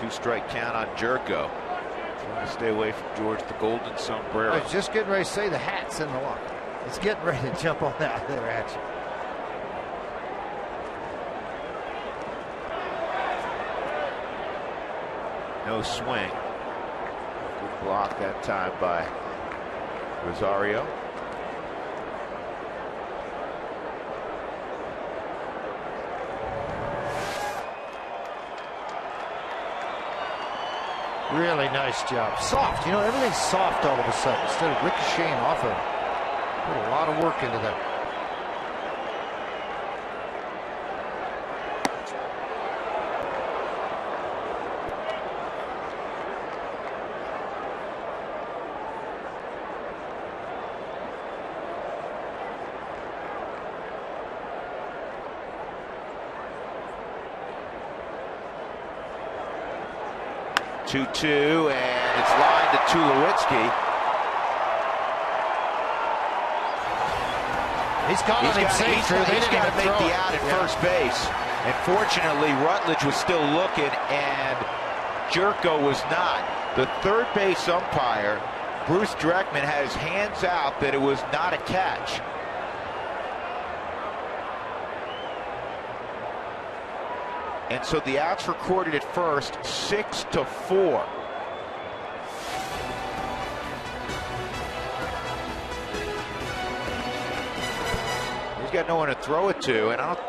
Two-strike count on Jerko. Trying to stay away from George the Golden Sombrero. I was just getting ready to say the hat's in the lock. It's getting ready to jump on out there at you. No swing. Good block that time by Rosario. Really nice job. Soft. You know, everything's soft all of a sudden instead of ricocheting off of it. Put a lot of work into that. Two, and it's lined to Tulowitzki. He's got him safe. He's got to make the out at first base. And fortunately, Rutledge was still looking, and Jerko was not. The third base umpire, Bruce Dreckman, had his hands out that it was not a catch. And so the outs recorded at first, 6-4. He's got no one to throw it to, and I don't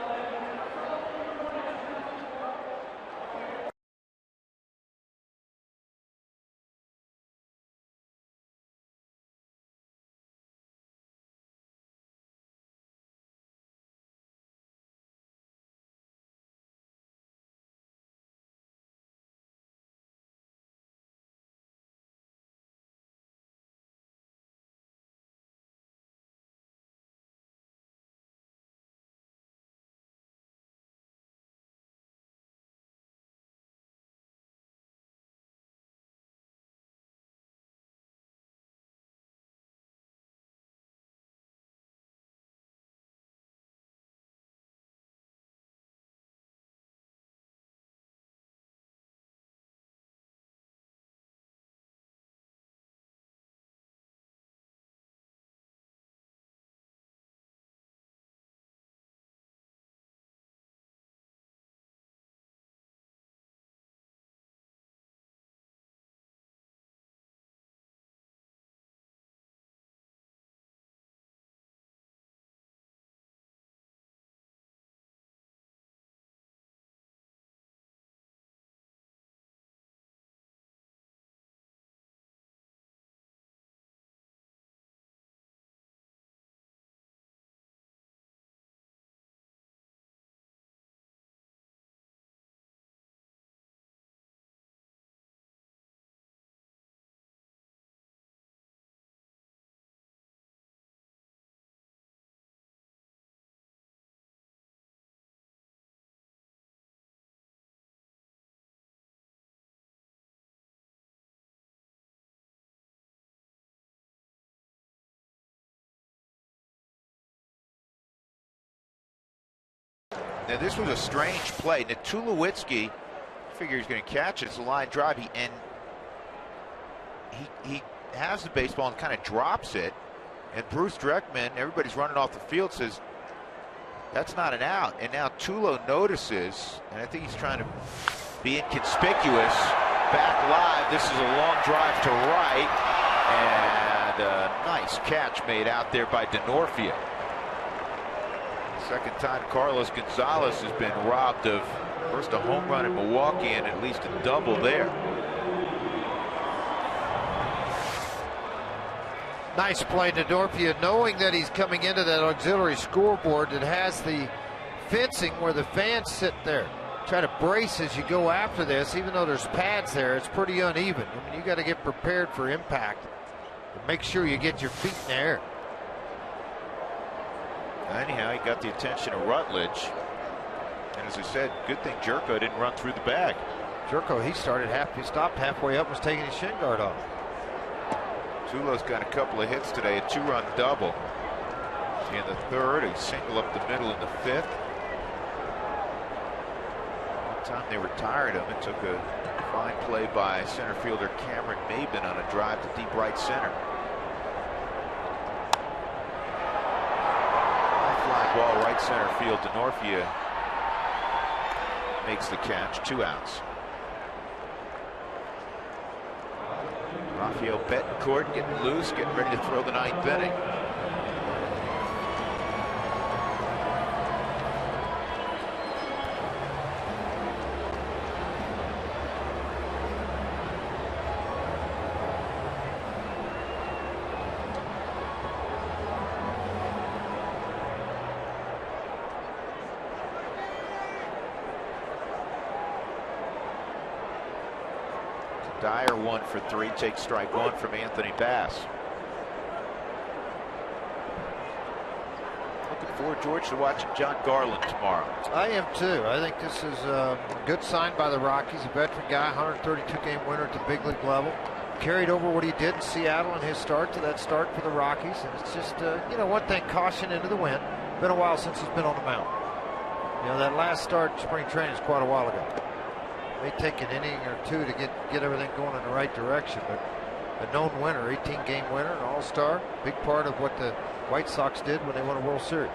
Now this was a strange play. Tulowitzki figured he's going to catch it. It's a line drive. He has the baseball and kind of drops it. And Bruce Dreckman, everybody's running off the field, says that's not an out. And now Tulo notices, and I think he's trying to be inconspicuous. Back live. This is a long drive to right. And a nice catch made out there by Denorfia. Second time Carlos Gonzalez has been robbed of first a home run in Milwaukee and at least a double there. Nice play to Denorfia, knowing that he's coming into that auxiliary scoreboard that has the fencing where the fans sit there. Try to brace as you go after this, even though there's pads there. It's pretty uneven. I mean, you got to get prepared for impact. But make sure you get your feet in the air. Anyhow, he got the attention of Rutledge. And as I said, good thing Jerko didn't run through the bag. Jerko, he stopped halfway up, was taking his shin guard off. Tulo's got a couple of hits today, a 2-run double in the third, a single up the middle in the fifth. One time they retired him, it took a fine play by center fielder Cameron Maben on a drive to deep right center. High fly ball right center field. Denorfia makes the catch, 2 outs. Rafael Betancourt getting loose, getting ready to throw the 9th inning. Dyer 1 for 3, takes strike 1 from Anthony Bass. Looking forward, George, to watching John Garland tomorrow. I am too. I think this is a good sign by the Rockies. A veteran guy, 132-game winner at the big league level. Carried over what he did in Seattle in his start to that start for the Rockies. And it's just, one thing, caution into the wind. Been a while since he's been on the mound. That last start in spring training is quite a while ago. May take an inning or two to get everything going in the right direction, but a known winner, 18-game winner, an all-star, big part of what the White Sox did when they won a World Series.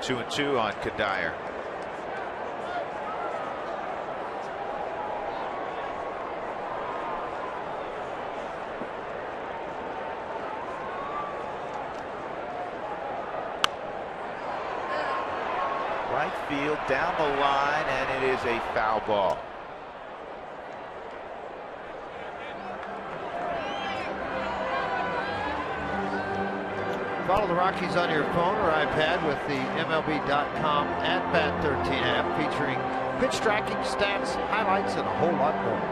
Two and 2 on Kadire. Right field, down the line, and it is a foul ball. Follow the Rockies on your phone or iPad with the MLB.com At-Bat 13 app featuring pitch tracking, stats, highlights, and a whole lot more.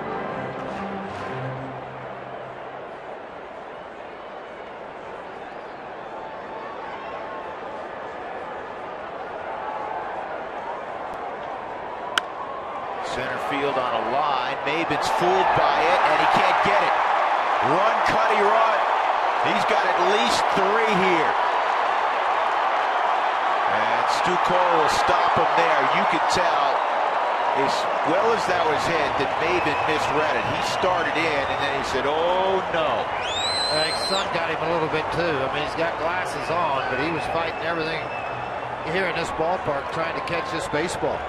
Center field on a line. Maben's fooled by it, and he can't get it. Run, Cuddy, run. He's got at least 3 here. And Stu Cole will stop him there. You could tell, as well as that was hit, that Maben misread it. He started in, and then he said, oh, no. I think Sun got him a little bit, too. I mean, he's got glasses on, but he was fighting everything here in this ballpark trying to catch this baseball.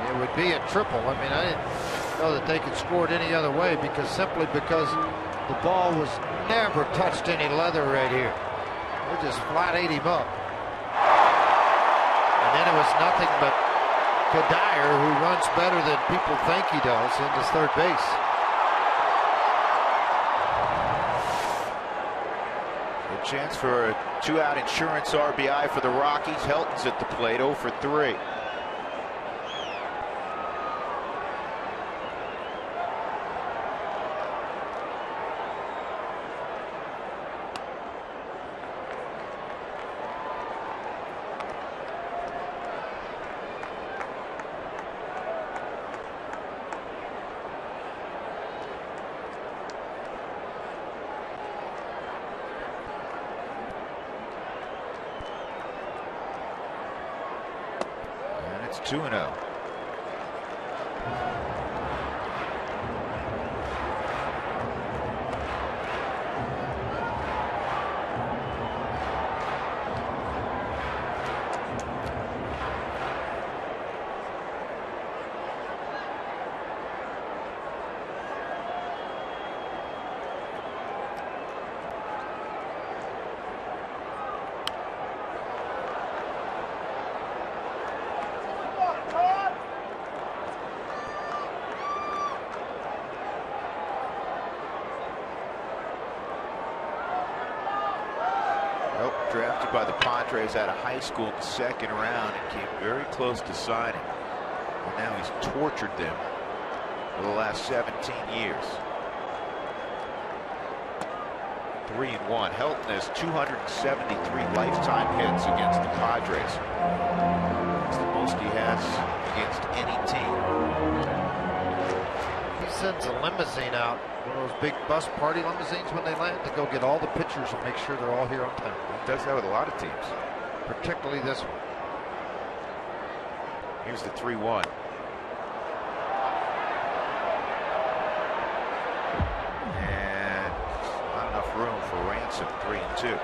It would be a triple. I mean, I didn't know that they could score it any other way simply because the ball was never touched any leather right here. They just flat ate him up. And then it was nothing but Kadire, who runs better than people think he does, into third base. A chance for a 2-out insurance RBI for the Rockies. Helton's at the plate, 0 for 3. It's 2-0. Drafted by the Padres out of high school in the second round and came very close to signing. And now he's tortured them for the last 17 years. 3-1. Helton has 273 lifetime hits against the Padres. It's the most he has against any team. He sends a limousine out, one of those big bus party limousines when they land, to go get all the pitchers and make sure they're all here on time. He does that with a lot of teams. Particularly this one. Here's the 3-1. And not enough room for Ransom. 3-2.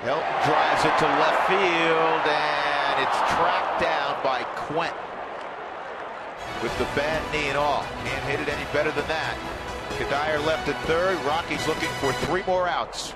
Helton drives it to left field, and it's tracked down by Quent with the bad knee and all. Can't hit it any better than that. Kadire left at third. Rockies looking for 3 more outs.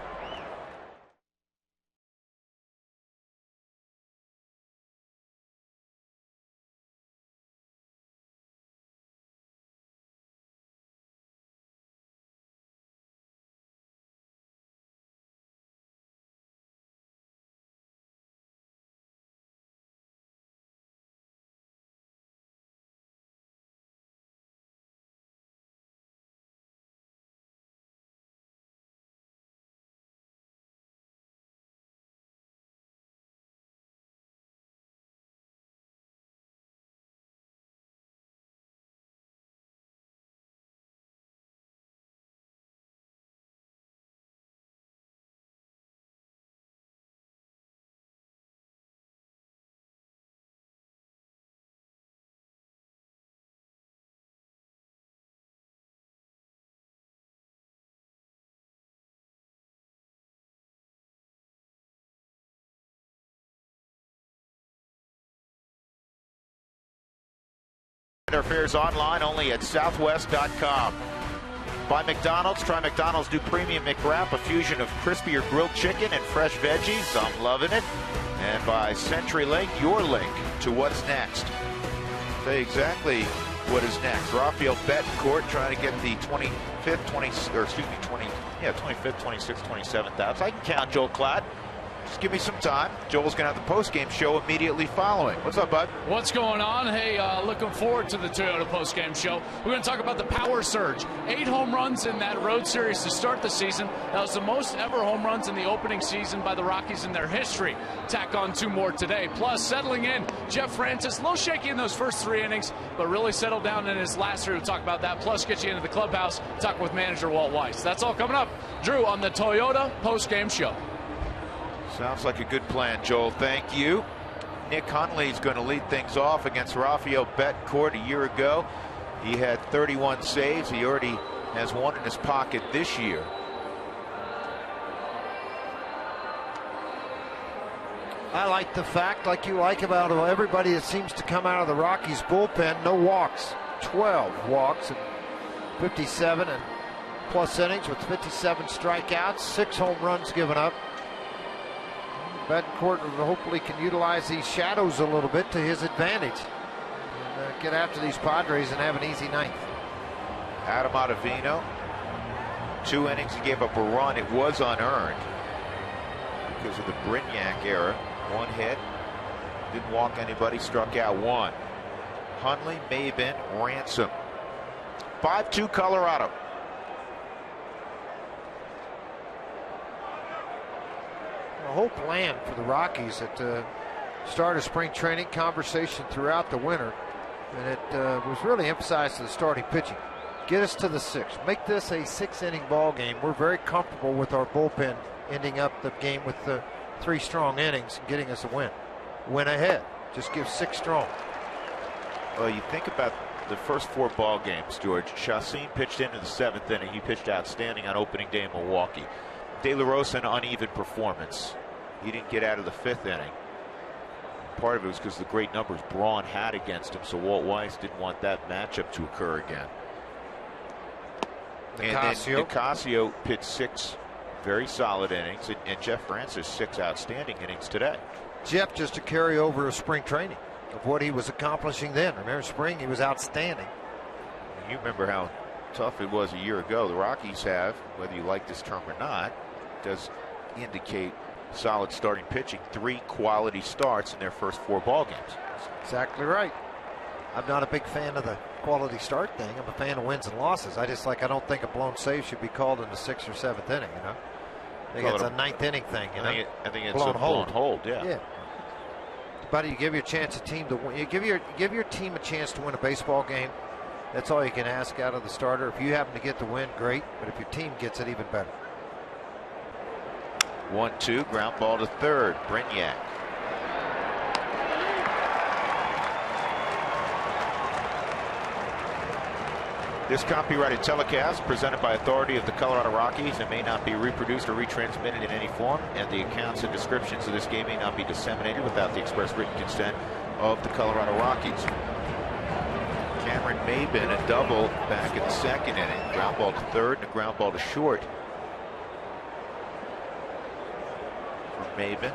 Fares online only at southwest.com. By McDonald's, try McDonald's new premium McWrap, a fusion of crispy or grilled chicken and fresh veggies. I'm loving it. And by CenturyLink, your link to what's next. Say exactly what is next. Rafael Betancourt trying to get the 25th, 26th, 27th outs. I can count Joel Klatt. Just give me some time. Joel's going to have the post-game show immediately following. What's up, bud? What's going on? Hey, looking forward to the Toyota post-game show. We're going to talk about the power surge. 8 home runs in that road series to start the season. That was the most ever home runs in the opening season by the Rockies in their history. Tack on 2 more today. Plus, settling in, Jeff Francis, a little shaky in those first 3 innings, but really settled down in his last 3. We'll talk about that. Plus, get you into the clubhouse, talk with manager Walt Weiss. That's all coming up. Drew on the Toyota post-game show. Sounds like a good plan, Joel. Thank you. Nick Hundley's going to lead things off against Rafael Betancourt a year ago. He had 31 saves. He already has 1 in his pocket this year. I like the fact, like you like, about everybody that seems to come out of the Rockies bullpen. No walks. 12 walks and 57 and plus innings with 57 strikeouts. 6 home runs given up. Betancourt hopefully can utilize these shadows a little bit to his advantage and get after these Padres and have an easy ninth. Adam Ottavino, 2 innings, he gave up a run. It was unearned because of the Brignac era. 1 hit, didn't walk anybody, struck out 1. Hundley, Maben, Ransom. 5-2 Colorado. The whole plan for the Rockies at the start of spring training, conversation throughout the winter, and it was really emphasized to the starting pitching. Get us to the 6th. Make this a 6-inning ball game. We're very comfortable with our bullpen ending up the game with the 3 strong innings and getting us a win. Win ahead. Just give 6 strong. Well, you think about the first 4 ball games, George. Chacin pitched into the 7th inning. He pitched outstanding on opening day in Milwaukee. De La Rosa, an uneven performance. He didn't get out of the 5th inning. Part of it was because the great numbers Braun had against him, so Walt Weiss didn't want that matchup to occur again. Nicasio. And then Nicasio pitched 6 very solid innings, and Jeff Francis 6 outstanding innings today. Jeff, just to carry over of spring training of what he was accomplishing then. Remember, spring he was outstanding. You remember how tough it was a year ago. The Rockies have, whether you like this term or not, does indicate solid starting pitching. 3 quality starts in their first 4 ball games. That's exactly right. I'm not a big fan of the quality start thing. I'm a fan of wins and losses. I don't think a blown save should be called in the 6th or 7th inning, you know. I think it's a 9th inning thing, you know. I think it's blown hold, yeah. But you give your team to win. You give your team a chance to win a baseball game. That's all you can ask out of the starter. If you happen to get the win, great. But if your team gets it, even better. 1-2, ground ball to third. Brignac. This copyrighted telecast presented by authority of the Colorado Rockies and may not be reproduced or retransmitted in any form, and the accounts and descriptions of this game may not be disseminated without the express written consent of the Colorado Rockies. Cameron Maben, a double back in the 2nd inning. Ground ball to third and a ground ball to short from Maben.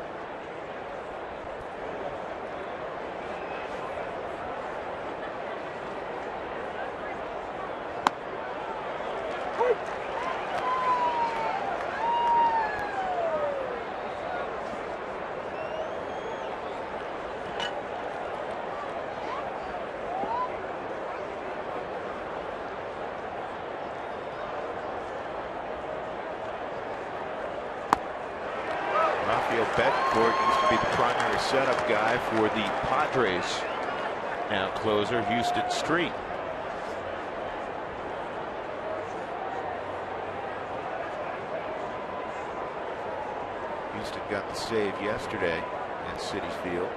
Betancourt used to be the primary setup guy for the Padres. Now closer, Houston Street. Houston got the save yesterday at Citi Field.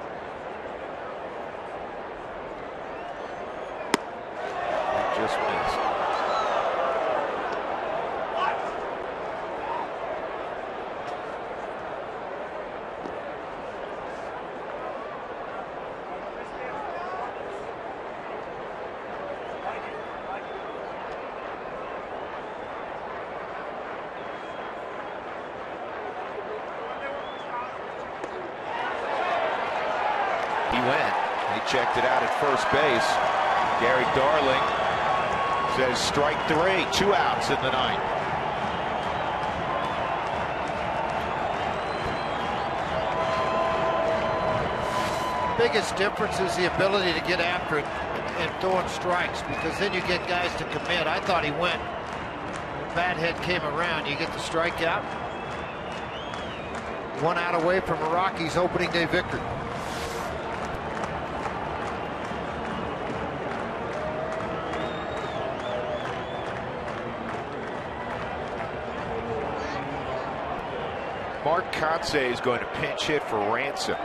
And just missed. Checked it out at first base. Gary Darling says strike 3, 2 outs in the 9th. Biggest difference is the ability to get after it and throwing strikes, because then you get guys to commit. I thought he went. When bat head came around, you get the strikeout. 1 out away from a Rockies opening day victory. Mark Kotsay is going to pinch hit for Ransom.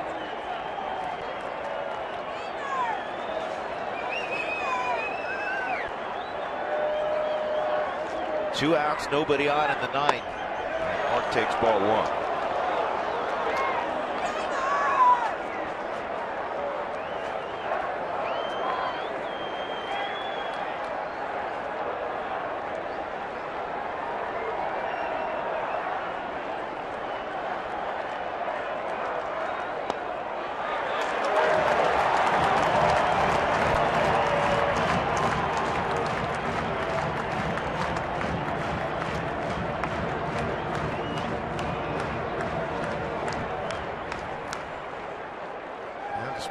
Two outs, nobody on in the 9th. And Mark takes ball 1.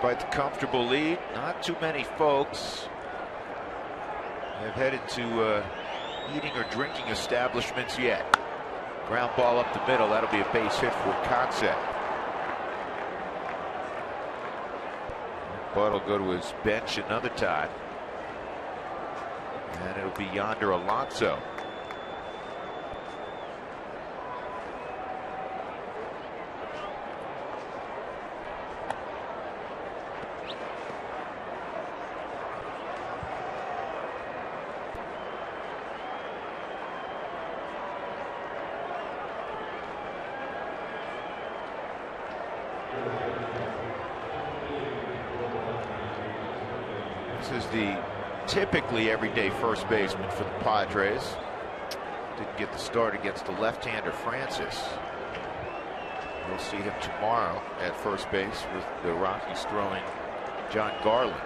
Despite the comfortable lead, not too many folks have headed to eating or drinking establishments yet. Ground ball up the middle. That'll be a base hit for Kotsay. Bud will go to his bench another time. And it'll be Yonder Alonso. This is the typically everyday first baseman for the Padres. Didn't get the start against the left-hander Francis. We'll see him tomorrow at first base with the Rockies throwing John Garland.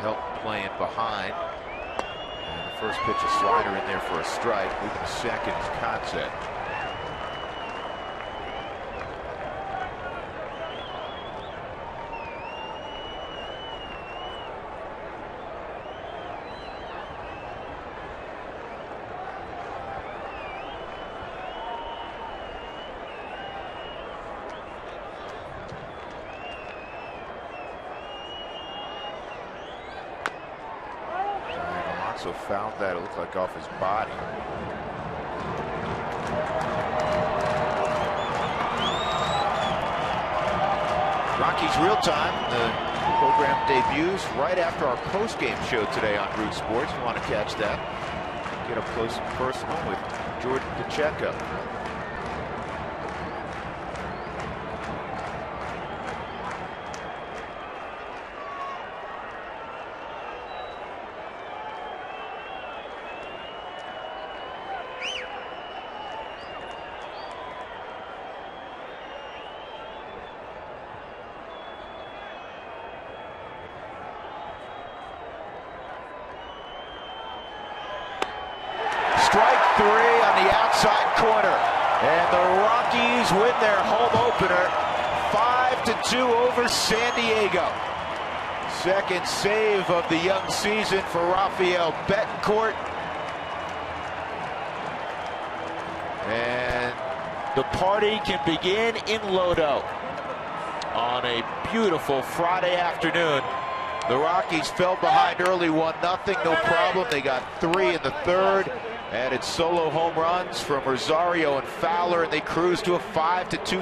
Help playing behind. And the first pitch, a slider in there for a strike. Moving to second is Kotsay. Also fouled that, it looked like off his body. Rockies Real Time, the program debuts right after our post-game show today on Root Sports. You want to catch that, get up close and personal with Jordan Pacheco. Strike three on the outside corner, and the Rockies win their home opener 5-2 over San Diego. Second save of the young season for Rafael Betancourt. And the party can begin in Lodo on a beautiful Friday afternoon. The Rockies fell behind early 1-0, no problem. They got 3 in the third. Added solo home runs from Rosario and Fowler, and they cruised to a 5-2